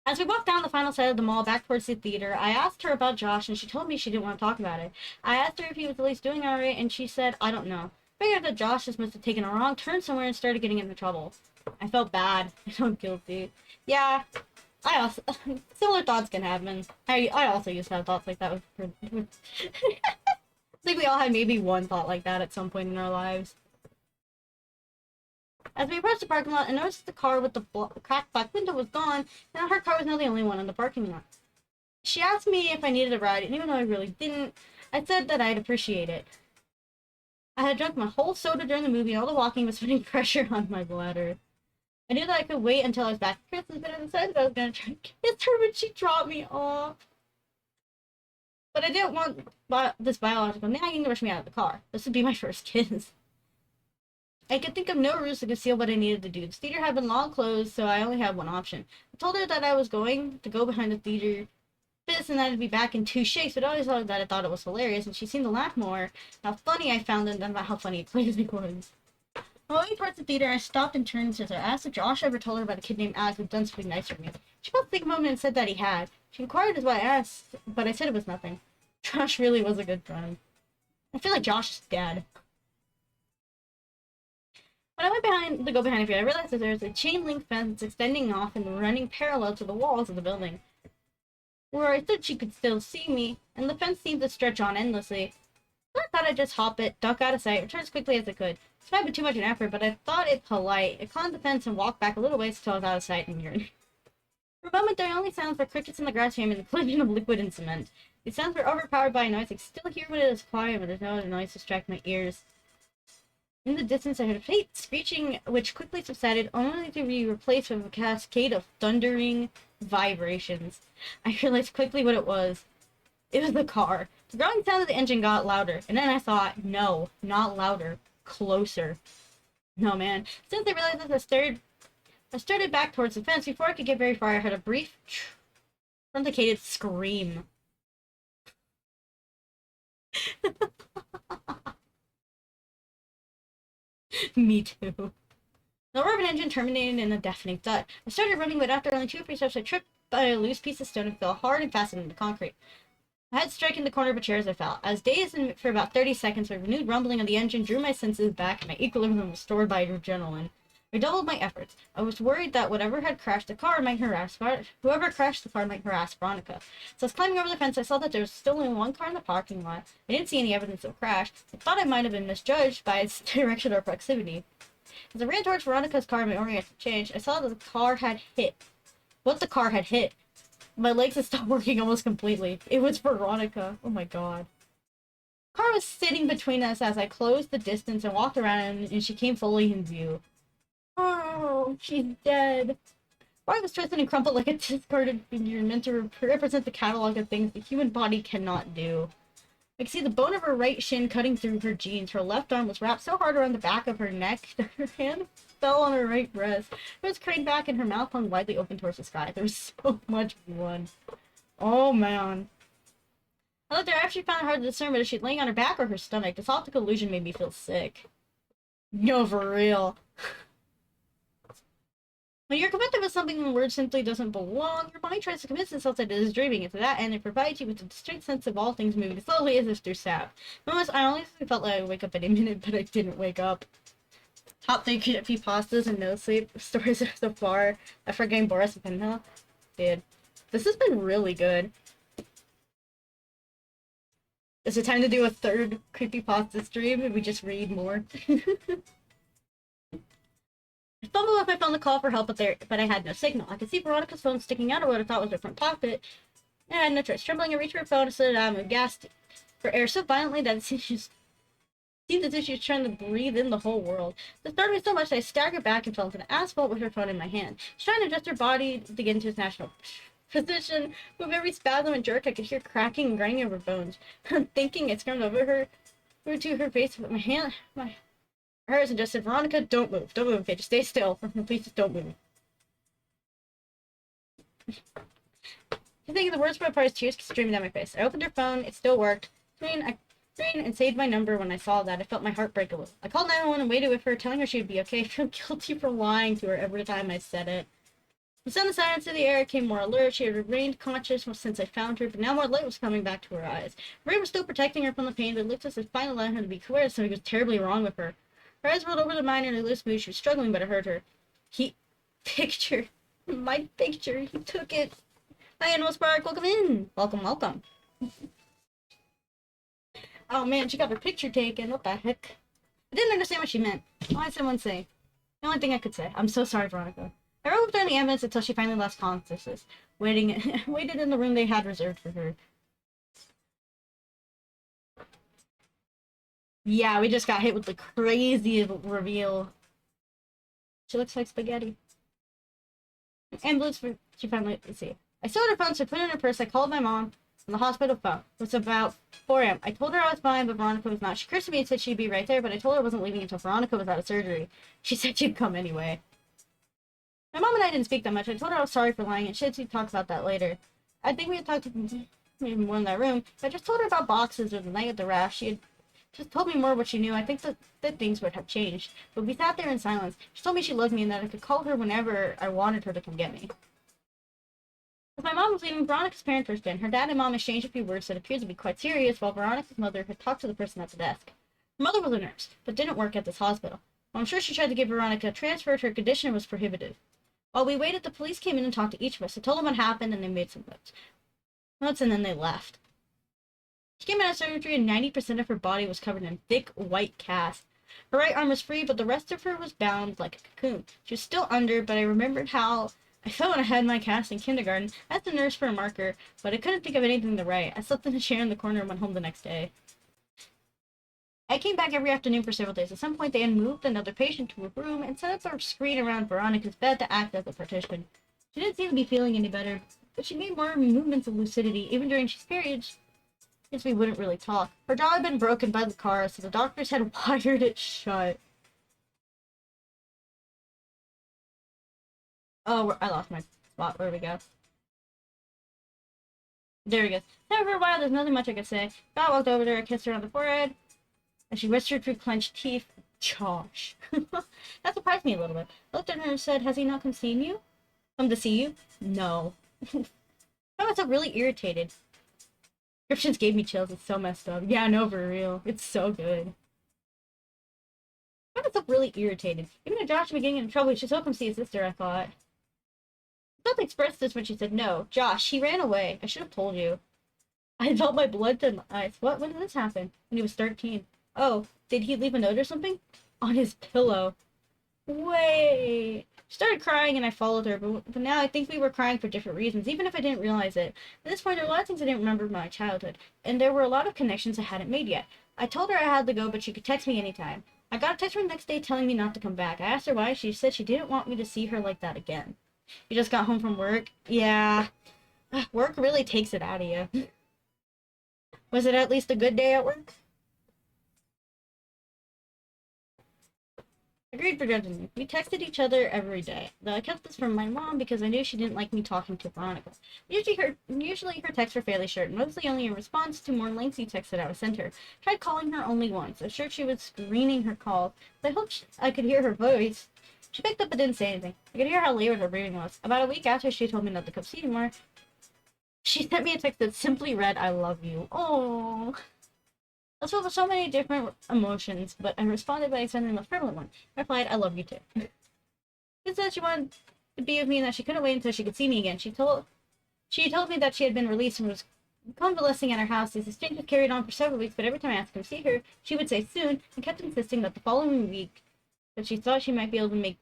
As we walked down the final side of the mall back towards the theater, I asked her about Josh, and she told me she didn't want to talk about it. I asked her if he was at least doing alright, and she said, I don't know. Figured that Josh just must have taken a wrong turn somewhere and started getting into trouble. I felt bad. I felt guilty. Yeah, I also similar thoughts can happen. I also used to have thoughts like that. I think we all had maybe one thought like that at some point in our lives. As we approached the parking lot, I noticed the car with the cracked back window was gone, and her car was now the only one in the parking lot. She asked me if I needed a ride, and even though I really didn't, I said that I'd appreciate it. I had drunk my whole soda during the movie, and all the walking was putting pressure on my bladder. I knew that I could wait until I was back at Christmas, but I decided I was going to try and kiss her when she dropped me off. But I didn't want this biological nagging to rush me out of the car. This would be my first kiss. I could think of no ruse to conceal what I needed to do. The theater had been long closed, so I only had one option. I told her that I was going to go behind the theater bits and that I'd be back in 2 shakes, but I always thought that I thought it was hilarious, and she seemed to laugh more how funny I found it than about how funny it clearly was. On the way towards the theater, I stopped and turned to her. I asked if Josh ever told her about a kid named Alex who'd done something nice for me. She paused to think a moment and said that he had. She inquired as why I asked, but I said it was nothing. Josh really was a good friend. I feel like Josh is dead. When I went behind the theater, I realized that there was a chain link fence extending off and running parallel to the walls of the building. Where I stood, she could still see me, and the fence seemed to stretch on endlessly. So I thought I'd just hop it, duck out of sight, return as quickly as I could. This might be too much an effort, but I thought it polite. I climbed the fence and walked back a little ways until I was out of sight and hearing. For a moment, the only sounds were crickets in the grass frame and the clinking of liquid and cement. These sounds were overpowered by a noise I could still hear when it is quiet, but there's no other noise to distract my ears. In the distance, I heard a faint screeching, which quickly subsided, only to be replaced with a cascade of thundering vibrations. I realized quickly what it was. It was the car. The growling sound of the engine got louder, and then I thought, no, not louder, closer. No, man. Since I realized this, I started back towards the fence. Before I could get very far, I heard a brief, truncated scream. Me too. The roar of an engine terminated in a deafening thud. I started running, but after only 2 or 3 steps, I tripped by a loose piece of stone and fell hard and fastened into concrete. My head striking the corner of a chair as I fell. I was dazed for about 30 seconds, but renewed rumbling of the engine drew my senses back, and my equilibrium was restored by adrenaline. I redoubled my efforts. I was worried that whoever crashed the car might harass Veronica. So I was climbing over the fence. I saw that there was still only one car in the parking lot. I didn't see any evidence of a crash. I thought I might have been misjudged by its direction or proximity. As I ran towards Veronica's car, my orientation changed. I saw that the car had hit. What the car had hit. My legs had stopped working almost completely. It was Veronica. Oh my god. The car was sitting between us as I closed the distance and walked around, and she came fully in view. Oh, she's dead. Body was twisted and crumpled like a discarded figure meant to represent the catalog of things the human body cannot do. I could see the bone of her right shin cutting through her jeans. Her left arm was wrapped so hard around the back of her neck that her hand fell on her right breast. It was craned back and her mouth hung widely open towards the sky. There was so much blood. Oh, man. I looked at her after she found it hard to discern whether she'd laying on her back or her stomach. This optical illusion made me feel sick. No, for real. When you're convicted of something the word simply doesn't belong, your mind tries to convince itself that it is dreaming, and to that end, it provides you with a distinct sense of all things moving slowly as if through sap. Moments, I honestly felt like I would wake up any minute, but I didn't wake up. Top 3 creepypastas and no sleep stories so far after getting Boris and Penpal. Dude, this has been really good. Is it time to do a 3rd creepypasta stream and we just read more? I fumbled with my phone to call for help, but I had no signal. I could see Veronica's phone sticking out of what I thought was her front pocket, and I had no choice. Trembling, I reached for her phone and slid it out and gasped for air so violently that it seemed as if she was trying to breathe in the whole world. This startled me so much that I staggered back and fell into the asphalt with her phone in my hand. She was trying to adjust her body to get into its natural position. With every spasm and jerk, I could hear cracking and grinding of her bones. Thinking, I screamed over to her face with my hers and just said, Veronica, don't move. Don't move, okay? Just stay still. Please just don't move. I think the worst part is tears streaming down my face. I opened her phone. It still worked. I screened and saved my number. When I saw that, I felt my heart break a little. I called 911 and waited with her, telling her she would be okay. I feel guilty for lying to her every time I said it. The sun, the silence of the air came more alert. She had remained conscious since I found her, but now more light was coming back to her eyes. Ray was still protecting her from the pain, but it looked as if finally allowing her to be aware something was terribly wrong with her. Her eyes rolled over the mine in a loose mood. She was struggling, but I heard her. Picture. My picture. He took it. Hi, Animal Spark. Welcome in. Welcome, welcome. Oh man, she got her picture taken. What the heck? I didn't understand what she meant. Why did someone say? The only thing I could say. I'm so sorry, Veronica. I rode with her in the ambulance until she finally lost consciousness, waited in the room they had reserved for her. Yeah, we just got hit with the crazy reveal. She looks like spaghetti. Ambulance for she finally, let's see. I stole her phone, so I put it in her purse. I called my mom on the hospital phone. It was about 4 a.m. I told her I was fine, but Veronica was not. She cursed at me and said she'd be right there, but I told her I wasn't leaving until Veronica was out of surgery. She said she'd come anyway. My mom and I didn't speak that much. I told her I was sorry for lying, and she said she'd talk about that later. I think we had talked maybe more in that room, but I just told her about boxes or the night of the rash. She had just told me more what she knew. I think that things would have changed. But we sat there in silence. She told me she loved me and that I could call her whenever I wanted her to come get me. As my mom was leaving, Veronica's parents were in. Her dad and mom exchanged a few words that appeared to be quite serious, while Veronica's mother had talked to the person at the desk. Her mother was a nurse, but didn't work at this hospital. While I'm sure she tried to give Veronica a transfer, her condition was prohibitive. While we waited, the police came in and talked to each of us. I told them what happened, and they made some notes, and then they left. She came out of surgery, and 90% of her body was covered in thick, white cast. Her right arm was free, but the rest of her was bound like a cocoon. She was still under, but I remembered how I felt when I had my cast in kindergarten. I asked the nurse for a marker, but I couldn't think of anything to write. I slept in a chair in the corner and went home the next day. I came back every afternoon for several days. At some point, they had moved another patient to a room and set up a screen around Veronica's bed to act as a partition. She didn't seem to be feeling any better, but she made more movements of lucidity. Even during these periods, we wouldn't really talk. Her jaw had been broken by the car, so the doctors had wired it shut. Oh, I lost my spot. Where we go? There we go. Now, for a while, there's nothing much I could say. God walked over to her, kissed her on the forehead, and she whispered through clenched teeth, Josh. That surprised me a little bit. I looked at her and said, has he not come see you? Come to see you? No. I found myself really irritated. Descriptions gave me chills. It's so messed up. Yeah, no, for real. It's so good. I found myself really irritated. Even if Josh was getting in trouble, he should still come see his sister, I thought. I felt expressed this when she said no. Josh, he ran away. I should have told you. I felt my blood in my eyes. What? When did this happen? When he was 13. Oh, did he leave a note or something? On his pillow. Wait. She started crying and I followed her, but now I think we were crying for different reasons, even if I didn't realize it. At this point, there were a lot of things I didn't remember from my childhood, and there were a lot of connections I hadn't made yet. I told her I had to go, but she could text me anytime. I got a text from the next day telling me not to come back. I asked her why. She said she didn't want me to see her like that again. You just got home from work? Yeah. Work really takes it out of you. Was it at least a good day at work? Agreed for judging me. We texted each other every day, though I kept this from my mom because I knew she didn't like me talking to Veronica. Usually her texts were fairly short, mostly only in response to more lengthy texts that I would send her. Tried calling her only once. I was sure she was screening her calls, but I hoped I could hear her voice. She picked up but didn't say anything. I could hear how labored her breathing was. About a week after she told me not to come see anymore, she sent me a text that simply read, I love you. Oh. I was filled with so many different emotions, but I responded by sending the prevalent one. I replied, I love you too. She said she wanted to be with me and that she couldn't wait until she could see me again. She told me that she had been released and was convalescing at her house. These exchanges carried on for several weeks, but every time I asked her to see her, she would say soon, and kept insisting that the following week that she thought she might be able to make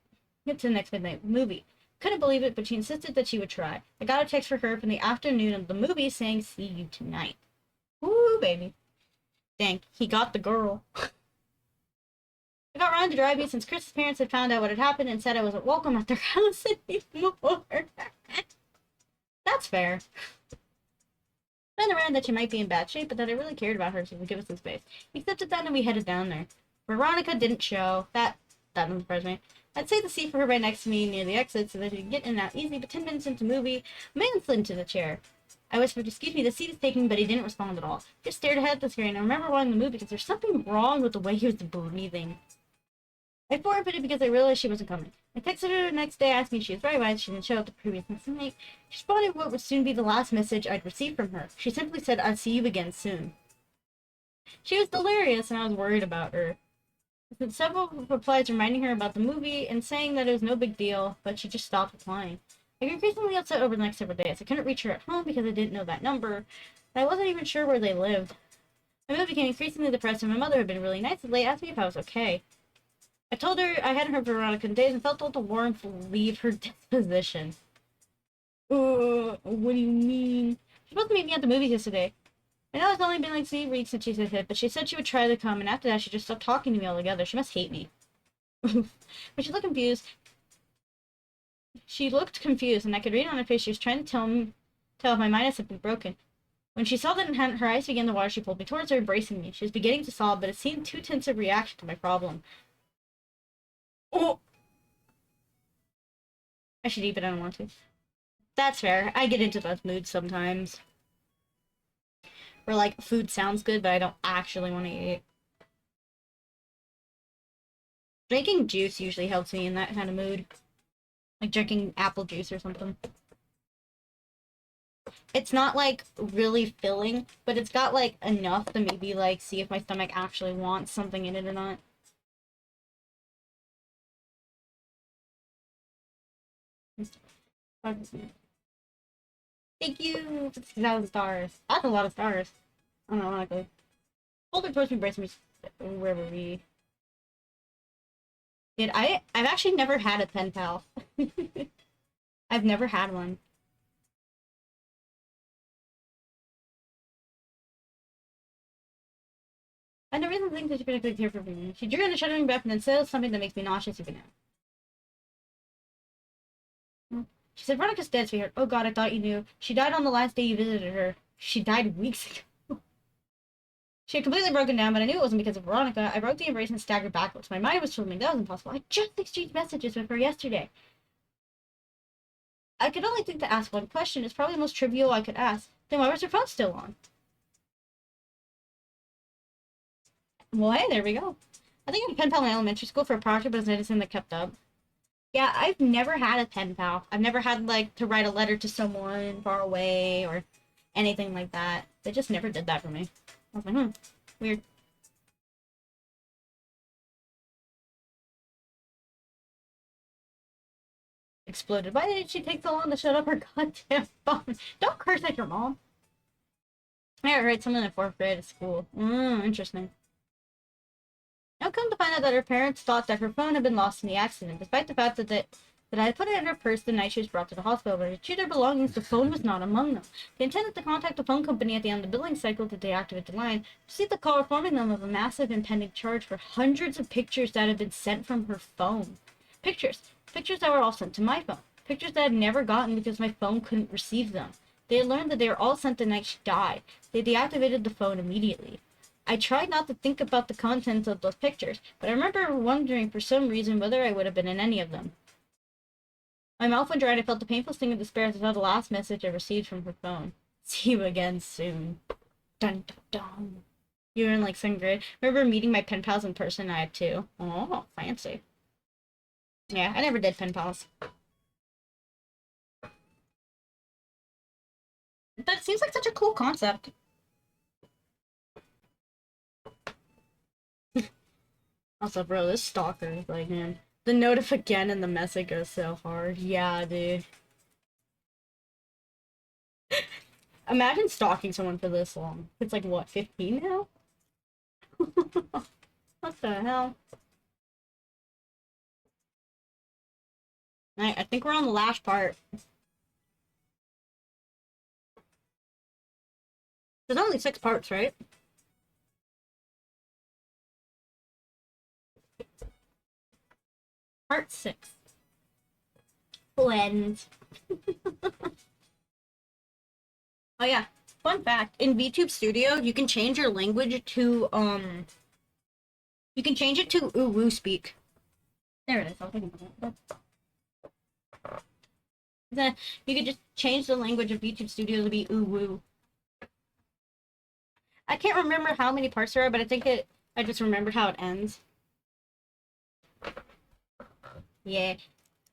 it to the next midnight movie. Couldn't believe it, but she insisted that she would try. I got a text for her from the afternoon of the movie saying, see you tonight. Woo, baby. Dang, he got the girl. I got Ryan to drive me since Chris's parents had found out what had happened and said I wasn't welcome at their house anymore. That's fair. I found around that she might be in bad shape, but that I really cared about her, so she would give us some space. He accepted that and we headed down there. Veronica didn't show. That doesn't surprise me. I'd save the seat for her right next to me near the exit so that she could get in and out easy, but 10 minutes into the movie, a man slid into the chair. I whispered, "Excuse me, the seat is taken," but he didn't respond at all. Just stared ahead at the screen. I remember wanting the movie because there's something wrong with the way he was breathing. I forfeited because I realized she wasn't coming. I texted her the next day asking if she was right why she didn't show up the previous night. She responded what would soon be the last message I'd received from her. She simply said, "I'll see you again soon." She was delirious and I was worried about her. I sent several replies reminding her about the movie and saying that it was no big deal, but she just stopped replying. I got increasingly upset over the next several days. I couldn't reach her at home because I didn't know that number, and I wasn't even sure where they lived. My mood became increasingly depressed, and my mother had been really nice and late asked me if I was okay. I told her I hadn't heard from Veronica in days and felt all the warmth leave her disposition. What do you mean? She supposed to meet me at the movies yesterday. I know it's only been like 3 weeks since she said it, but she said she would try to come, and after that she just stopped talking to me altogether. She must hate me. But she looked confused. She looked confused, and I could read on her face she was trying to tell if my mind had something broken. When she saw that it hadn't, her eyes began to water. She pulled me towards her, embracing me. She was beginning to sob, but it seemed too tense a reaction to my problem. Oh! I should eat, but I don't want to. That's fair. I get into those moods sometimes. Where, like, food sounds good, but I don't actually want to eat. Drinking juice usually helps me in that kind of mood. Like drinking apple juice or something. It's not, like, really filling, but it's got, like, enough to maybe, like, see if my stomach actually wants something in it or not. Thank you for 6,000 stars. That's a lot of stars. Unironically. Hold it towards me, brace me, wherever we... I've actually never had a pen pal. I've never had one. I never even think that she particularly cared for me. She drew in a shuddering breath and then said something that makes me nauseous even now. She said, "Veronica's dead, sweetheart." Oh god, I thought you knew. She died on the last day you visited her. She died weeks ago. She had completely broken down, but I knew it wasn't because of Veronica. I broke the embrace and staggered backwards. My mind was telling me that was impossible. I just exchanged messages with her yesterday. I could only think to ask one question. It's probably the most trivial I could ask. Then why was her phone still on? Well, hey, there we go. I think I had a pen pal in elementary school for a project, but it's anything that kept up. Yeah, I've never had a pen pal. I've never had, like, to write a letter to someone far away or anything like that. They just never did that for me. I was like, weird. Exploded. Why did she take so long to shut up her goddamn phone? Don't curse at your mom. I had to write something in 4th grade at school. Interesting. Now come to find out that her parents thought that her phone had been lost in the accident, despite the fact that I had put it in her purse the night she was brought to the hospital. But to check their belongings, the phone was not among them. They intended to contact the phone company at the end of the billing cycle to deactivate the line, to see the call informing them of a massive impending charge for hundreds of pictures that had been sent from her phone. Pictures. Pictures that were all sent to my phone. Pictures that I had never gotten because my phone couldn't receive them. They had learned that they were all sent the night she died. They deactivated the phone immediately. I tried not to think about the contents of those pictures, but I remember wondering for some reason whether I would have been in any of them. My mouth went dry and I felt the painful sting of despair as I saw the last message I received from her phone. "See you again soon." Dun dun dun. You were in like 7th grade. I remember meeting my pen pals in person. I had 2. Oh, fancy. Yeah, I never did pen pals. That seems like such a cool concept. Also, bro, this stalker is like, man. The notif again and the message goes so hard. Yeah, dude. Imagine stalking someone for this long. It's like, what, 15 now? What the hell? I think we're on the last part. There's only 6 parts, right? Part 6. Blend. Oh yeah, fun fact. In VTube Studio, you can change your language to, You can change it to ooh woo speak. There it is. I'll take it. Then you could just change the language of YouTube Studio to be ooh woo. I can't remember how many parts there are, but I think I just remembered how it ends. Yeah.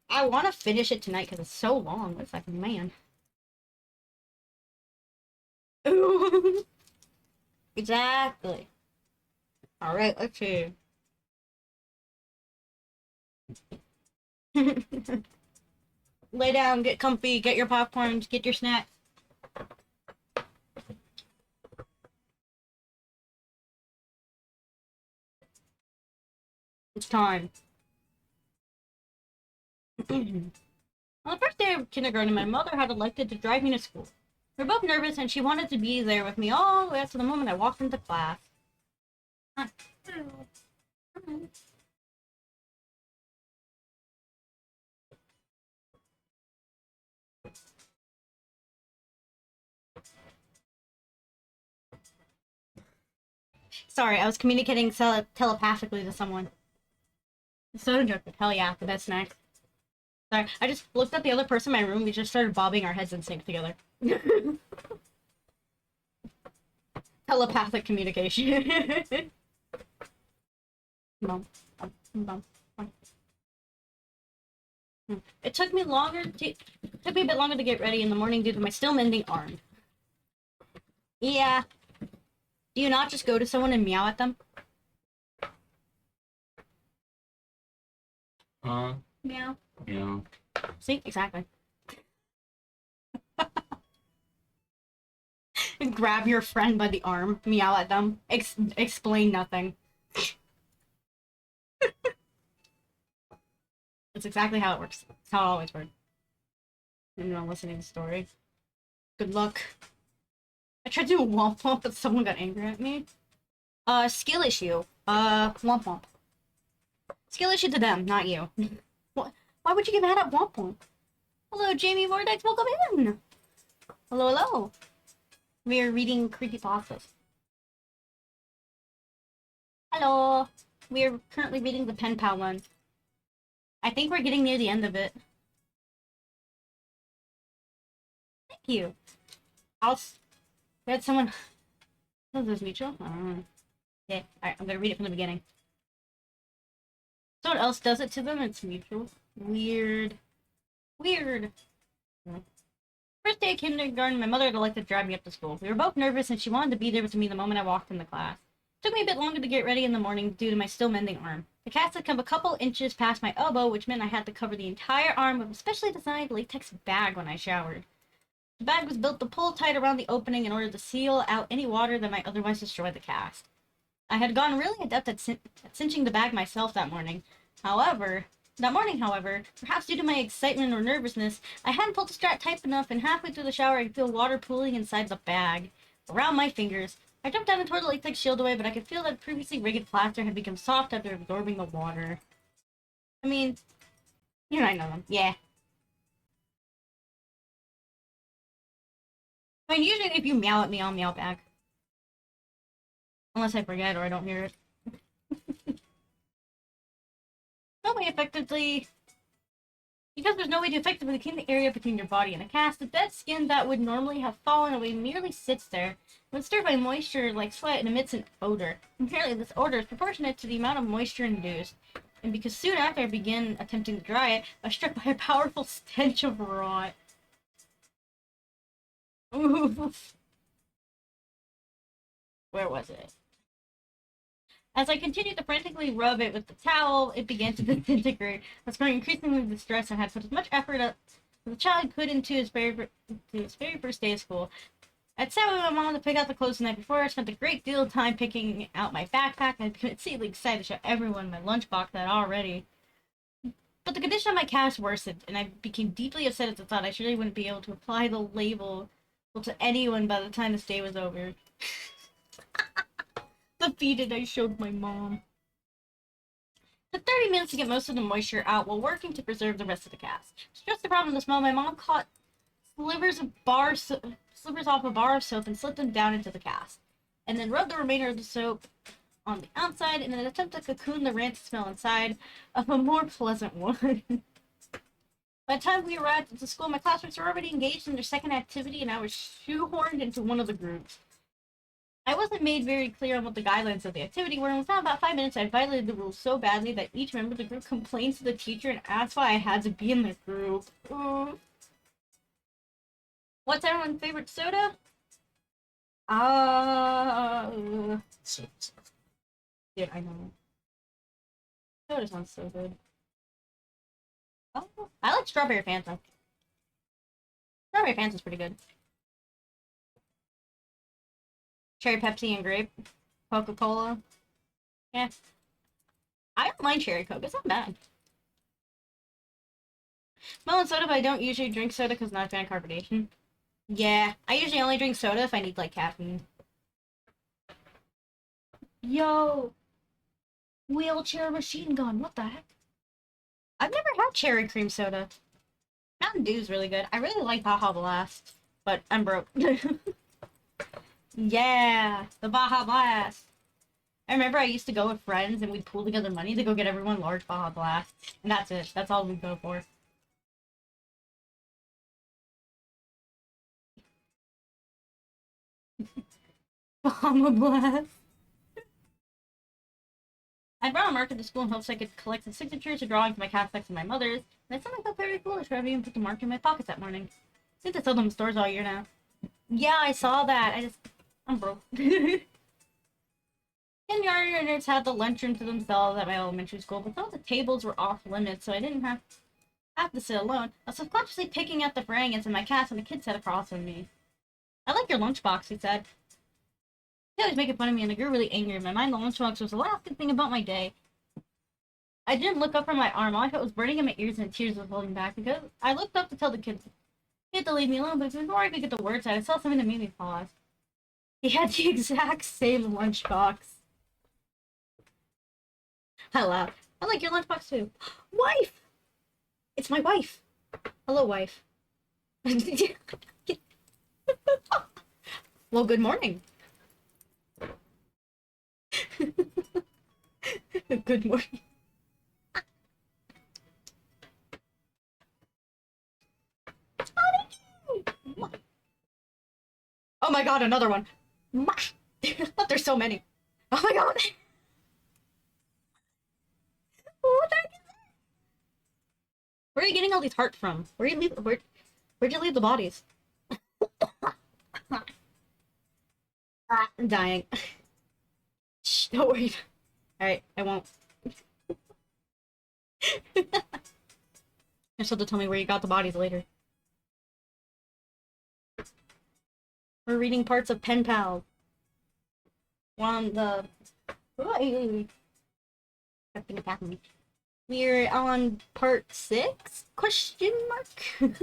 I want to finish it tonight because it's so long. It's like, man. Ooh. Exactly. Alright, let's see. Lay down, get comfy, get your popcorn, get your snacks. It's time. On the first day of kindergarten, my mother had elected to drive me to school. We were both nervous, and she wanted to be there with me all the way up to the moment I walked into class. Sorry, I was communicating telepathically to someone. So joke. Hell yeah, the best snack. Sorry, I just looked at the other person in my room. We just started bobbing our heads in sync together. Telepathic communication. Mom. Mom. It took me a bit longer to get ready in the morning due to my still mending arm. Yeah. Do you not just go to someone and meow at them? Meow. Yeah. See? Exactly. Grab your friend by the arm, meow at them, explain nothing. That's exactly how it works. It's how it always works. I'm not listening to the story. Good luck. I tried to do a womp womp, but someone got angry at me. Skill issue. Womp womp. Skill issue to them, not you. What? Why would you get mad at womp womp? Hello, Jamie Vortex, welcome in! Hello, hello. We are reading Creepypastas. Hello! We are currently reading the Penpal one. I think we're getting near the end of it. Thank you. Had someone... Was this mutual? I don't know. Yeah, alright, I'm gonna read it from the beginning. Someone else does it to them, it's mutual. Weird. Weird. First day of kindergarten, my mother had elected to drive me up to school. We were both nervous, and she wanted to be there with me the moment I walked in the class. It took me a bit longer to get ready in the morning due to my still mending arm. The cast had come a couple inches past my elbow, which meant I had to cover the entire arm with a specially designed latex bag when I showered. The bag was built to pull tight around the opening in order to seal out any water that might otherwise destroy the cast. I had gotten really adept at cinching the bag myself that morning. However, perhaps due to my excitement or nervousness, I hadn't pulled the strap tight enough, and halfway through the shower I could feel water pooling inside the bag. Around my fingers. I jumped down and tore the latex shield away, but I could feel that previously rigid plaster had become soft after absorbing the water. I mean, you might know them. Yeah. I mean, usually if you meow at me, I'll meow back. Unless I forget or I don't hear it. No way effectively... Because there's no way to effectively clean the area between your body and a cast, the dead skin that would normally have fallen away merely sits there. When stirred by moisture like sweat, it emits an odor. Apparently, this odor is proportionate to the amount of moisture induced. And because soon after I began attempting to dry it, I was struck by a powerful stench of rot. Oof. Where was it? As I continued to frantically rub it with the towel, it began to disintegrate. I was growing increasingly distressed and had put as much effort as the child could into his very first day of school. I'd sat with my mom to pick out the clothes the night before. I spent a great deal of time picking out my backpack. I became exceedingly excited to show everyone my lunchbox that already. But the condition of my cast worsened, and I became deeply upset at the thought I surely wouldn't be able to apply the label to anyone by the time this day was over. Defeated, I showed my mom. It took 30 minutes to get most of the moisture out while working to preserve the rest of the cast. To stress the problem this moment, my mom caught slivers off a bar of soap and slipped them down into the cast, and then rubbed the remainder of the soap on the outside in an attempt to cocoon the rancid smell inside of a more pleasant one. By the time we arrived at the school, my classmates were already engaged in their second activity, and I was shoehorned into one of the groups. I wasn't made very clear on what the guidelines of the activity were, and within about 5 minutes, I violated the rules so badly that each member of the group complained to the teacher and asked why I had to be in the group. What's everyone's favorite soda? So, Dude, I know. Soda sounds so good. Oh, I like strawberry Fanta. Strawberry Fanta's pretty good. Cherry Pepsi and grape. Coca-Cola. Yeah. I don't mind cherry Coke. It's not bad. Melon soda, but I don't usually drink soda because I'm not a fan of carbonation. Yeah, I usually only drink soda if I need, like, caffeine. Yo! Wheelchair machine gun, what the heck? I've never had cherry cream soda. Mountain Dew's really good. I really like Baja Blast, but I'm broke. Yeah, the Baja Blast. I remember I used to go with friends and we'd pool together money to go get everyone large Baja Blast. And that's it. That's all we'd go for. Baja Blast. I brought a marker to school in hopes I could collect the signatures or drawings of my Catholics and my mother's, and I suddenly felt very foolish for having even put the marker in my pocket that morning. Since I sold them in stores all year now. Yeah, I saw that. I'm broke. Kindergartners had the lunchroom to themselves at my elementary school, but some of the tables were off limits, so I didn't have to sit alone. I was subconsciously picking at the fragments in my cast when the kid sat across from me. I like your lunchbox, he said. He always making fun of me, and I grew really angry in my mind. The lunchbox was the last good thing about my day. I didn't look up from my arm. All I felt was burning in my ears and tears was holding back because I looked up to tell the kid he had to leave me alone, but before I could get the words out, I saw something that made me pause. He had the exact same lunchbox. I laughed. I like your lunchbox too. Wife! It's my wife. Hello, wife. Well, good morning. Good morning. Oh my god, another one. There's so many. Oh my god. What the heck is that? Where are you getting all these hearts from? Where'd you leave the bodies? I'm dying. Shh, don't worry. Alright, I won't. You're supposed to tell me where you got the bodies later. We're reading parts of Penpal. We're on the... We're on part 6? Question mark?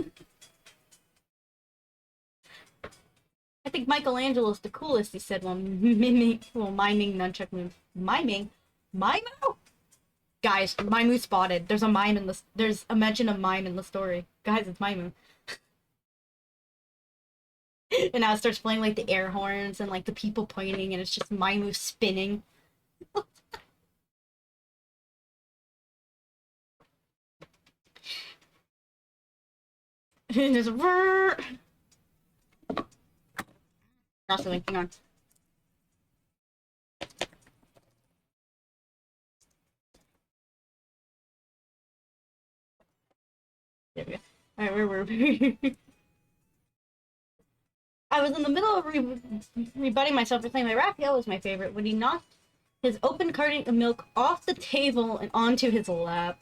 I think Michelangelo's the coolest, he said while miming nunchuck moves. Miming? Mimo? Guys, Maimu spotted. There's a mention of mime in the story. Guys, it's Maimu. And now it starts playing like the air horns and like the people pointing and it's just Maimu spinning. And just also hang on. There we go. Alright, where were we? I was in the middle of rebutting myself for saying my Raphael was my favorite when he knocked his open carton of milk off the table and onto his lap.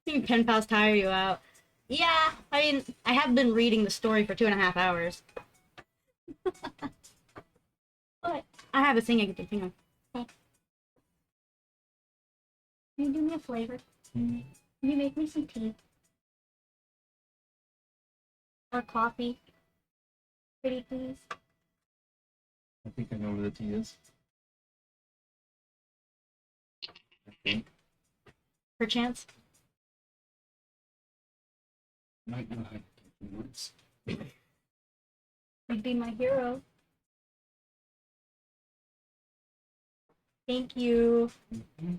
Think pen pals tire you out. Yeah, I mean, I have been reading the story for 2.5 hours. But I have a thing I can do. Hang on. Hey. Can you do me a flavor? Can you make me some tea? Or coffee? Pretty please. I think I know where the tea is. I think. Perchance? Might know how to get the words. You'd be my hero. Thank you. Mm-hmm.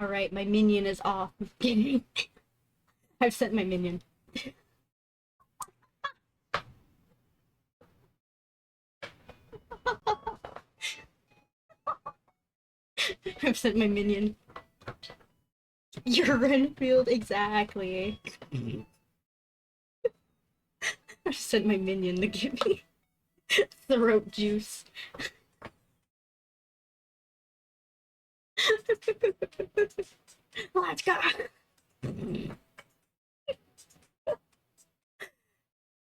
Alright, my minion is off. Kidding. I've sent my minion. I've sent my minion. Your Renfield, exactly. I've sent my minion to give me throat juice. Let's go.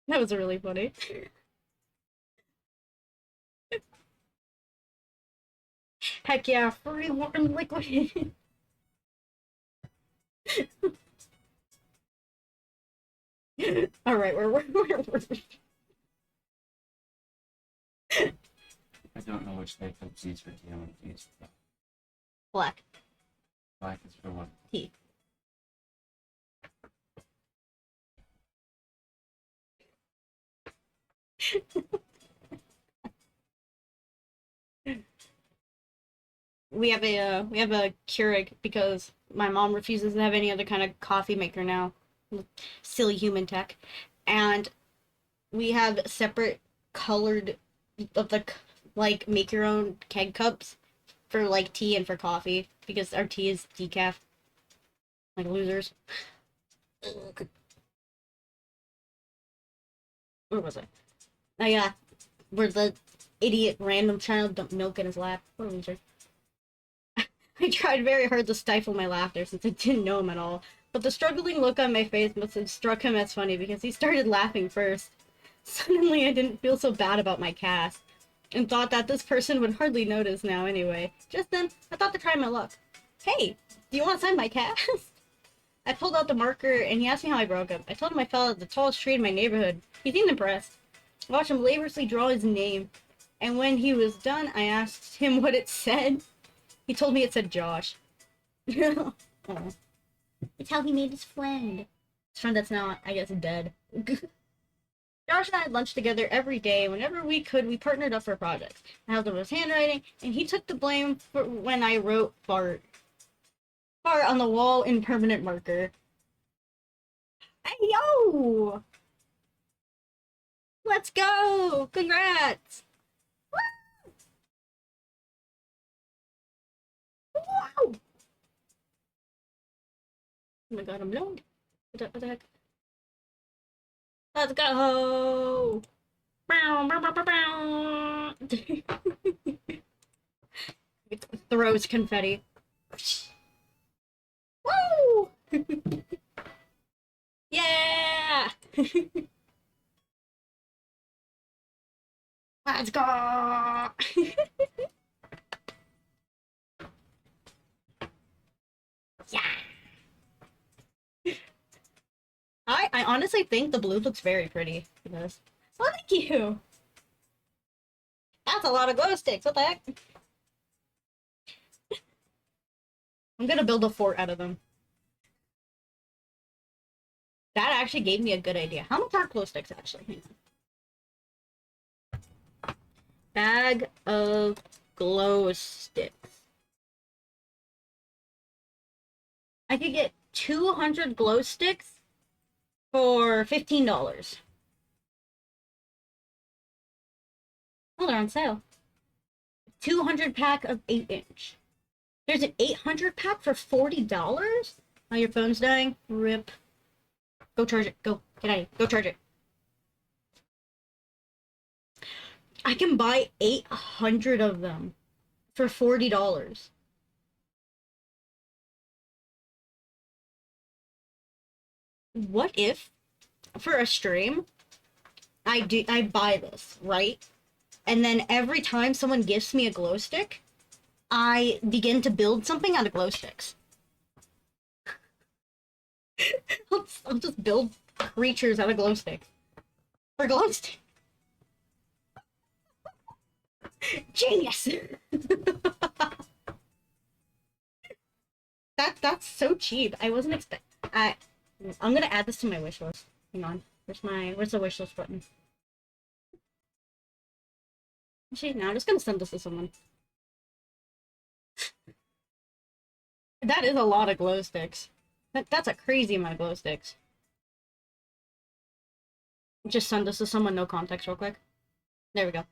That was really funny. Heck yeah, free warm liquid. Alright, we're I don't know which type of seeds for tea I want to use. black Black is for what? tea. We have a Keurig because my mom refuses to have any other kind of coffee maker now. Silly human tech. And we have separate colored of the like make your own keg cups for like tea and for coffee because our tea is decaf. Like losers. Where was I? Oh yeah, where the idiot random child dumped milk in his lap. What a loser. I tried very hard to stifle my laughter since I didn't know him at all, but the struggling look on my face must have struck him as funny because he started laughing first. Suddenly I didn't feel so bad about my cast, and thought that this person would hardly notice now anyway. Just then, I thought to try my luck. Hey, do you want to sign my cast? I pulled out the marker and he asked me how I broke him. I told him I fell at the tallest tree in my neighborhood. He seemed impressed. I watched him laboriously draw his name, and when he was done, I asked him what it said. He told me it said Josh. Oh. It's how he made his friend. His friend that's now, I guess, dead. Josh and I had lunch together every day. Whenever we could, we partnered up for projects. I helped him with his handwriting, and he took the blame for when I wrote fart. Fart on the wall in permanent marker. Hey, yo! Let's go! Congrats! Wow! Oh my god, I'm low. What the heck? Let's go! Bow, bow, bow, bow, bow. It throws confetti. Woo! Yeah! Let's go! Yeah! I honestly think the blue looks very pretty. It does. Oh, thank you! That's a lot of glow sticks. What the heck? I'm gonna build a fort out of them. That actually gave me a good idea. How much are glow sticks, actually? Hang on. Bag of glow sticks. I could get 200 glow sticks for $15. Oh, they're on sale. 200 pack of 8-inch. There's an 800 pack for $40? Oh, your phone's dying? Rip. Go charge it. Go. Get out of here. Go charge it. I can buy 800 of them for $40. What if, for a stream, I buy this, right? And then every time someone gives me a glow stick, I begin to build something out of glow sticks. I'll just build creatures out of glow sticks. For glow sticks. Genius! That's so cheap. I wasn't expect. I'm gonna add this to my wish list. Hang on. Where's the wish list button? Actually, no, I'm just gonna send this to someone. That is a lot of glow sticks. That's a crazy amount of glow sticks. Just send this to someone, no context, real quick. There we go.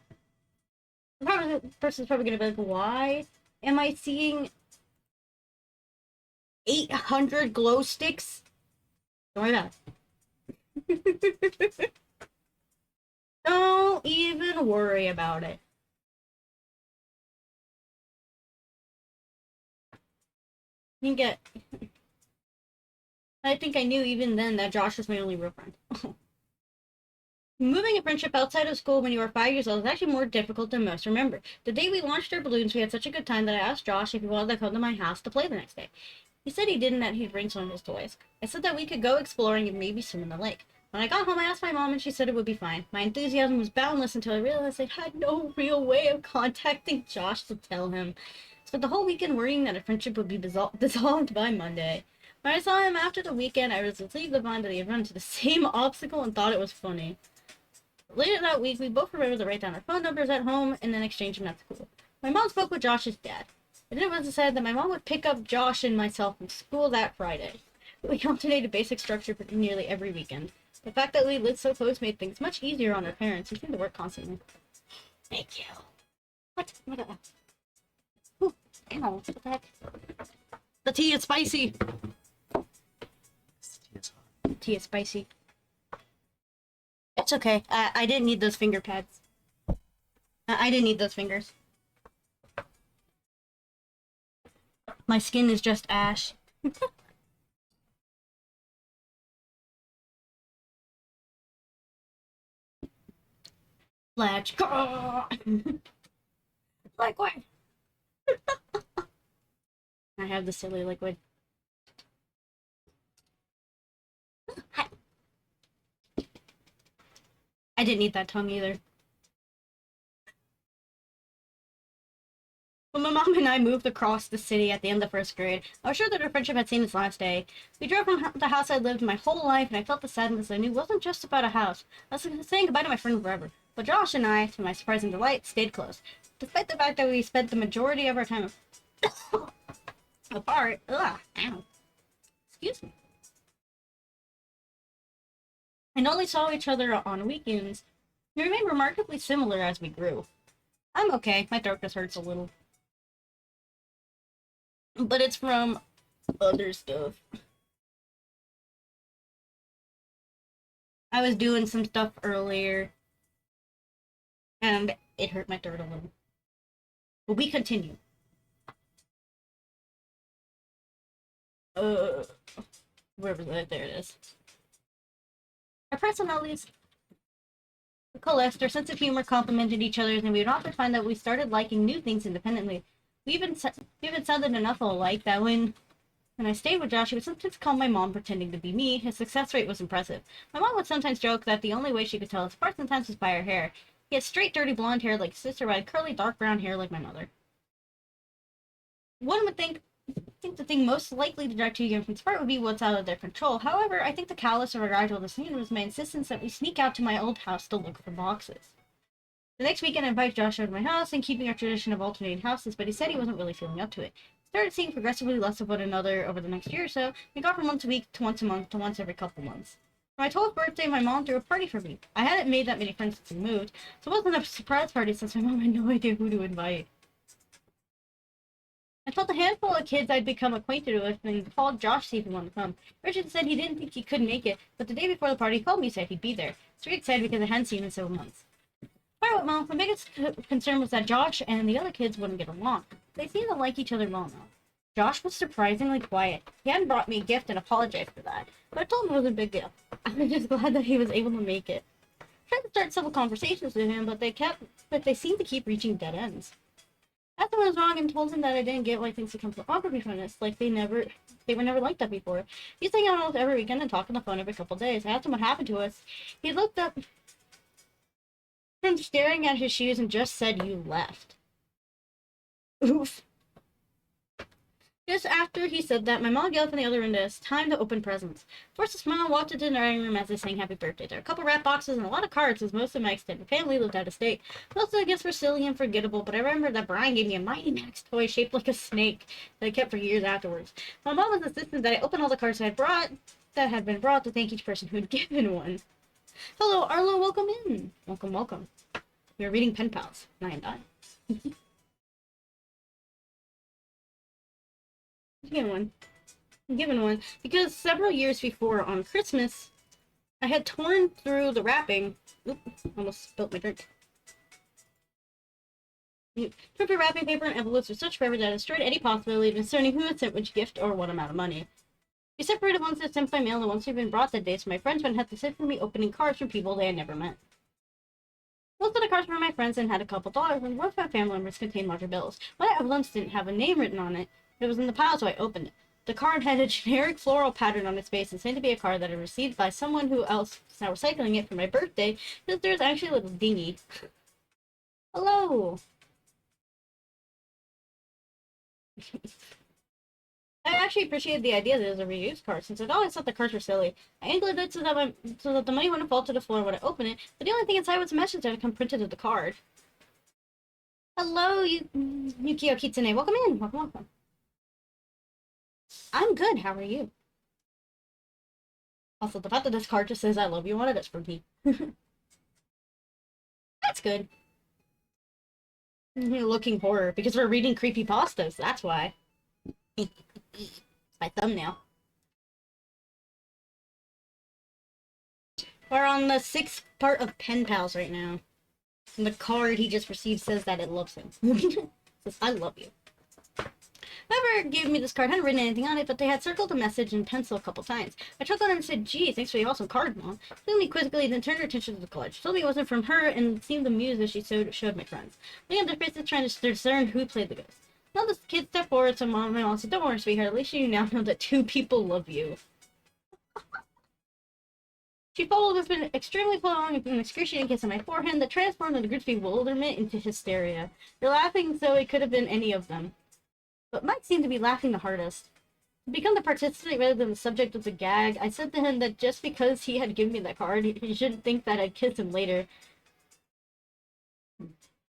The person's probably gonna be like, why am I seeing 800 glow sticks? Don't worry about it. Don't even worry about it. You get. I think I knew even then that Josh was my only real friend. Moving a friendship outside of school when you were 5 years old is actually more difficult than most remember. The day we launched our balloons, we had such a good time that I asked Josh if he wanted to come to my house to play the next day. He said he didn't, that he'd bring some of his toys. I said that we could go exploring and maybe swim in the lake. When I got home, I asked my mom, and she said it would be fine. My enthusiasm was boundless until I realized I had no real way of contacting Josh to tell him. I spent the whole weekend worrying that a friendship would be dissolved by Monday. When I saw him after the weekend, I was relieved to find that he had run into the same obstacle and thought it was funny. Later that week, we both remembered to write down our phone numbers at home and then exchange them at school. My mom spoke with Josh's dad. And it was said that my mom would pick up Josh and myself from school that Friday. We alternated basic structure for nearly every weekend. The fact that we lived so close made things much easier on our parents, who seemed to work constantly. Thank you. What? Ooh, ow, what the heck? The tea is spicy. Tea is spicy. It's okay. I didn't need those finger pads. I didn't need those fingers. My skin is just ash. Fletch. Liquid. I have the silly liquid. I didn't need that tongue either. When my mom and I moved across the city at the end of first grade, I was sure that our friendship had seen its last day. We drove from the house I lived my whole life, and I felt the sadness I knew wasn't just about a house. I was saying goodbye to my friend forever. But Josh and I, to my surprise and delight, stayed close. Despite the fact that we spent the majority of our time apart, ow. Excuse me. And only saw each other on weekends, we remained remarkably similar as we grew. I'm okay. My throat just hurts a little. But it's from other stuff. I was doing some stuff earlier, and it hurt my throat a little. But we continue. Where was it? There it is. Our personalities coalesced, our sense of humor complemented each other's, and we would often find that we started liking new things independently. We even sounded enough alike that when I stayed with Josh, he would sometimes call my mom pretending to be me. His success rate was impressive. My mom would sometimes joke that the only way she could tell us apart sometimes was by her hair. He had straight, dirty blonde hair like his sister, but I had curly, dark brown hair like my mother. One would think the thing most likely to drive two young friends apart would be what's out of their control. However, I think the callous of our gradual decision was my insistence that we sneak out to my old house to look for boxes. The next weekend, I invited Josh over to my house and keeping our tradition of alternating houses, but he said he wasn't really feeling up to it. We started seeing progressively less of one another over the next year or so. We got from once a week to once a month to once every couple months. For my 12th birthday, my mom threw a party for me. I hadn't made that many friends since we moved, so it wasn't a surprise party since my mom had no idea who to invite. I told a handful of kids I'd become acquainted with and called Josh to see if he wanted to come. Richard said he didn't think he could make it, but the day before the party he called me and said he'd be there. I was really excited because I hadn't seen him in several months. Alright, Mom, my biggest concern was that Josh and the other kids wouldn't get along. They seemed to like each other well enough. Josh was surprisingly quiet. He hadn't brought me a gift and apologized for that, but I told him it wasn't a big deal. I was just glad that he was able to make it. I tried to start civil conversations with him, but they seemed to keep reaching dead ends. I asked him what was wrong and told him that I didn't get why things had come so awkward from this, like they were never like that before. He's hanging out almost every weekend and talking on the phone every couple of days. I asked him what happened to us. He looked up from staring at his shoes and just said, "You left." Oof. Just after he said that, my mom yelled from the other end, "It's time to open presents." Forced a smile, walked into the dining room as they sang happy birthday. There were a couple wrap boxes and a lot of cards, as most of my extended family lived out of state. Most of the gifts were silly and forgettable, but I remember that Brian gave me a Mighty Max toy shaped like a snake that I kept for years afterwards. My mom was insistent that I open all the cards that had been brought to thank each person who had given one. "Hello, Arlo, welcome in." "Welcome, welcome. We are reading Penpals, and I am dying." Given one. Given one. Because several years before, on Christmas, I had torn through the wrapping. Oop, almost spilled my drink. Torn through wrapping paper and envelopes with such fervor that I destroyed any possibility of discerning who had sent which gift or what amount of money. We separated ones that sent by mail and the ones who had been brought that day, so my friends wouldn't have to sit for me opening cards from people they had never met. Most of the cards were my friends and had a couple dollars, and one of my family members contained larger bills. One envelope didn't have a name written on it. It was in the pile, so I opened it. The card had a generic floral pattern on its base and seemed to be a card that I received by someone who else was now recycling it for my birthday, because there was actually a little dingy. "Hello." I actually appreciated the idea that it was a reused card, since I'd always thought the cards were silly. I angled it so that the money wouldn't fall to the floor when I opened it, but the only thing inside was a message that had come printed to the card. "Hello, Yukio Kitsune. Welcome in. Welcome, welcome." "I'm good. How are you?" Also, the fact that this card just says "I love you" on it is for me. That's good. Looking horror, because we're reading creepypastas, that's why. It's my thumbnail. We're on the 6th part of Pen Pals right now. And the card he just received says that it loves him. It says, "I love you." Whoever gave me this card hadn't written anything on it, but they had circled a message in pencil a couple times. I chuckled and said, "Gee, thanks for the awesome card, Mom." She looked at me quizzically, then turned her attention to the card. She told me it wasn't from her and seemed amused as she showed my friends. Looking at their faces, trying to discern who played the ghost. Now the kid stepped forward to Mom and Mom said, "Don't worry, sweetheart. At least you now know that two people love you." She followed with an extremely prolonged and an excruciating kiss on my forehead that transformed the group's bewilderment into hysteria. They're laughing, so it could have been any of them. But Mike seemed to be laughing the hardest. To become the participant rather than the subject of the gag, I said to him that just because he had given me that card, he shouldn't think that I'd kiss him later.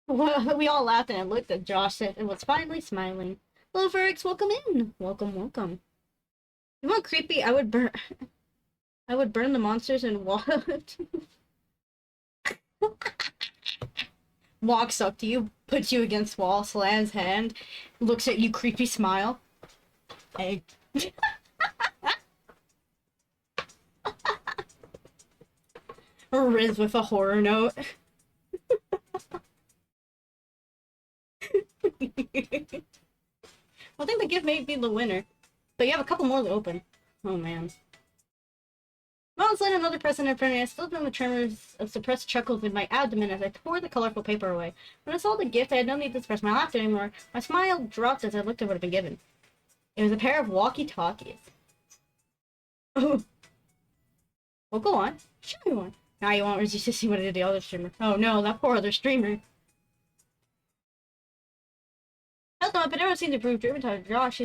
We all laughed and I looked at Josh and was finally smiling. "Hello, Ferrix, welcome in." "Welcome, welcome." If you want creepy, I would burn the monsters and walks up to you, puts you against wall, slams hand, looks at you, creepy smile. Hey. Riz with a horror note. I think the gift may be the winner, but you have a couple more to open. Oh man. Mom slid another present in front of me. I still felt the tremors of suppressed chuckles in my abdomen as I tore the colorful paper away. When I saw the gift, I had no need to suppress my laughter anymore. My smile dropped as I looked at what had been given. It was a pair of walkie-talkies. Oh. Well, go on. Show me one. Now you won't resist to see what I did to the other streamer. Oh no, that poor other streamer. Hell no, but everyone seemed to prove driven to Josh.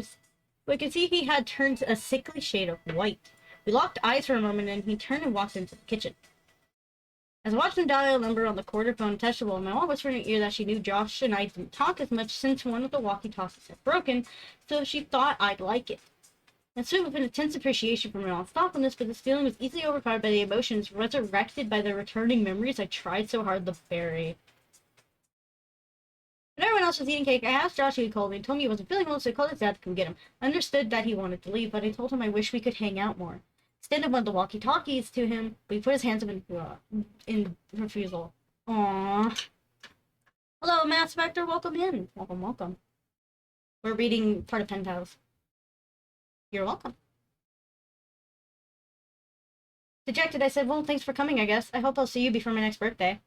We could see he had turned a sickly shade of white. We locked eyes for a moment, and he turned and walked into the kitchen. As I watched him dial a number on the quarter phone touch the wall, my mom whispered in her ear that she knew Josh and I didn't talk as much since one of the walkie-talkies had broken, so she thought I'd like it. I stood with an intense appreciation for my mom's thoughtfulness, but this feeling was easily overpowered by the emotions resurrected by the returning memories I tried so hard to bury. When everyone else was eating cake, I asked Josh who he called me and told me he wasn't feeling well, so I called his dad to come get him. I understood that he wanted to leave, but I told him I wish we could hang out more. Extended one of the walkie-talkies to him, but he put his hands up in refusal. Aww. Hello, Mass Spectre, welcome in. Welcome, welcome. We're reading part of Pen Pals. You're welcome. Dejected, I said, "Well, thanks for coming, I guess. I hope I'll see you before my next birthday."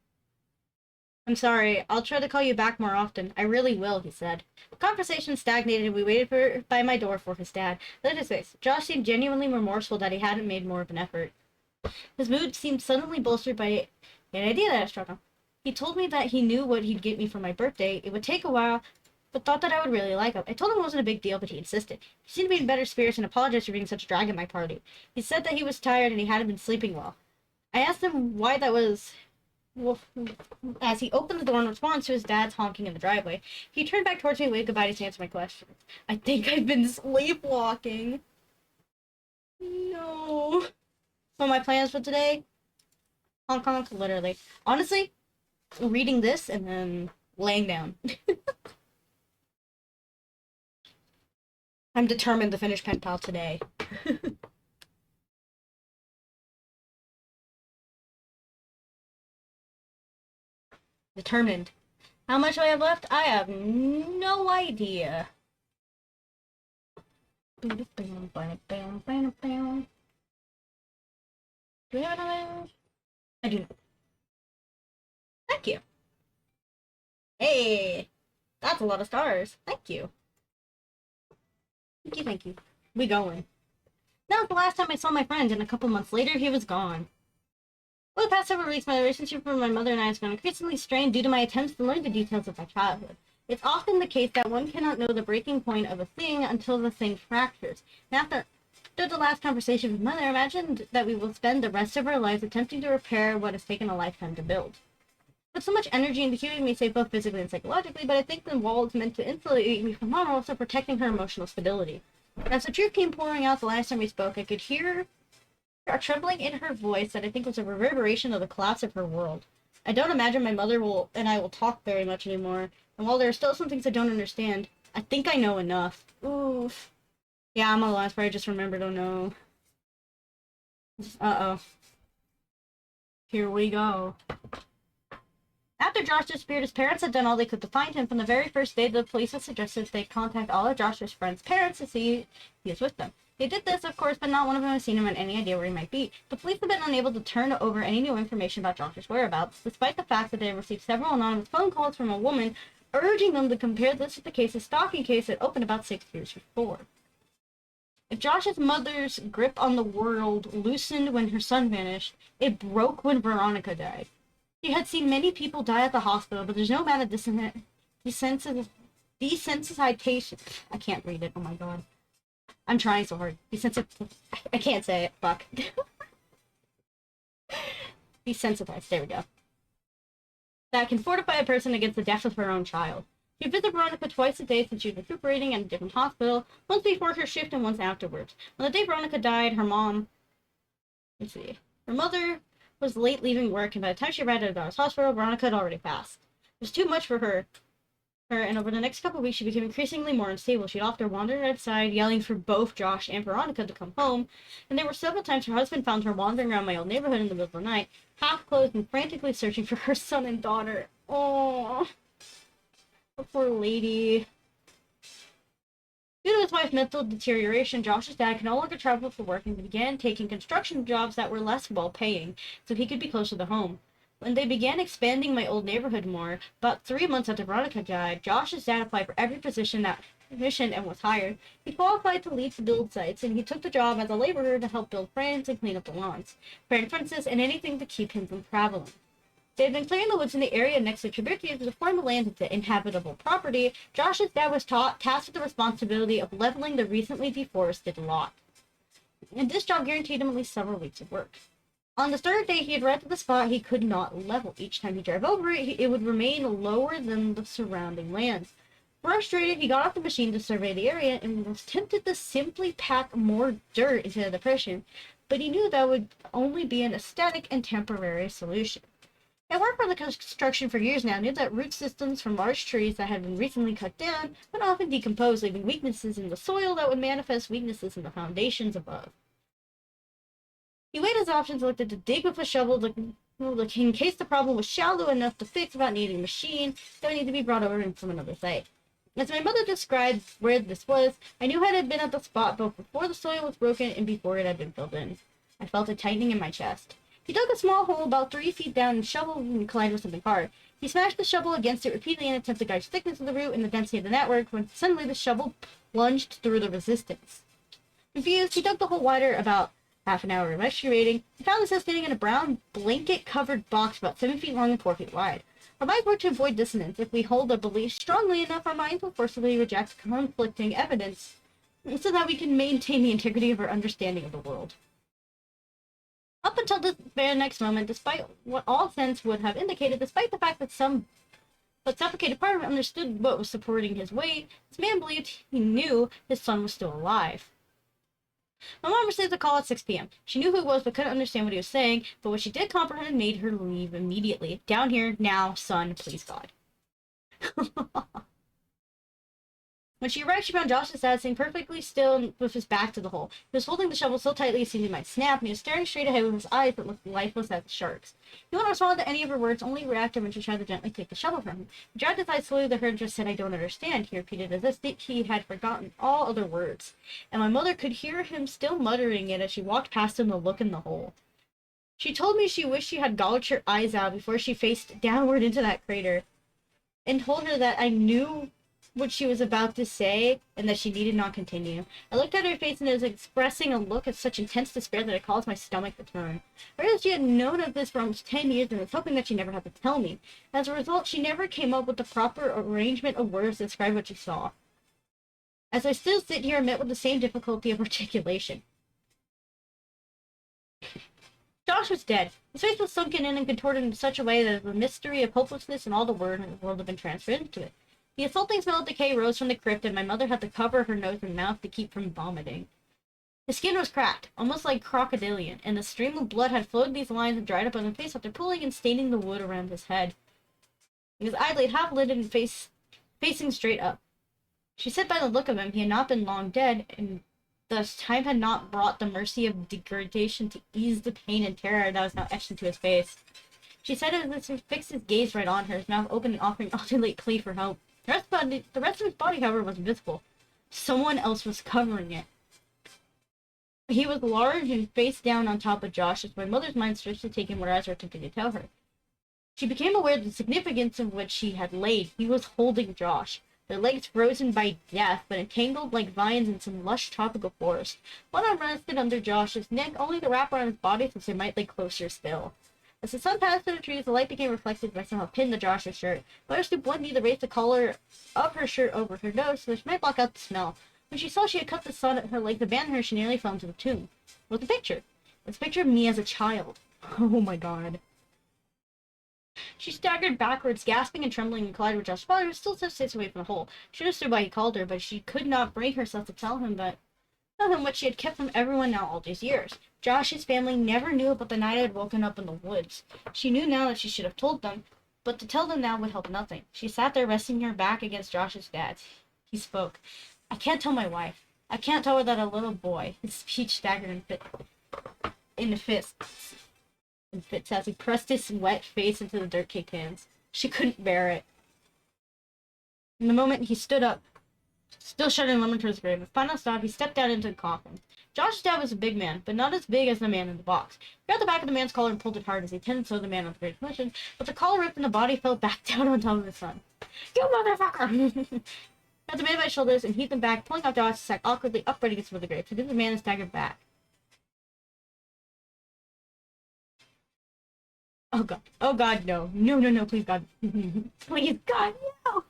"I'm sorry. I'll try to call you back more often. I really will," he said. The conversation stagnated and we waited by my door for his dad. Look at his face. Josh seemed genuinely remorseful that he hadn't made more of an effort. His mood seemed suddenly bolstered by an idea that I struck him. He told me that he knew what he'd get me for my birthday. It would take a while, but thought that I would really like him. I told him it wasn't a big deal, but he insisted. He seemed to be in better spirits and apologized for being such a drag at my party. He said that he was tired and he hadn't been sleeping well. I asked him why that was. Well, as he opened the door in response to his dad's honking in the driveway, he turned back towards me and waved goodbye to answer my question. I think I've been sleepwalking. No. So my plans for today? Honk honk, literally. Honestly, reading this and then laying down. I'm determined to finish Penpal today. Determined. How much do I have left? I have no idea. Do we have another? I do. Thank you. Hey, that's a lot of stars. Thank you. Thank you, thank you. We going. That was the last time I saw my friend, and a couple months later, he was gone. Over the past several weeks, my relationship with my mother and I has grown increasingly strained due to my attempts to learn the details of my childhood. It's often the case that one cannot know the breaking point of a thing until the thing fractures. And after the last conversation with mother, I imagined that we will spend the rest of our lives attempting to repair what has taken a lifetime to build. With so much energy into keeping me safe both physically and psychologically, but I think the wall is meant to insulate me from mom, also protecting her emotional stability. As the truth came pouring out the last time we spoke, I could hear a trembling in her voice that I think was a reverberation of the collapse of her world. I don't imagine my mother and I will talk very much anymore, and while there are still some things I don't understand, I think I know enough. Oof. Yeah, I'm on the last part, I just remembered, oh no. Uh-oh. Here we go. After Josh disappeared, his parents had done all they could to find him. From the very first day, the police had suggested they contact all of Josh's friends' parents to see if he was with them. They did this, of course, but not one of them had seen him and any idea where he might be. The police have been unable to turn over any new information about Josh's whereabouts, despite the fact that they have received several anonymous phone calls from a woman urging them to compare this with the case's stalking case that opened about 6 years before. If Josh's mother's grip on the world loosened when her son vanished, it broke when Veronica died. She had seen many people die at the hospital, but there's no amount of desensitization. I can't read it, oh my god. I'm trying so hard. I can't say it, fuck. Desensitized, there we go. That can fortify a person against the death of her own child. She visited Veronica twice a day since she was recuperating at a different hospital, once before her shift and once afterwards. On the day Veronica died, her mother was late leaving work, and by the time she arrived at the hospital, Veronica had already passed. It was too much for her, and over the next couple of weeks, she became increasingly more unstable. She'd often wander outside, yelling for both Josh and Veronica to come home, and there were several times her husband found her wandering around my old neighborhood in the middle of the night, half-clothed and frantically searching for her son and daughter. Oh, the poor lady. Due to his wife's mental deterioration, Josh's dad could no longer travel for work and began taking construction jobs that were less well-paying, so he could be closer to home. When they began expanding my old neighborhood more, about 3 months after Veronica died, Josh's dad applied for every position and was hired. He qualified to lead the build sites, and he took the job as a laborer to help build frames and clean up the lawns, preparing fences, and anything to keep him from traveling. They had been clearing the woods in the area next to tributaries to form the land into inhabitable property. Josh's dad was tasked with the responsibility of leveling the recently deforested lot. And this job guaranteed him at least several weeks of work. On the third day he had arrived at the spot he could not level. Each time he drove over it, it would remain lower than the surrounding lands. Frustrated, he got off the machine to survey the area and was tempted to simply pack more dirt into the depression, but he knew that would only be an aesthetic and temporary solution. I worked for the construction for years now, knew that root systems from large trees that had been recently cut down would often decompose, leaving weaknesses in the soil that would manifest weaknesses in the foundations above. He weighed his options, looked at the dig with a shovel, in case the problem was shallow enough to fix without needing a machine that would need to be brought over from another site. As my mother described where this was, I knew I had been at the spot both before the soil was broken and before it had been filled in. I felt a tightening in my chest. He dug a small hole about 3 feet down and shoveled and collided with something hard. He smashed the shovel against it repeatedly in an attempt to gauge the thickness of the root and the density of the network, when suddenly the shovel plunged through the resistance. Confused, he dug the hole wider. About half an hour of excavating, he found himself standing in a brown blanket-covered box about 7 feet long and 4 feet wide. Our minds work to avoid dissonance. If we hold a belief strongly enough, our minds will forcibly reject conflicting evidence so that we can maintain the integrity of our understanding of the world. Up until this very next moment, despite what all sense would have indicated, despite the fact that some but suffocated part of him understood what was supporting his weight, this man believed he knew his son was still alive. My mom received a call at 6 p.m. She knew who it was but couldn't understand what he was saying, but what she did comprehend made her leave immediately. Down here, now, son, please God. When she arrived, she found Josh's dad sitting perfectly still with his back to the hole. He was holding the shovel so tightly he seemed he might snap, and he was staring straight ahead with his eyes that looked lifeless as sharks. He wouldn't respond to any of her words, only reacted when she tried to gently take the shovel from him. He dragged his eyes slowly to her and just said, "I don't understand," he repeated, as if he had forgotten all other words. And my mother could hear him still muttering it as she walked past him to look in the hole. She told me she wished she had gouged her eyes out before she faced downward into that crater, and told her that I knew what she was about to say, and that she needed not continue. I looked at her face, and it was expressing a look of such intense despair that it caused my stomach to turn. I realized she had known of this for almost 10 years, and was hoping that she never had to tell me. As a result, she never came up with the proper arrangement of words to describe what she saw. As I still sit here, met with the same difficulty of articulation. Josh was dead. His face was sunken in and contorted in such a way that the mystery of hopelessness and all the world had been transferred into it. The assaulting smell of decay rose from the crypt, and my mother had to cover her nose and mouth to keep from vomiting. His skin was cracked, almost like crocodilian, and a stream of blood had flowed these lines and dried up on his face after pulling and staining the wood around his head. His eyes lay half-lidded and facing straight up. She said by the look of him he had not been long dead, and thus time had not brought the mercy of degradation to ease the pain and terror that was now etched into his face. She said it as he fixed his gaze right on her, his mouth open and offering alternate plea for help. The rest of his body, however, was invisible. Someone else was covering it. He was large and face down on top of Josh, as my mother's mind started to take in what Ezra attempted to tell her. She became aware of the significance of what she had laid. He was holding Josh, their legs frozen by death, but entangled like vines in some lush tropical forest. One arm rested under Josh's neck, only the wrap around his body so they might lay closer still. As the sun passed through the trees, the light became reflected by somehow pinned to Josh's shirt. Mother stooped one knee to raise the collar of her shirt over her nose so that she might block out the smell. When she saw she had cut the sun at her leg to abandon her, she nearly fell into the tomb. It was a picture. It was a picture of me as a child. Oh my god. She staggered backwards, gasping and trembling, and collided with Josh's father, who still 6 away from the hole. She understood why he called her, but she could not bring herself to tell him what she had kept from everyone now all these years. Josh's family never knew about the night I had woken up in the woods. She knew now that she should have told them, but to tell them now would help nothing. She sat there, resting her back against Josh's dad. He spoke. "I can't tell my wife. I can't tell her that a little boy." His speech staggered in fits as he pressed his wet face into the dirt-caked hands. She couldn't bear it. In the moment, he stood up, still shuddering, lumbered towards the grave. With final stop, he stepped down into the coffin. Josh's dad was a big man, but not as big as the man in the box. He grabbed the back of the man's collar and pulled it hard as he tended to the man with great emotion, but the collar ripped and the body fell back down on top of his son. "You motherfucker!" Grabbed the man by his shoulders and heaved him back, pulling out Josh's sack awkwardly upright against the grave. He did the man and staggered back. Oh god. Oh god, no. No, no, no, please god. Please god, no!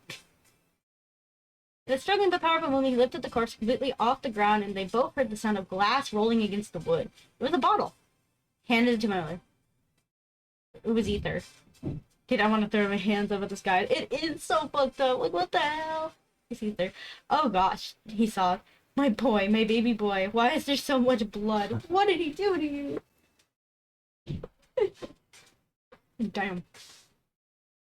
The struggling but powerful woman, he lifted the corpse completely off the ground, and they both heard the sound of glass rolling against the wood. It was a bottle. Handed it to my mother. It was ether. Dude, I want to throw my hands up at this guy. It is so fucked up. Like, what the hell? It's ether. Oh gosh, he sobbed. "My boy, my baby boy. Why is there so much blood? What did he do to you?" Damn.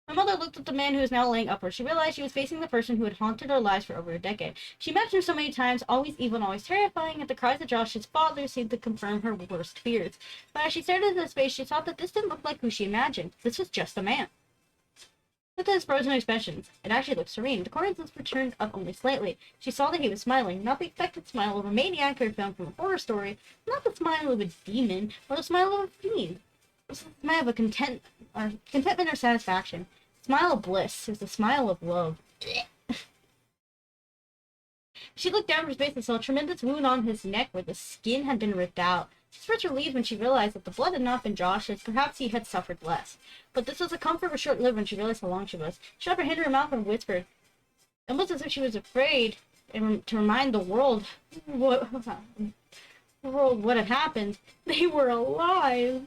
My mother looked at the man who was now laying upward. She realized she was facing the person who had haunted our lives for over a decade. She imagined him so many times, always evil and always terrifying, and the cries of Josh's father seemed to confirm her worst fears. But as she stared into his face, she saw that this didn't look like who she imagined. This was just a man. Look at his frozen expressions. It actually looked serene. The corners were turned up only slightly. She saw that he was smiling, not the expected smile of a maniac who had found from a horror story, not the smile of a demon, or the smile of a fiend. It was the smile of contentment or satisfaction. Smile of bliss. It was the smile of love. She looked down from his face and saw a tremendous wound on his neck where the skin had been ripped out. She was relieved when she realized that the blood had not been Josh's. Perhaps he had suffered less. But this was a comfort was short-lived when she realized how long she was. She shoved her hand in her mouth and whispered, almost as if she was afraid to remind the world what had happened. They were alive.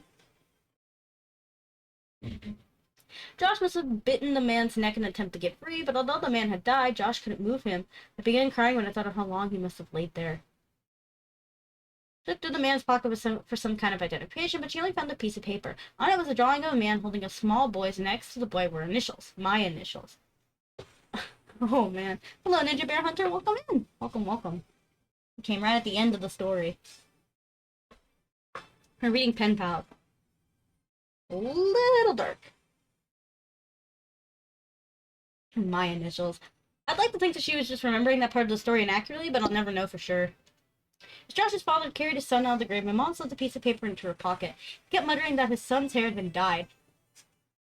Josh must have bitten the man's neck in an attempt to get free, but although the man had died, Josh couldn't move him. I began crying when I thought of how long he must have laid there. She looked through the man's pocket for some kind of identification, but she only found a piece of paper. On it was a drawing of a man holding a small boy's, and next to the boy were initials. My initials. Oh, man. Hello, Ninja Bear Hunter. Welcome in. Welcome, welcome. We came right at the end of the story. We're reading Penpal. A little dark. My initials. I'd like to think that she was just remembering that part of the story inaccurately, but I'll never know for sure. As Josh's father carried his son out of the grave, my mom slipped a piece of paper into her pocket. He kept muttering that his son's hair had been dyed.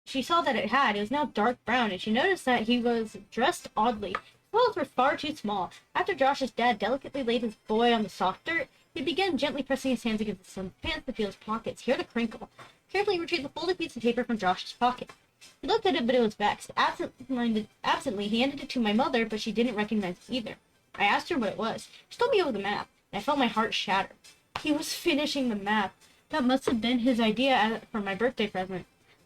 She saw that it had. It was now dark brown, and she noticed that he was dressed oddly. His clothes were far too small. After Josh's dad delicately laid his boy on the soft dirt, he began gently pressing his hands against his son's pants to feel his pockets. He heard a crinkle. Carefully retrieved the folded piece of paper from Josh's pocket. He looked at it, but it was vexed. Absently, he handed it to my mother, but she didn't recognize it either. I asked her what it was. She told me it was a map, and I felt my heart shatter. He was finishing the map. That must have been his idea for my birthday present.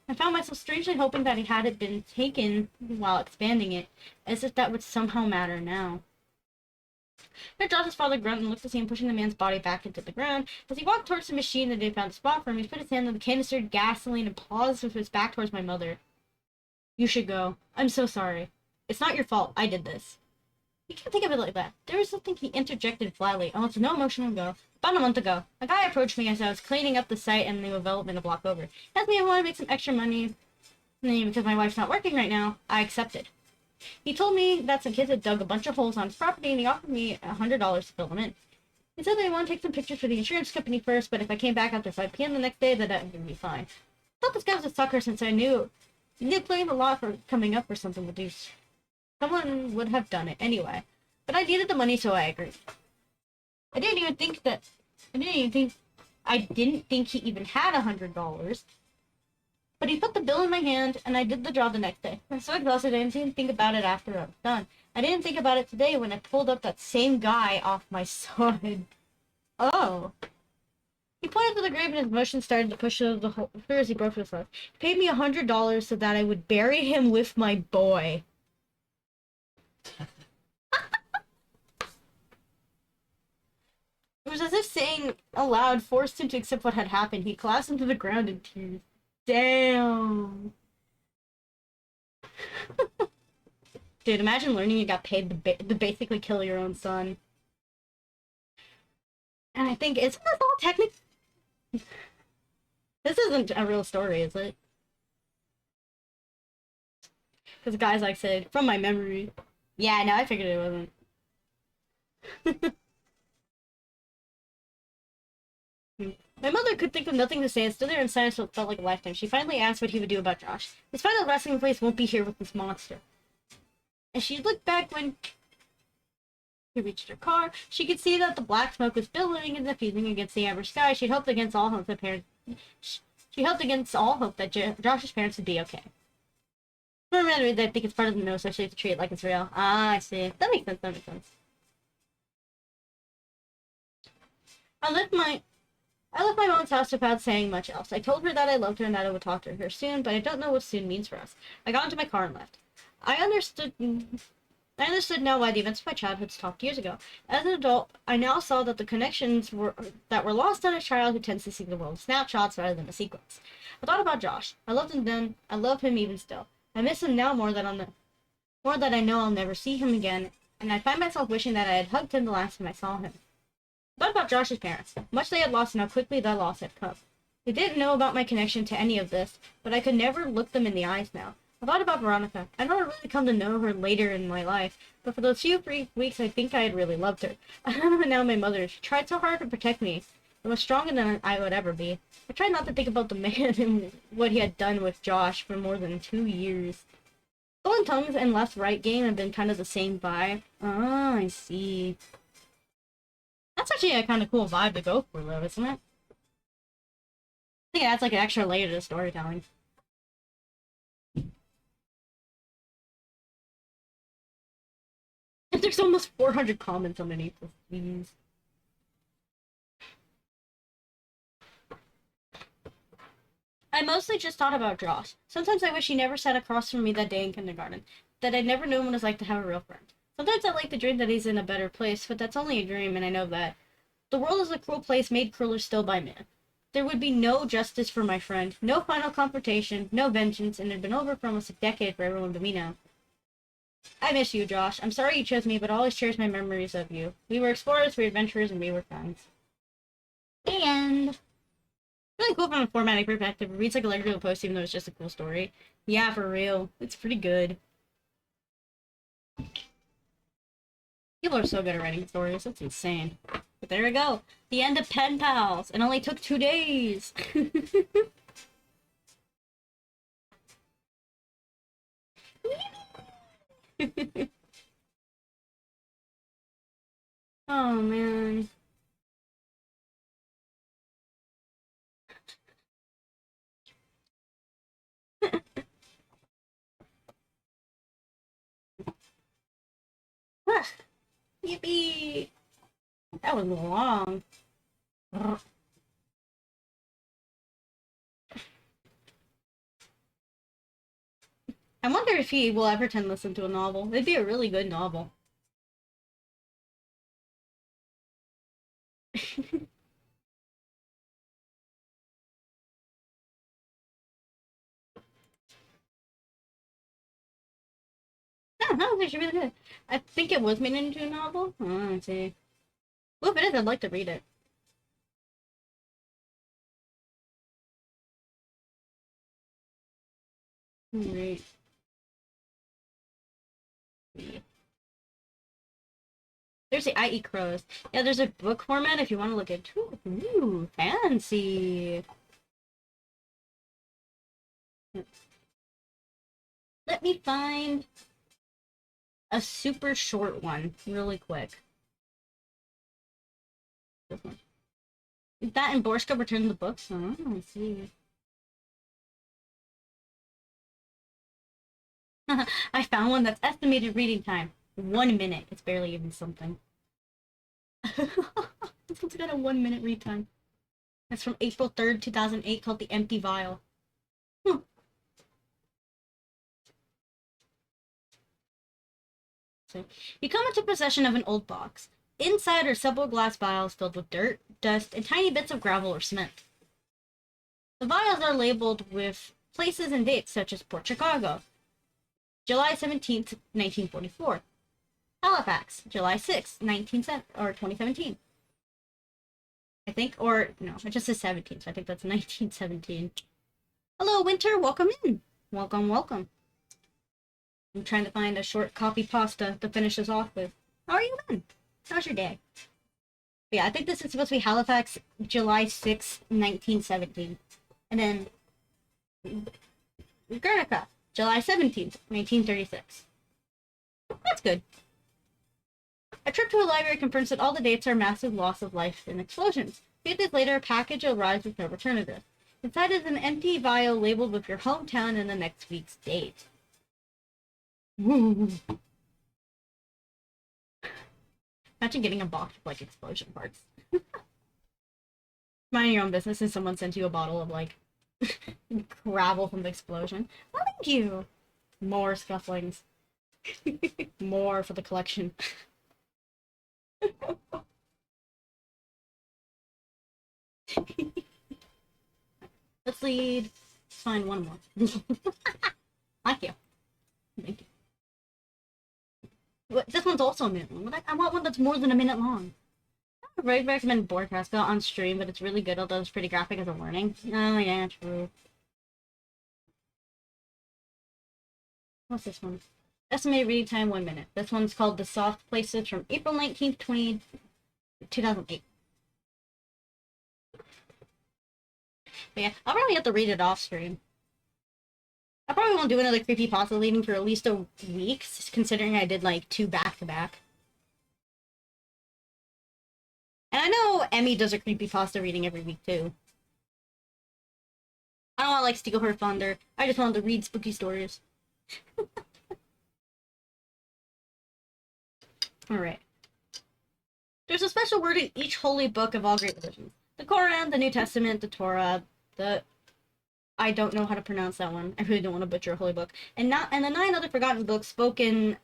I found myself strangely hoping that it hadn't been taken while expanding it, as if that would somehow matter now. Josh's father grunted and looked to see him pushing the man's body back into the ground. As he walked towards the machine that he found a spot for him, he put his hand on the canister of gasoline and paused with his back towards my mother. You should go. I'm so sorry. It's not your fault. I did this. You can't think of it like that. There was something he interjected flatly, almost no emotion ago. About a month ago, a guy approached me as I was cleaning up the site and the development a block over. He asked me if I wanted to make some extra money because my wife's not working right now. I accepted. He told me that some kids had dug a bunch of holes on his property, and he offered me $100 to fill them in. He said that he wanted to take some pictures for the insurance company first, but if I came back after 5 p.m. the next day, that would be fine. I thought this guy was a sucker since I knew he did claim a lot for coming up for something with these. Someone would have done it anyway, but I needed the money, so I agreed. I didn't think he even had $100. But he put the bill in my hand, and I did the job the next day. I was so exhausted, I didn't even think about it after I was done. I didn't think about it today when I pulled up that same guy off my side. Oh. He pointed to the grave, and his motion started to push the hole as he broke his leg. He paid me $100 so that I would bury him with my boy. It was as if saying aloud forced him to accept what had happened. He collapsed into the ground in tears. Damn. Dude, imagine learning you got paid to basically kill your own son. And I think, isn't this all technically... This isn't a real story, is it? Because guys like said, from my memory. Yeah, no, I figured it wasn't. My mother could think of nothing to say and stood there in silence for what felt like a lifetime. She finally asked what he would do about Josh. His final resting place won't be here with this monster. As she looked back when he reached her car, she could see that the black smoke was billowing and diffusing against the amber sky. She hoped against all hope that Josh's parents would be okay. Remember that I think it's part of the no, so she has to treat it like it's real. Ah, I see. That makes sense. I left my mom's house without saying much else. I told her that I loved her and that I would talk to her soon, but I don't know what soon means for us. I got into my car and left. I understood now why the events of my childhood stopped years ago. As an adult, I now saw that the connections were lost on a child who tends to see the world in snapshots rather than a sequence. I thought about Josh. I loved him then. I love him even still. I miss him now more that I know I'll never see him again, and I find myself wishing that I had hugged him the last time I saw him. I thought about Josh's parents. Much they had lost and how quickly that loss had come. They didn't know about my connection to any of this, but I could never look them in the eyes now. I thought about Veronica. I know I really come to know her later in my life, but for those few brief weeks I think I had really loved her. I remember now my mother. She tried so hard to protect me. It was stronger than I would ever be. I tried not to think about the man and what he had done with Josh for more than 2 years. Stolen Tongues and Left Right game have been kind of the same vibe. Ah, I see. That's actually a kind of cool vibe to go for, though, isn't it? think it adds like an extra layer to the storytelling. And there's almost 400 comments underneath this. Jeez. I mostly just thought about Josh. Sometimes I wish he never sat across from me that day in kindergarten. That I'd never known what it was like to have a real friend. Sometimes I like to dream that he's in a better place, but that's only a dream, and I know that. The world is a cruel place made crueler still by man. There would be no justice for my friend, no final confrontation, no vengeance, and it had been over for almost a decade for everyone but me now. I miss you, Josh. I'm sorry you chose me, but I'll always cherish my memories of you. We were explorers, we were adventurers, and we were friends. And really cool from a formatting perspective. It reads like a regular post, even though it's just a cool story. Yeah, for real. It's pretty good. People are so good at writing stories. That's insane. But there we go. The end of Pen Pals. It only took 2 days. Oh, man. Yippee! That was long. I wonder if he will ever turn this into a novel. It'd be a really good novel. I don't know, it should be really good. I think it was made into a novel. Oh, let's see. Well, if it is, I'd like to read it. Alright. There's the I Eat Crows. Yeah, there's a book format if you want to look at. Ooh, fancy. Let me find a super short one really quick. This one. That and Borska returned the books. Oh, I see. I found one that's estimated reading time. 1 minute. It's barely even something. This one's got a 1 minute read time. It's from April 3rd, 2008, called The Empty Vial. So, you come into possession of an old box. Inside are several glass vials filled with dirt, dust, and tiny bits of gravel or cement. The vials are labeled with places and dates such as Port Chicago, July 17th, 1944. Halifax, July 6th, 2017. I think, or no, it just says 17, so I think that's 1917. Hello, Winter, welcome in. Welcome, welcome. I'm trying to find a short copy pasta to finish this off with. How are you doing? How's your day? But yeah, I think this is supposed to be Halifax, July 6th, 1917. And then Guernica, July 17th, 1936. That's good. A trip to a library confirms that all the dates are massive loss of life and explosions. 8 days later, a package arrives with no return address. Inside is an empty vial labeled with your hometown and the next week's date. Woo! Imagine getting a box of like explosion parts. Minding your own business and someone sends you a bottle of like gravel from the explosion. Oh, thank you. More scufflings. More for the collection. Let's lead. Let's find one more. Thank you. Thank you. This one's also a minute long. I want one that's more than a minute long. I would recommend Broadcast on stream, but it's really good, although it's pretty graphic as a warning. Oh, yeah, true. What's this one? Estimated reading time 1 minute. This one's called The Soft Places from April 19th, 2008. But yeah, I'll probably have to read it off screen. I probably won't do another creepypasta reading for at least a week, considering I did like 2 back-to-back. And I know Emmy does a creepypasta reading every week too. don't want to like steal her thunder. I just wanted to read spooky stories. Alright. There's a special word in each holy book of all great religions. The Quran, the New Testament, the Torah, the... I don't know how to pronounce that one. I really don't want to butcher a holy book. And the 9 other forgotten books spoken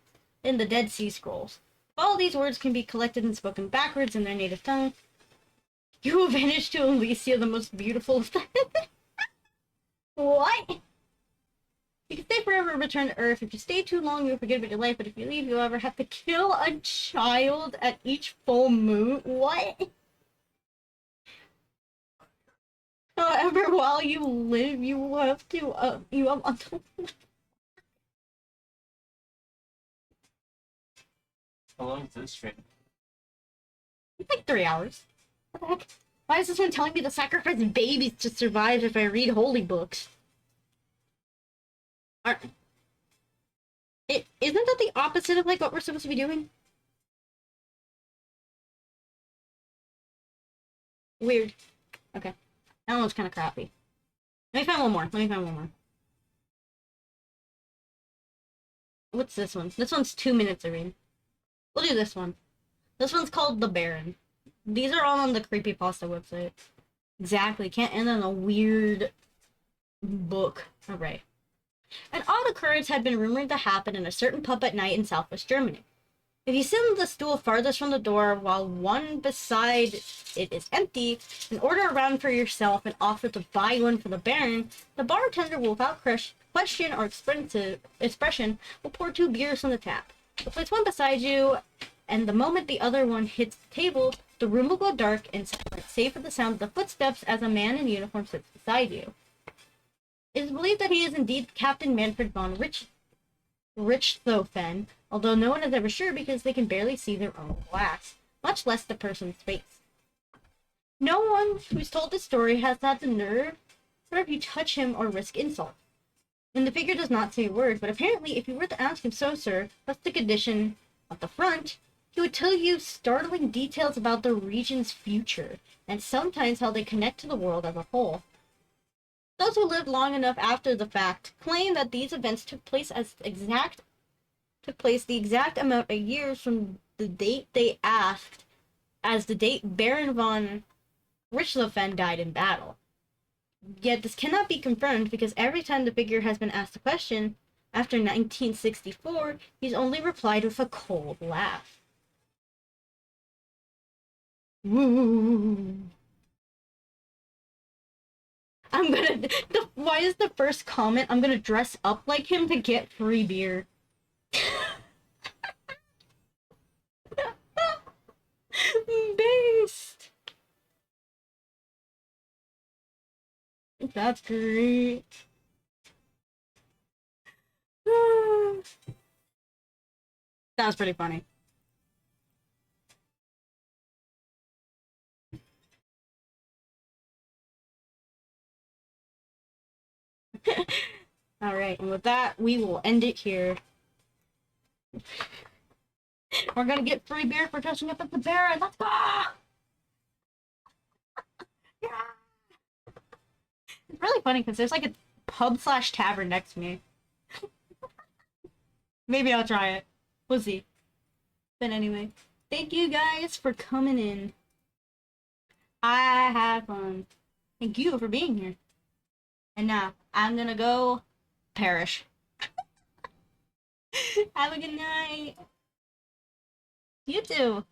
in the Dead Sea Scrolls. If all these words can be collected and spoken backwards in their native tongue, you will vanish to Elysia, the most beautiful of What? You can stay forever and return to Earth. If you stay too long, you'll forget about your life, but if you leave, you'll ever have to kill a child at each full moon. What? However, while you live, you have to, you have until... How long is this stream? It's like 3 hours. What the heck? Why is this one telling me to sacrifice babies to survive if I read holy books? Isn't that the opposite of like what we're supposed to be doing? Weird. Okay. That one was kind of crappy. Let me find one more. What's this one? This one's 2 minutes to read. We'll do this one. This one's called The Baron. These are all on the Creepypasta website. Exactly. Can't end on a weird book. Alright. An odd occurrence had been rumored to happen in a certain pub at night in southwest Germany. If you sit on the stool farthest from the door while one beside it is empty, and order a round for yourself and offer to buy one for the Baron, the bartender will, without question or expression, will pour 2 beers from the tap. He'll place one beside you, and the moment the other one hits the table, the room will go dark and silent, save for the sound of the footsteps as a man in uniform sits beside you. It is believed that he is indeed Captain Manfred von Richthofen, although no one is ever sure because they can barely see their own glass, much less the person's face. No one who's told this story has had the nerve to touch him or risk insult. And the figure does not say a word, but apparently if you were to ask him, "So, sir, what's the condition at the front?" he would tell you startling details about the region's future, and sometimes how they connect to the world as a whole. Those who lived long enough after the fact claim that these events took place the exact amount of years from the date they asked as the date Baron von Richthofen died in battle. Yet this cannot be confirmed because every time the figure has been asked a question after 1964, he's only replied with a cold laugh. Woo. Why is the first comment, I'm gonna dress up like him to get free beer? Based. That's great. That was pretty funny. Alright, and with that, we will end it here. We're gonna get free beer for touching up at the Baron. Let's go! Yeah! It's really funny because there's like a pub/tavern next to me. Maybe I'll try it. We'll see. But anyway, thank you guys for coming in. I had fun. Thank you for being here. And now, I'm gonna go perish. Have a good night. You too.